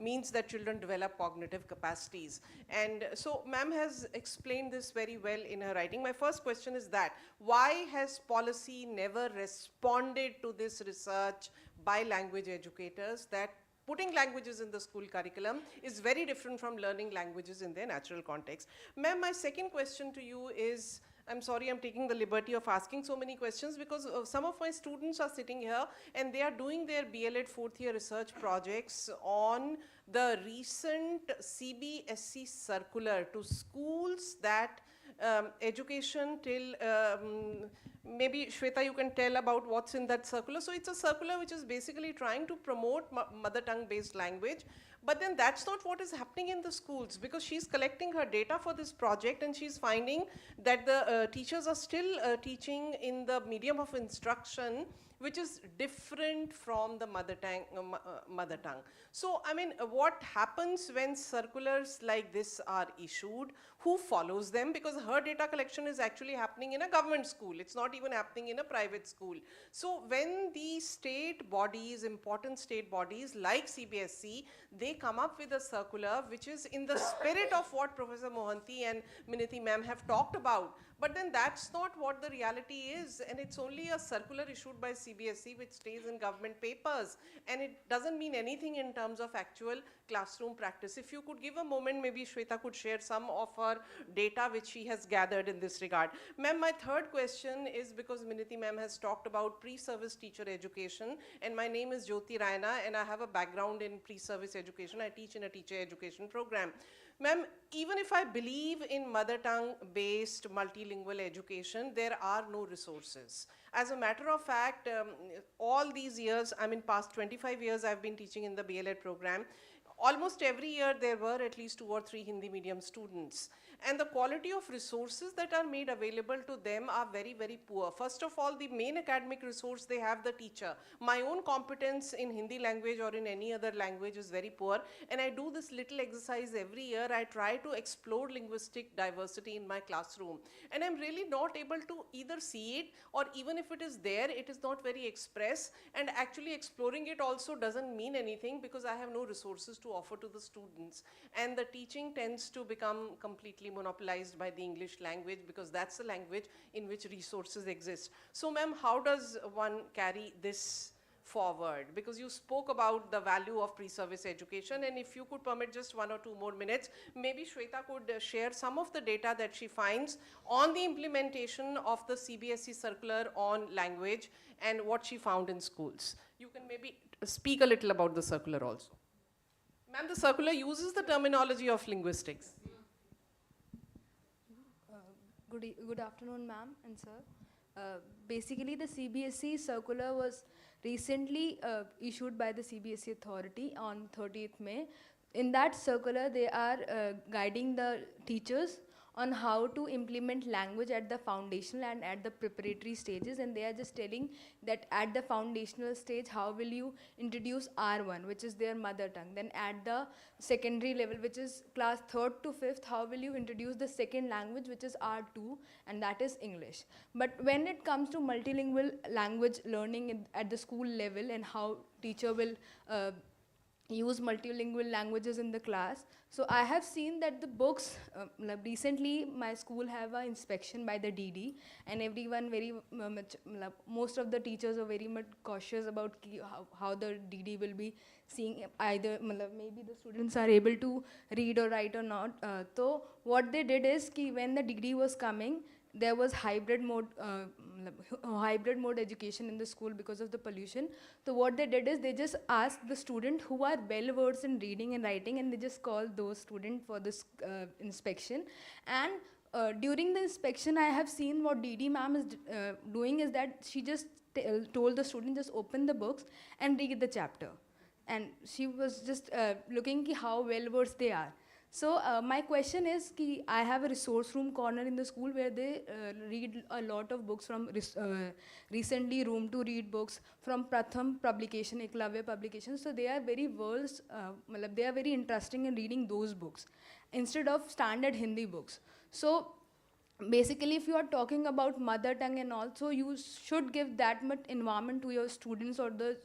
means that children develop cognitive capacities. And so ma'am has explained this very well in her writing. My first question is that, why has policy never responded to this research by language educators that putting languages in the school curriculum is very different from learning languages in their natural context? Ma'am, my second question to you is, I'm sorry I'm taking the liberty of asking so many questions, because some of my students are sitting here and they are doing their BLEd 4th year research projects on the recent CBSE circular to schools that education till, maybe Shweta, you can tell about what's in that circular. So it's a circular which is basically trying to promote mother tongue based language. But then that's not what is happening in the schools, because she's collecting her data for this project and she's finding that the teachers are still teaching in the medium of instruction which is different from the mother tongue. So, I mean, what happens when circulars like this are issued? Who follows them? Because her data collection is actually happening in a government school. It's not not even happening in a private school. So when the state bodies, important state bodies like CBSE, they come up with a circular which is in the spirit of what Professor Mohanty and Miniti ma'am have talked about, but then that's not what the reality is, and it's only a circular issued by CBSE which stays in government papers, and it doesn't mean anything in terms of actual classroom practice. If you could give a moment, maybe Shweta could share some of her data which she has gathered in this regard. Ma'am, my third question is because Miniti ma'am has talked about pre-service teacher education, and my name is Jyoti Raina, and I have a background in pre-service education. I teach in a teacher education program. Ma'am, even if I believe in mother tongue based multilingual education, there are no resources. As a matter of fact, all these years, I mean past 25 years I've been teaching in the BLEd program. Almost every year there were at least 2 or 3 Hindi medium students. And the quality of resources that are made available to them are very, very poor. First of all, the main academic resource, they have the teacher. My own competence in Hindi language or in any other language is very poor. And I do this little exercise every year. I try to explore linguistic diversity in my classroom. And I'm really not able to either see it, or even if it is there, it is not very express. And actually exploring it also doesn't mean anything because I have no resources to offer to the students. And the teaching tends to become completely monopolized by the English language because that's the language in which resources exist. So ma'am, how does one carry this forward? Because you spoke about the value of pre-service education, and if you could permit just 1 or 2 more minutes, maybe Shweta could share some of the data that she finds on the implementation of the CBSE circular on language and what she found in schools. You can maybe speak a little about the circular also. Ma'am, the circular uses the terminology of linguistics. Good afternoon, ma'am and sir. Basically, the CBSE circular was recently issued by the CBSE authority on 30th May. In that circular, they are guiding the teachers on how to implement language at the foundational and at the preparatory stages, and they are just telling that at the foundational stage, how will you introduce R1, which is their mother tongue. Then at the secondary level, which is class 3rd to 5th, how will you introduce the second language, which is R2, and that is English. But when it comes to multilingual language learning at the school level and how teacher will use multilingual languages in the class. So I have seen that the books, recently my school have an inspection by the DD, and everyone very much, most of the teachers are very much cautious about how the DD will be seeing either, maybe the students are able to read or write or not. So what they did is, when the DD was coming, there was hybrid mode education in the school because of the pollution. So what they did is they just asked the student who are well versed in reading and writing, and they just called those students for this inspection. And during the inspection, I have seen what DD ma'am is doing is that she just told the student just open the books and read the chapter, and she was just looking how well versed they are. So my question is, I have a resource room corner in the school where they read a lot of books from recently Room to Read books from Pratham publication, Eklavya publication. So they are very versed, they are very interesting in reading those books instead of standard Hindi books. So basically, if you are talking about mother tongue and also, you should give that much environment to your students or the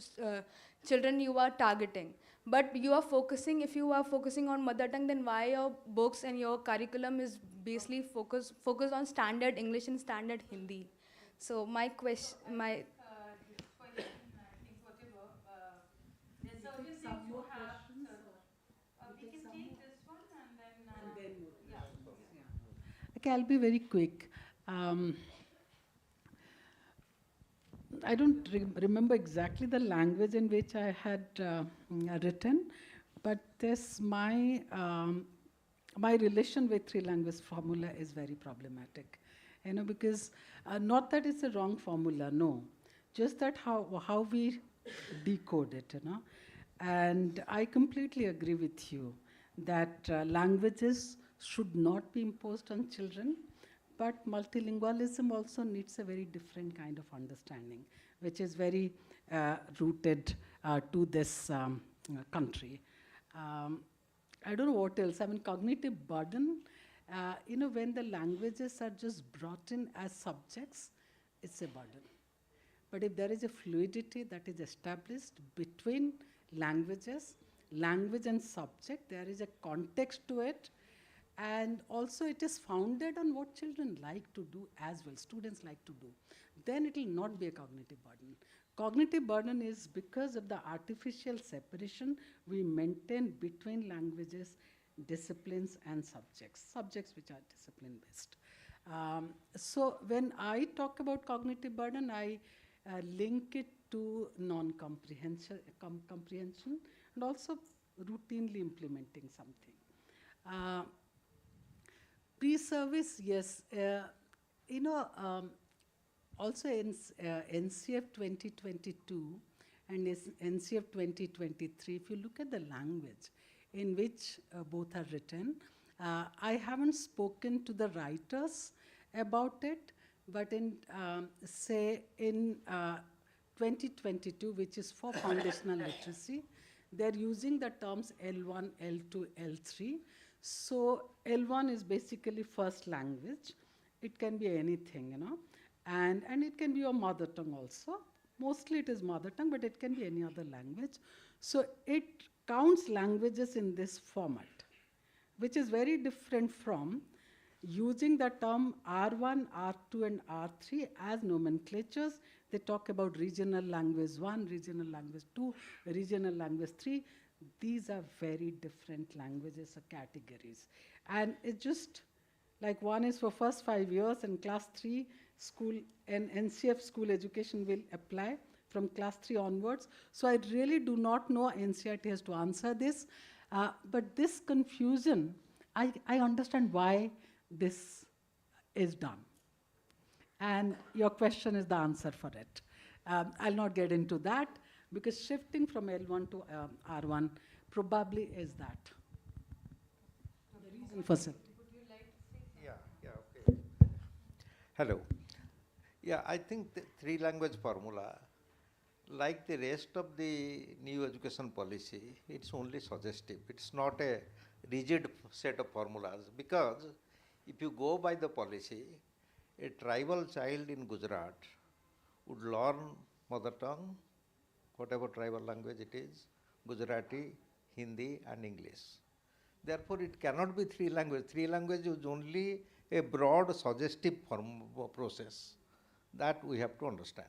children you are targeting. But you are focusing, if you are focusing on mother tongue, then why your books and your curriculum is basically focused on standard English and standard Hindi? So my question, Okay, I'll be very quick. I don't remember exactly the language in which I had written, but this my relation with three-language formula is very problematic, because not that it's a wrong formula, no, just that how we decode it, and I completely agree with you that languages should not be imposed on children. But multilingualism also needs a very different kind of understanding, which is very rooted to this country. I don't know what else. I mean, cognitive burden, when the languages are just brought in as subjects, it's a burden. But if there is a fluidity that is established between languages, language and subject, there is a context to it, and also it is founded on what children like to do as well, students like to do, then it will not be a cognitive burden. Cognitive burden is because of the artificial separation we maintain between languages, disciplines, and subjects which are discipline based. So when I talk about cognitive burden, I link it to non-comprehension comprehension, and also routinely implementing something. Pre-service, yes. Also in NCF 2022 and NCF 2023, if you look at the language in which both are written, I haven't spoken to the writers about it, but in, say, in 2022, which is for foundational literacy, they're using the terms L1, L2, L3. So L1 is basically first language. It can be anything, and it can be your mother tongue also. Mostly it is mother tongue, but it can be any other language. So it counts languages in this format, which is very different from using the term R1, R2, and R3 as nomenclatures. They talk about regional language 1, regional language 2, regional language 3. These are very different languages or categories. And it's just like one is for first 5 years, and class 3 school and NCF school education will apply from class 3 onwards. So I really do not know, NCERT has to answer this. But this confusion, I understand why this is done. And your question is the answer for it. I'll not get into that, because shifting from L1 to R1 probably is that. The reason for it. Okay. Hello. Yeah, I think the three language formula, like the rest of the new education policy, it's only suggestive. It's not a rigid set of formulas, because if you go by the policy, a tribal child in Gujarat would learn mother tongue, whatever tribal language it is, Gujarati, Hindi, and English. Therefore, it cannot be three languages. Three languages is only a broad suggestive process that we have to understand.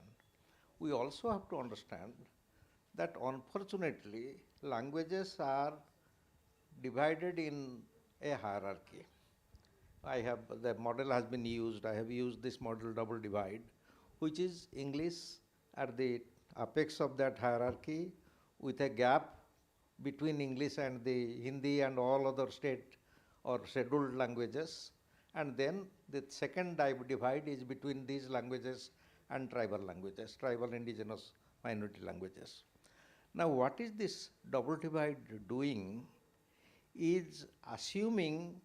We also have to understand that unfortunately, languages are divided in a hierarchy. The model has been used, I have used this model double divide, which is English at the apex of that hierarchy with a gap between English and the Hindi and all other state or scheduled languages. And then the second divide is between these languages and tribal languages, tribal indigenous minority languages. Now, what is this double divide doing is assuming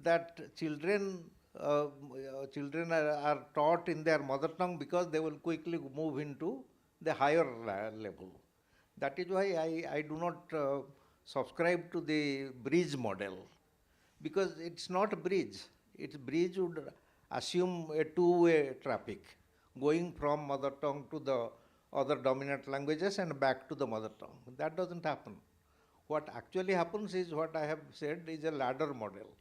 that children are taught in their mother tongue because they will quickly move into the higher level. That is why I do not subscribe to the bridge model, because it's not a bridge. Its bridge would assume a two-way traffic, going from mother tongue to the other dominant languages and back to the mother tongue. That doesn't happen. What actually happens is what I have said is a ladder model.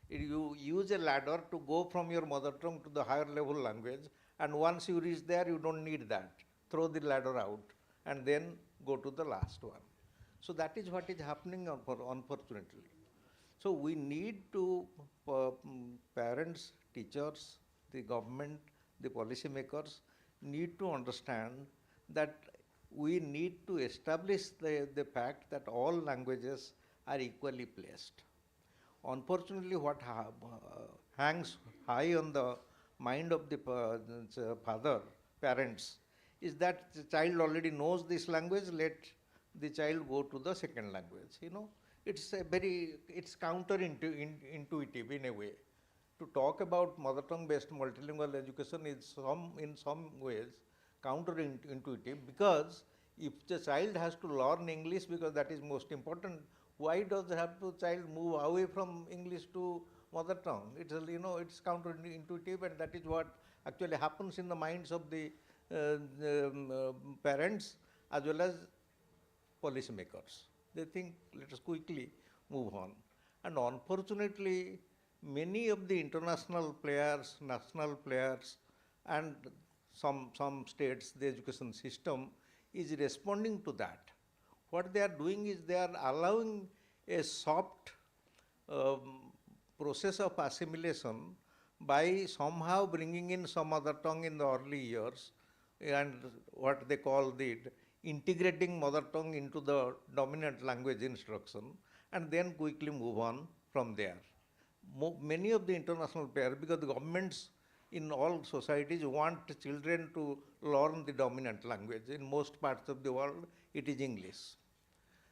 You use a ladder to go from your mother tongue to the higher level language, and once you reach there, you don't need that. Throw the ladder out and then go to the last one. So that is what is happening, unfortunately. So we need to, parents, teachers, the government, the policymakers need to understand that we need to establish the fact that all languages are equally placed. Unfortunately, what hangs high on the mind of the parents, is that the child already knows this language, let the child go to the second language. It's counterintuitive in a way. To talk about mother tongue based multilingual education is in some ways counterintuitive, because if the child has to learn English because that is most important, why does the child move away from English to mother tongue? It's counterintuitive, and that is what actually happens in the minds of the parents as well as policymakers. They think, let us quickly move on. And unfortunately, many of the international players, national players, and some states, the education system is responding to that. What they are doing is they are allowing a soft process of assimilation by somehow bringing in some other tongue in the early years and what they call the integrating mother tongue into the dominant language instruction and then quickly move on from there. Many of the international players, because the governments in all societies want children to learn the dominant language. In most parts of the world, it is English.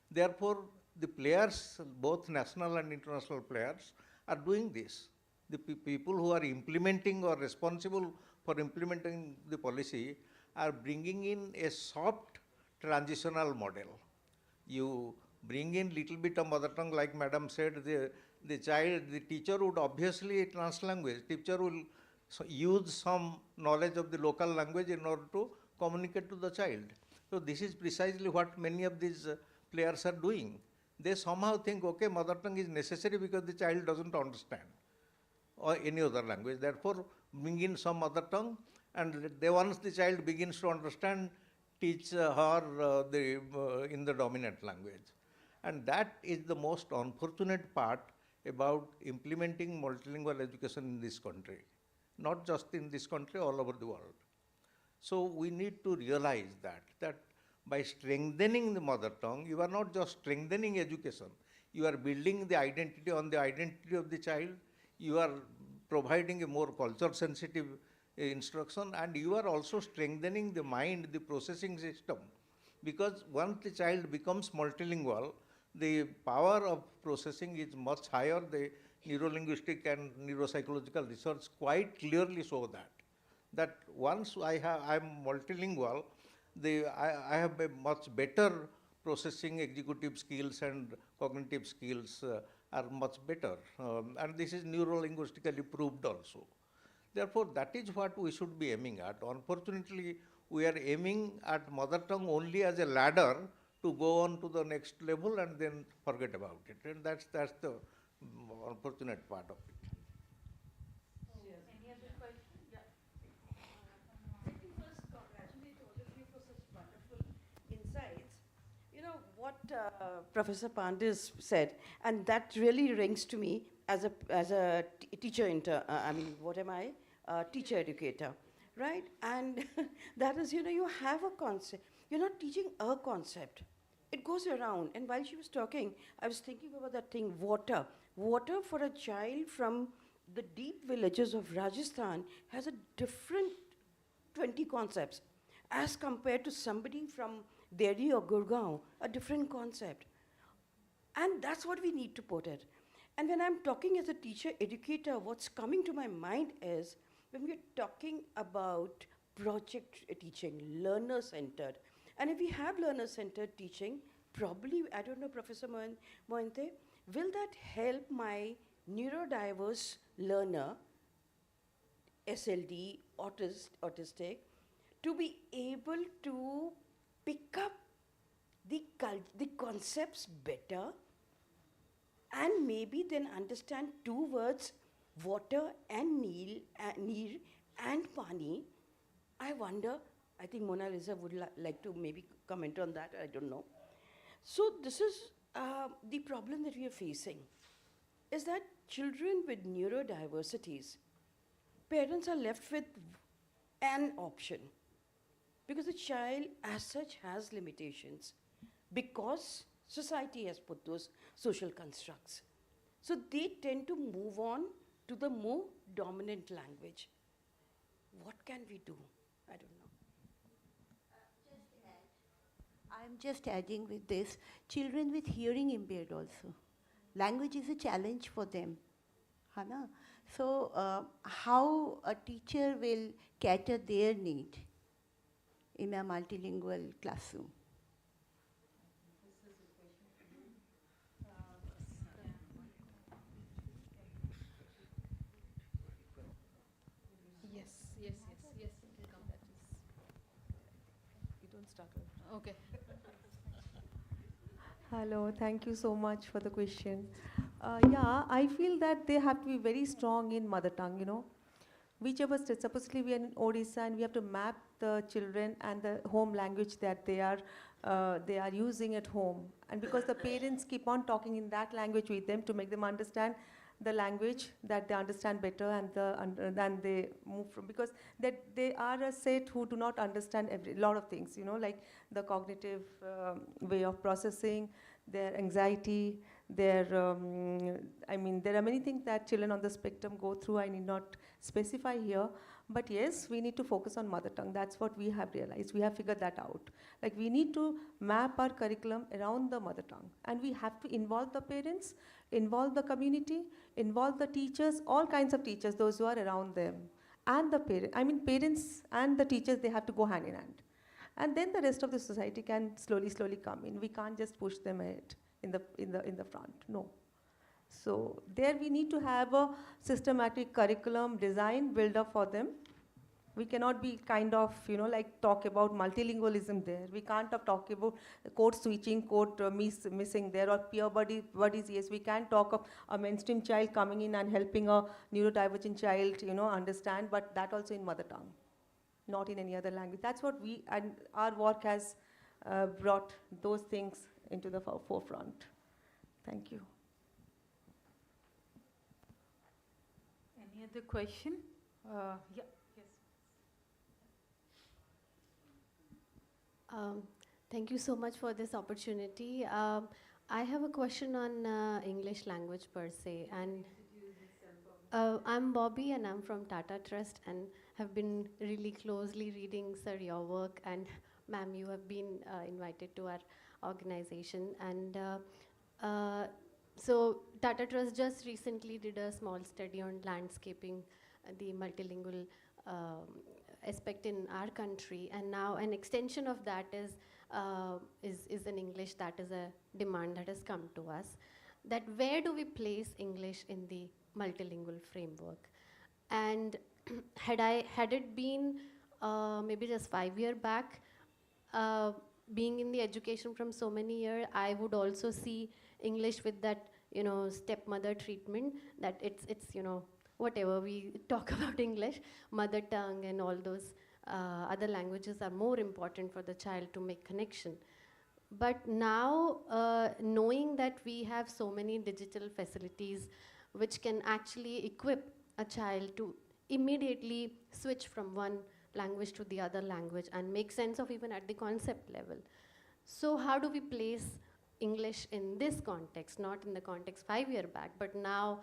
Therefore, the players, both national and international players, are doing this. The people who are implementing or responsible for implementing the policy are bringing in a soft transitional model. You bring in little bit of mother tongue, like Madam said, the teacher would obviously trans-language. Teacher will use some knowledge of the local language in order to communicate to the child. So this is precisely what many of these players are doing. They somehow think, okay, mother tongue is necessary because the child doesn't understand or any other language. Therefore, bring in some mother tongue, and once the child begins to understand, teach her in the dominant language. And that is the most unfortunate part about implementing multilingual education in this country. Not just in this country, all over the world. So we need to realize that by strengthening the mother tongue, you are not just strengthening education, you are building the identity on the identity of the child, you are providing a more culture sensitive instruction, and you are also strengthening the mind, the processing system. Because once the child becomes multilingual, the power of processing is much higher. The neurolinguistic and neuropsychological research quite clearly show that once I'm multilingual, I have a much better processing executive skills and cognitive skills are much better. And this is neurolinguistically proved also. Therefore, that is what we should be aiming at. Unfortunately, we are aiming at mother tongue only as a ladder to go on to the next level and then forget about it. And that's the unfortunate part of it. Any other question? Yeah. Let me first congratulate all of you for such wonderful insights. You know what Professor Pandis said, and that really rings to me as a teacher. What am I? Teacher educator, right? And that is, you have a concept. You're not teaching a concept. It goes around. And while she was talking, I was thinking about that thing, water. Water for a child from the deep villages of Rajasthan has a different 20 concepts as compared to somebody from Delhi or Gurgaon, a different concept. And that's what we need to put it. And when I'm talking as a teacher educator, what's coming to my mind is when we're talking about project teaching, learner-centered. And if we have learner-centered teaching, probably, I don't know, Professor Mointe, will that help my neurodiverse learner, SLD, autistic, to be able to pick up the concepts better and maybe then understand two words, water and neer and pani? I wonder, I think Mona Lisa would like to maybe comment on that, I don't know. So this is the problem that we are facing, is that children with neurodiversities, parents are left with an option because the child as such has limitations because society has put those social constructs. So they tend to move on to the more dominant language. What can we do? I don't know. I'm just adding with this, children with hearing impaired also. Language is a challenge for them. Hana? So how a teacher will cater their need in a multilingual classroom? Yes. start with. Okay. Hello, thank you so much for the question. Yeah, I feel that they have to be very strong in mother tongue, you know. Whichever state, supposedly we are in Odisha and we have to map the children and the home language that they are using at home. And because the parents keep on talking in that language with them to make them understand the language that they understand better and then they move from, because that they are a set who do not understand every lot of things, you know, like the cognitive way of processing, their anxiety, their I mean there are many things that children on the spectrum go through. I need not specify here, but yes, we need to focus on mother tongue. That's what we have realized. We have figured that out. Like we need to map our curriculum around the mother tongue, and we have to involve the parents, involve the community, involve the teachers, all kinds of teachers, those who are around them, and the parents. I mean, parents and the teachers, they have to go hand in hand. And then the rest of the society can slowly come in. We can't just push them ahead in the front. No. So there we need to have a systematic curriculum design build up for them. We cannot be kind of, you know, like talk about multilingualism there. We can't talk about code switching, code missing there, or peer buddies. Yes, we can talk of a mainstream child coming in and helping a neurodivergent child, you know, understand, but that also in mother tongue, not in any other language. That's what we, and our work has brought those things into the forefront. Thank you. Any other question? Yeah, yes. Thank you so much for this opportunity. I have a question on English language per se, and I'm Bobby and I'm from Tata Trust and have been really closely reading, sir, your work, and ma'am, you have been invited to our organization. And so Tata Trust just recently did a small study on landscaping the multilingual aspect in our country, and now an extension of that is in English. That is a demand that has come to us, that where do we place English in the multilingual framework? And had it been maybe just 5 years back, being in the education from so many years, I would also see English with that, you know, stepmother treatment, that it's you know, whatever we talk about English, mother tongue and all those other languages are more important for the child to make connection. But now, knowing that we have so many digital facilities which can actually equip a child to immediately switch from one language to the other language and make sense of even at the concept level. So how do we place English in this context, not in the context 5 years back, but now,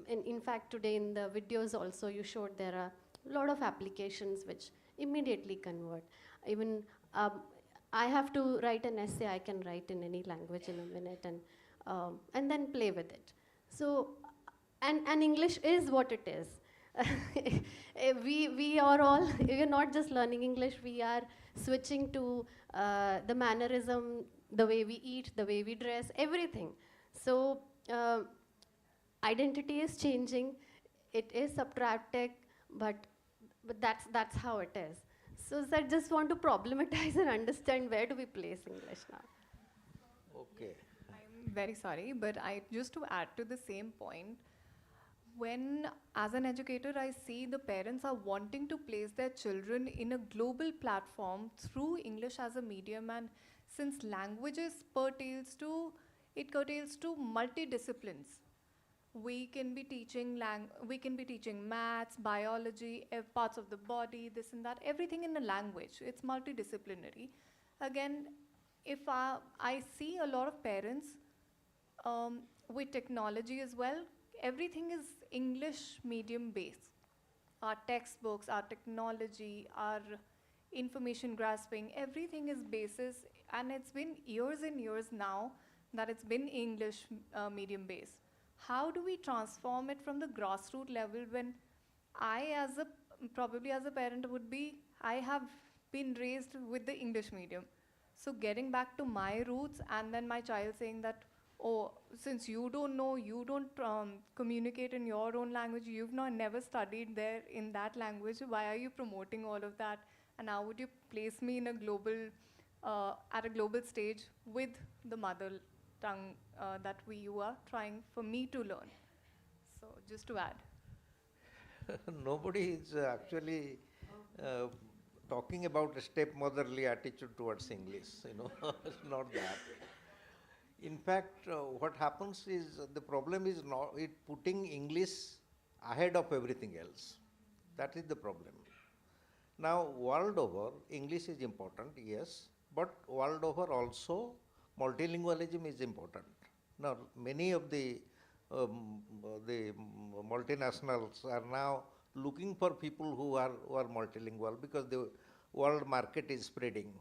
in fact, today in the videos also you showed there are a lot of applications which immediately convert. Even I have to write an essay, I can write in any language in a minute and then play with it. So, and English is what it is. we are all, we're not just learning English, we are switching to the mannerism, the way we eat, the way we dress, everything. So identity is changing, it is subtractive, but that's how it is. So I just want to problematize and understand where do we place English now. Okay. I'm very sorry, but just to add to the same point, when as an educator I see the parents are wanting to place their children in a global platform through English as a medium, and since languages curtails to multidisciplines, we can be teaching maths, biology, parts of the body, this and that, everything in a language. It's multidisciplinary. Again, if I see a lot of parents with technology as well, everything is English medium based. Our textbooks, our technology, our information grasping, everything is basis, and it's been years and years now that it's been English medium based. How do we transform it from the grassroots level when probably as a parent I have been raised with the English medium. So getting back to my roots, and then my child saying that, oh, since you don't know, you don't communicate in your own language, you've never studied there in that language, why are you promoting all of that? And how would you place me in a global at a global stage with the mother tongue that you are trying for me to learn. So just to add. Nobody is actually uh, talking about a stepmotherly attitude towards English, it's not that. In fact, what happens is the problem is not it putting English ahead of everything else. That is the problem. Now, world over, English is important, yes, but world over also multilingualism is important. Now, many of the multinationals are now looking for people who are multilingual because the world market is spreading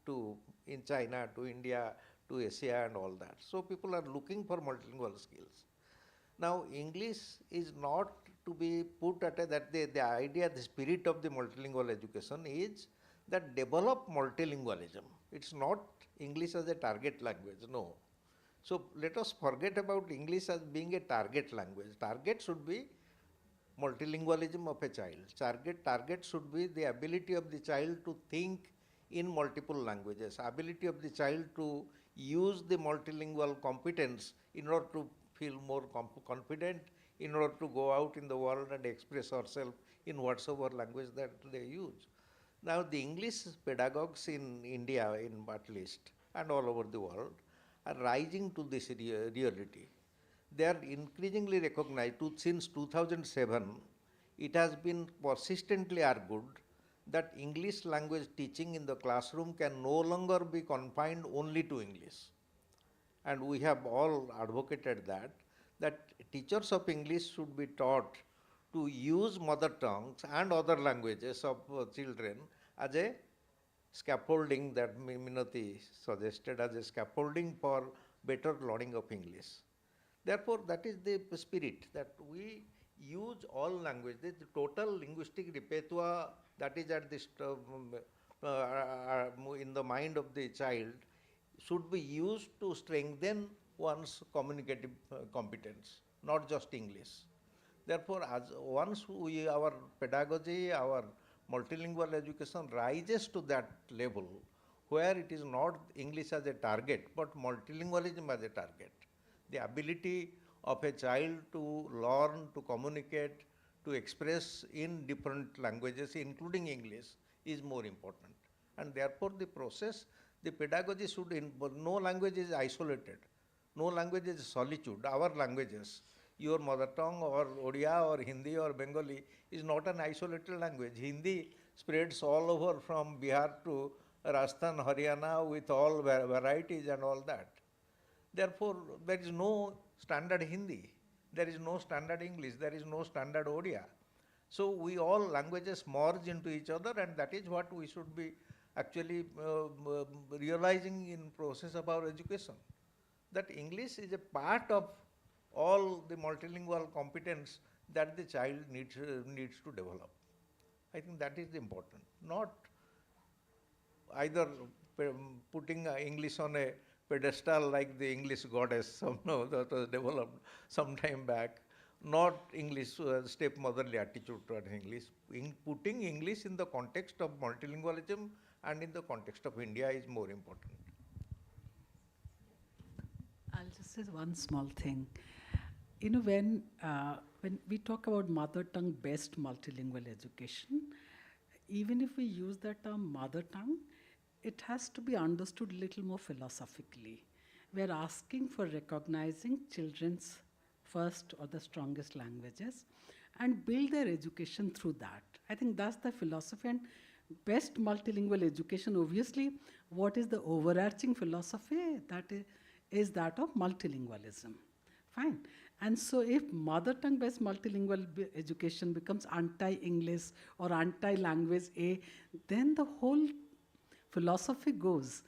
to in China, to India, to Asia and all that. So people are looking for multilingual skills. Now, English is not to be put at that the idea, the spirit of the multilingual education is that develop multilingualism. It's not English as a target language, no. So let us forget about English as being a target language. Target should be multilingualism of a child. Target should be the ability of the child to think in multiple languages, ability of the child to use the multilingual competence in order to feel more confident, in order to go out in the world and express ourselves in whatsoever language that they use. Now, the English pedagogues in India, at least, and all over the world, are rising to this reality. They are increasingly recognized. Since 2007, it has been persistently argued that English language teaching in the classroom can no longer be confined only to English. And we have all advocated that teachers of English should be taught to use mother tongues and other languages of children as a scaffolding that Minati suggested as a scaffolding for better learning of English. Therefore, that is the spirit that we use all languages. The total linguistic repertoire that is at this in the mind of the child should be used to strengthen one's communicative competence, not just English. Therefore, as once our pedagogy, our multilingual education rises to that level where it is not English as a target, but multilingualism as a target, the ability of a child to learn, to communicate, to express in different languages, including English, is more important. And therefore, the process, the pedagogy should, no language is isolated. No language is solitude. Our languages, your mother tongue or Odia or Hindi or Bengali is not an isolated language. Hindi spreads all over from Bihar to Rajasthan, Haryana with all varieties and all that. Therefore, there is no standard Hindi, there is no standard English, there is no standard Odia. So we all languages merge into each other, and that is what we should be actually realizing in process of our education. That English is a part of all the multilingual competence that the child needs to develop. I think that is important, not either putting English on a pedestal like the English goddess that was developed some time back, not English stepmotherly attitude toward English. Putting English in the context of multilingualism and in the context of India is more important. I'll just say one small thing. You know, when we talk about mother tongue based multilingual education, even if we use the term mother tongue, it has to be understood a little more philosophically. We're asking for recognizing children's first or the strongest languages and build their education through that. I think that's the philosophy, and best multilingual education, obviously, what is the overarching philosophy? That is that of multilingualism. Fine. And so if mother tongue based multilingual education becomes anti-English or anti-language A, then the whole philosophy goes.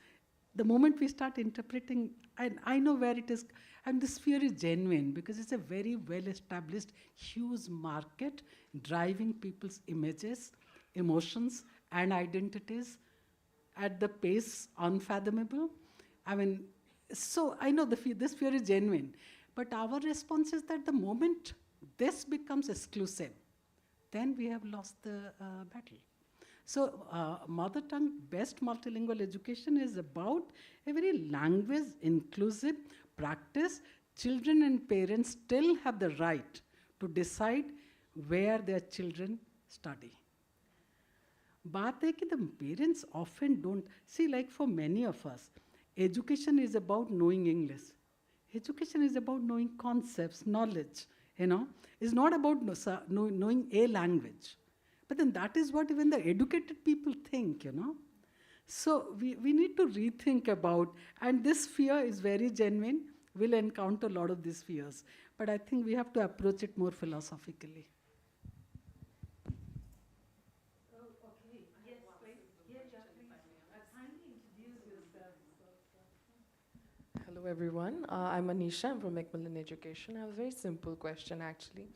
The moment we start interpreting, and I know where it is, and this fear is genuine because it's a very well-established, huge market driving people's images, emotions, and identities at the pace unfathomable. I mean, so I know this fear is genuine, but our response is that the moment this becomes exclusive, then we have lost the battle. So mother tongue best multilingual education is about a very language inclusive practice. Children and parents still have the right to decide where their children study. बात है कि the parents often don't see, like for many of us, education is about knowing English. Education is about knowing concepts, knowledge, It's not about knowing a language. But then that is what even the educated people think, So we need to rethink about, and this fear is very genuine. We'll encounter a lot of these fears. But I think we have to approach it more philosophically. Hello everyone, I'm Anisha, I'm from Macmillan Education. I have a very simple question actually.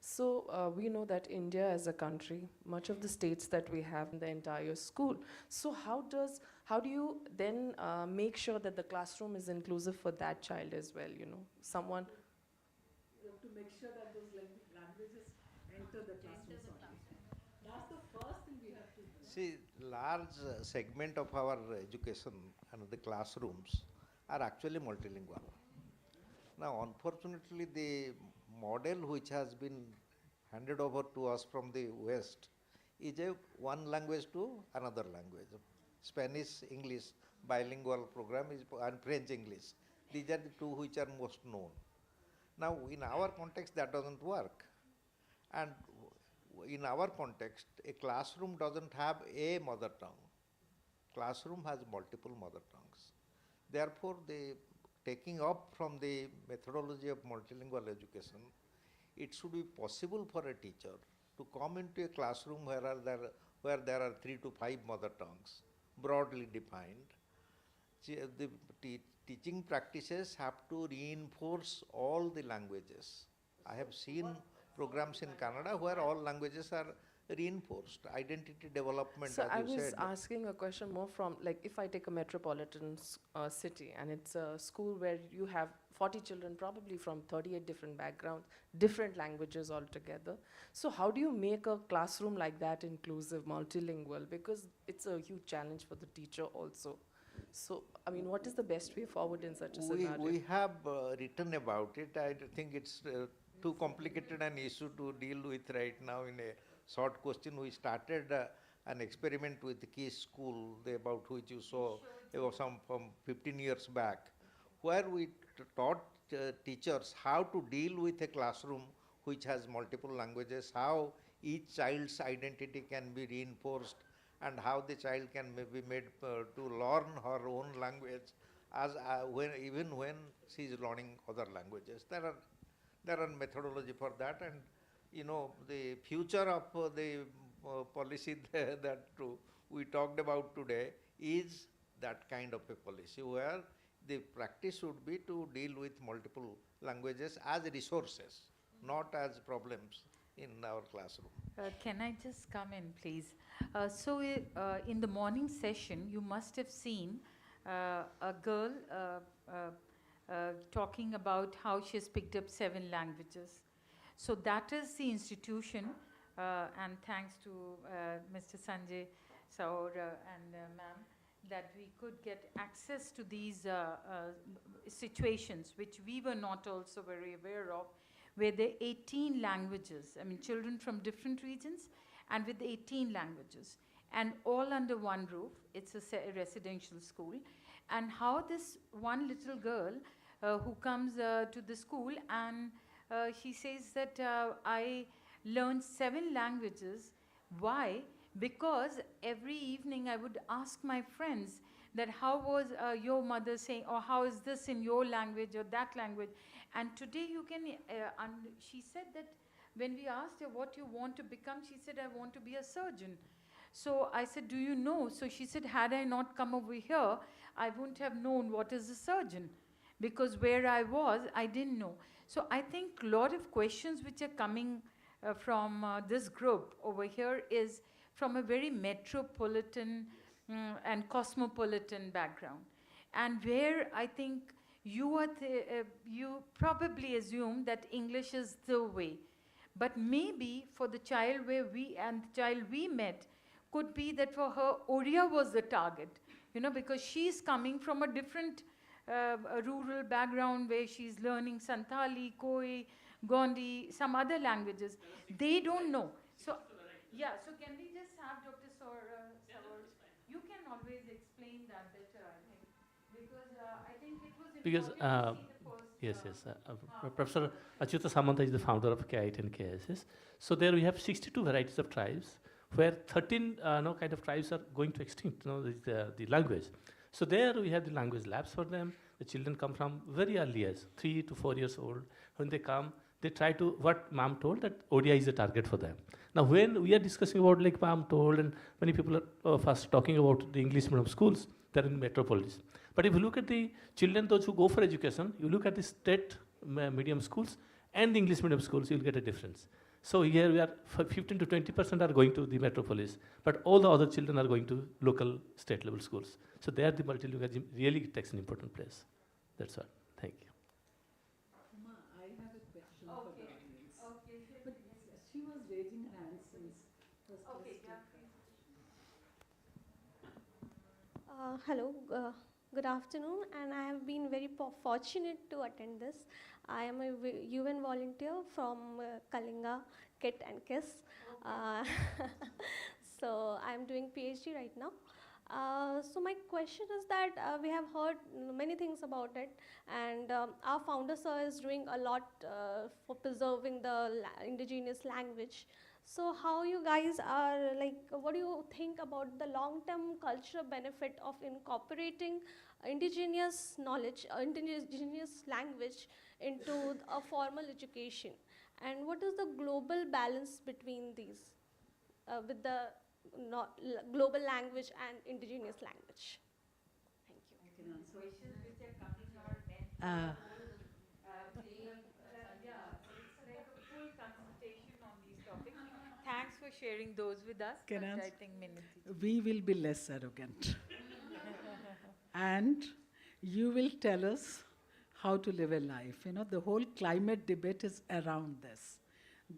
So we know that India as a country, much of the states that we have in the entire school. So how do you then make sure that the classroom is inclusive for that child as well, someone? You have to make sure that those languages enter the classroom. That's the first thing we have to do. See, large segment of our education and the classrooms are actually multilingual. Now, unfortunately, the model which has been handed over to us from the West is a one language to another language. Spanish, English, bilingual program is, and French English. These are the two which are most known. Now, in our context, that doesn't work. And in our context, a classroom doesn't have a mother tongue. Classroom has multiple mother tongues. Therefore, the taking up from the methodology of multilingual education, it should be possible for a teacher to come into a classroom where there are 3 to 5 mother tongues, broadly defined. The teaching practices have to reinforce all the languages. I have seen programs in Canada where all languages are reinforced, identity development, So as I you was said. asking a question more from, like, if I take a metropolitan city and it's a school where you have 40 children, probably from 38 different backgrounds, different languages altogether. So how do you make a classroom like that inclusive, multilingual? Because it's a huge challenge for the teacher also. So, I mean, what is the best way forward in such a scenario? We have written about it. I think it's too complicated an issue to deal with right now in a short question. We started an experiment with the Keys School, about which you saw from 15 years back, where we taught teachers how to deal with a classroom which has multiple languages, how each child's identity can be reinforced, and how the child can be made to learn her own language even when she is learning other languages. There are methodology for that, and the future of the policy that we talked about today is that kind of a policy where the practice should be to deal with multiple languages as resources, not as problems in our classroom. Can I just come in, please? In the morning session, you must have seen a girl talking about how she has picked up 7 languages. So that is the institution, and thanks to Mr. Sanjay Saur and ma'am, that we could get access to these situations, which we were not also very aware of, where there are 18 languages, I mean children from different regions, and with 18 languages, and all under one roof. It's a residential school. And how this one little girl who comes to the school, and she says that I learned 7 languages. Why? Because every evening I would ask my friends that how was your mother saying, or how is this in your language or that language. And today you can, she said that when we asked her what you want to become, she said, I want to be a surgeon. So I said, do you know? So she said, had I not come over here, I wouldn't have known what is a surgeon, because where I was, I didn't know. So I think a lot of questions which are coming from this group over here is from a very metropolitan and cosmopolitan background. And where I think you probably assume that English is the way. But maybe for the child we met, could be that for her, Oriya was the target, because she's coming from a different a rural background where she's learning Santali, Koi, Gondi, some other languages. They don't know. So, yeah, so can we just have Dr. Savor? You can always explain that better, I think, because I think it was important to see the first. Yes. Professor Achyuta Samanta is the founder of K8 and KSS. So there we have 62 varieties of tribes, where 13 kind of tribes are going to extinct, the language. So there we have the language labs for them. The children come from very early age, 3 to 4 years old. When they come, they try to, what ma'am told, that ODI is a target for them. Now when we are discussing about, like ma'am told, and many people are first talking about the English medium schools, they're in metropolis. But if you look at the children, those who go for education, you look at the state medium schools and the English medium schools, you'll get a difference. So here we are, 15 to 20% are going to the metropolis, but all the other children are going to local state level schools. So there the multilingualism really takes an important place. That's all. Thank you. Uma, I have a question for the audience. But she was raising her hand since first question. Hello, good afternoon, and I have been very fortunate to attend this. I am a UN volunteer from Kalinga, KIT and KISS. So I am doing PhD right now. So my question is that we have heard many things about it, and our founder sir is doing a lot for preserving the indigenous language. So how you guys are, like, what do you think about the long-term cultural benefit of incorporating indigenous knowledge, indigenous language into a formal education? And what is the global balance between these with the global language and indigenous language? Thank you. I can answer. Questions which are coming are meant Uh, it's like a full consultation on these topics. Thanks for sharing those with us. Can but I I think Minati. we will be less arrogant. And you will tell us how to live a life. The whole climate debate is around this,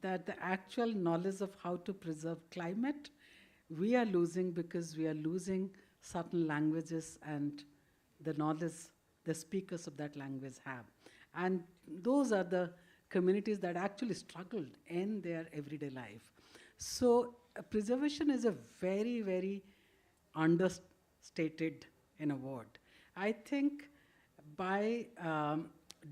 that the actual knowledge of how to preserve climate, we are losing because we are losing certain languages and the knowledge the speakers of that language have. And those are the communities that actually struggled in their everyday life. So preservation is a very, very understated in a word. I think by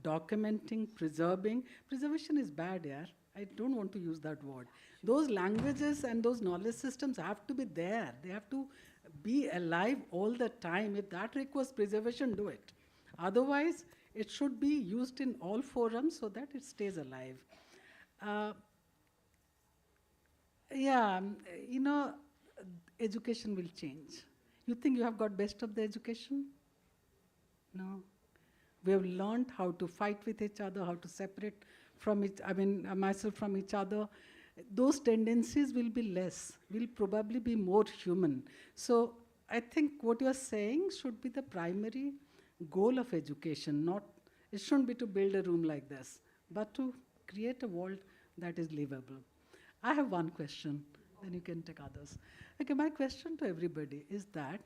documenting, preservation is bad, yeah. I don't want to use that word. Those languages and those knowledge systems have to be there. They have to be alive all the time. If that requires preservation, do it. Otherwise, it should be used in all forums so that it stays alive. Education will change. You think you have got best of the education? No. We have learned how to fight with each other, how to separate from myself from each other. Those tendencies will be less, will probably be more human. So I think what you are saying should be the primary goal of education. It shouldn't be to build a room like this, but to create a world that is livable. I have one question, then you can take others. Okay, my question to everybody is that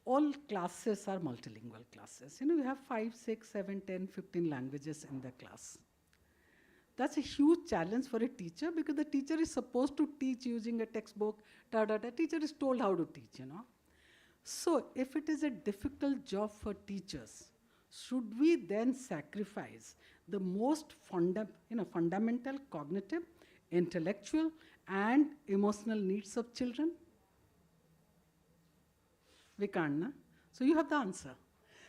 all classes are multilingual classes. You have 5, 6, 7, 10, 15 languages in the class. That's a huge challenge for a teacher because the teacher is supposed to teach using a textbook, Teacher is told how to teach, So if it is a difficult job for teachers, should we then sacrifice the most fundamental cognitive, intellectual, and emotional needs of children? We can't, na? So you have the answer.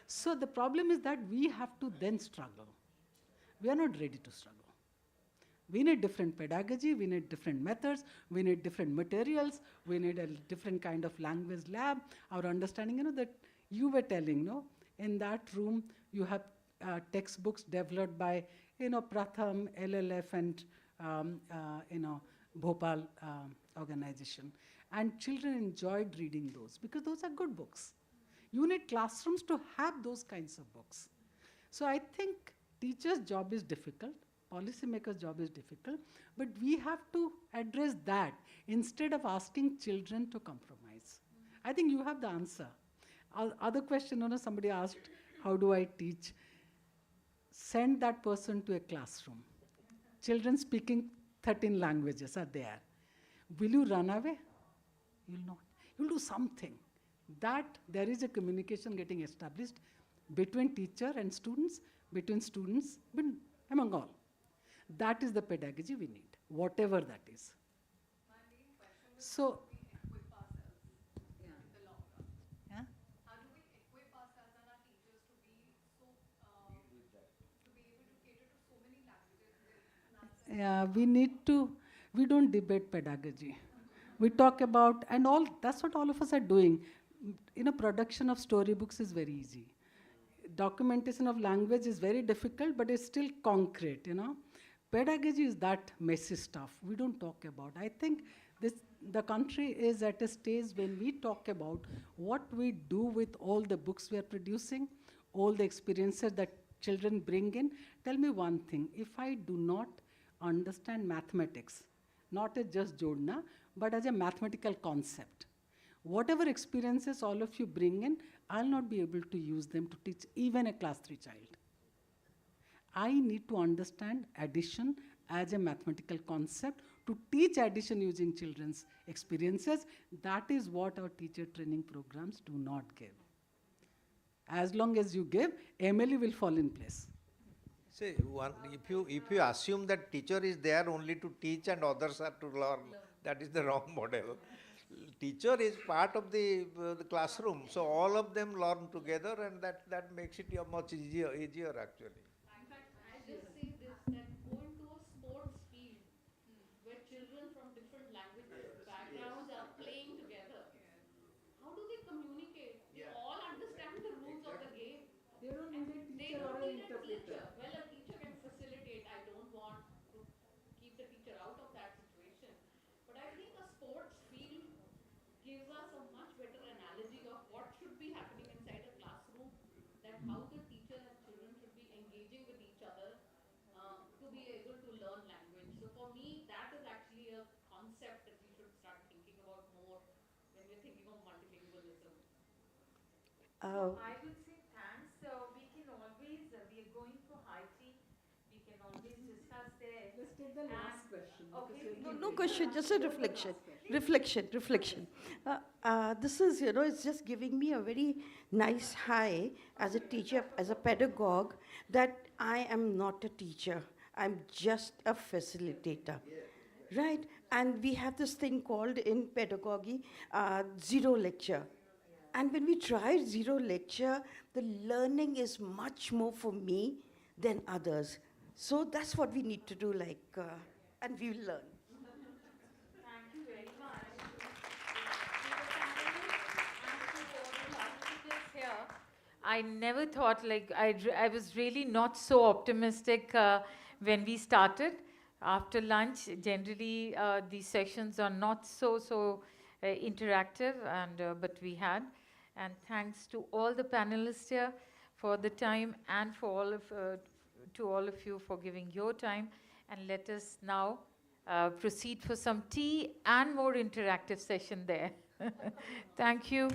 So the problem is that we have to then struggle. We are not ready to struggle. We need different pedagogy, we need different methods, we need different materials, we need a different kind of language lab. Our understanding, that you were telling, in that room you have textbooks developed by, Pratham, LLF, and, Bhopal organization. And children enjoyed reading those because those are good books. You need classrooms to have those kinds of books. So I think teachers' job is difficult. policymakers' job is difficult, but we have to address that instead of asking children to compromise. I think you have the answer. Other question, somebody asked, how do I teach? Send that person to a classroom. Children speaking 13 languages are there. Will you run away? You'll not. You'll do something. That there is a communication getting established between teacher and students, between students, among all. That is the pedagogy we need, whatever that is. So, yeah, we don't debate pedagogy. We talk about, and all, that's what all of us are doing. Production of storybooks is very easy. Documentation of language is very difficult, but it's still concrete, Pedagogy is that messy stuff we don't talk about. I think the country is at a stage when we talk about what we do with all the books we are producing, all the experiences that children bring in. Tell me one thing, if I do not understand mathematics, not as just Jodna, but as a mathematical concept, whatever experiences all of you bring in, I'll not be able to use them to teach even a class 3 child. I need to understand addition as a mathematical concept to teach addition using children's experiences. That is what our teacher training programs do not give. As long as you give, MLE will fall in place. See, if you assume that teacher is there only to teach and others are to learn, that is the wrong model. Teacher is part of the classroom, so all of them learn together, and that makes it much easier actually. In fact, I just say this, that go into a sports field where children from different languages, backgrounds are playing together. How do they communicate? They all understand the rules of the game. They don't need a teacher or an interpreter. Well, a teacher can facilitate. I don't want to keep the teacher out of that situation. But I think a sports field gives us a much better analogy of what should be happening inside a classroom, that how the teacher and children should be engaging with each other to be able to learn language. So for me, that is actually a concept that we should start thinking about more when we're thinking of multilingualism. I would say thanks. We can always, we are going for high tea. We can always discuss there. Let's take the last question. Okay. No question, just a reflection. Reflection. This is, it's just giving me a very nice high as a teacher, as a pedagogue, that I am not a teacher. I'm just a facilitator. Right? And we have this thing called in pedagogy, zero lecture. And when we try zero lecture, the learning is much more for me than others. So that's what we need to do, and we will learn. Thank you very much. To the panel and to all the participants here. I never thought, I was really not so optimistic when we started. After lunch, generally these sessions are not so interactive, but we had. And thanks to all the panelists here for the time, and for to all of you for giving your time. And let us now proceed for some tea and more interactive session there. Thank you.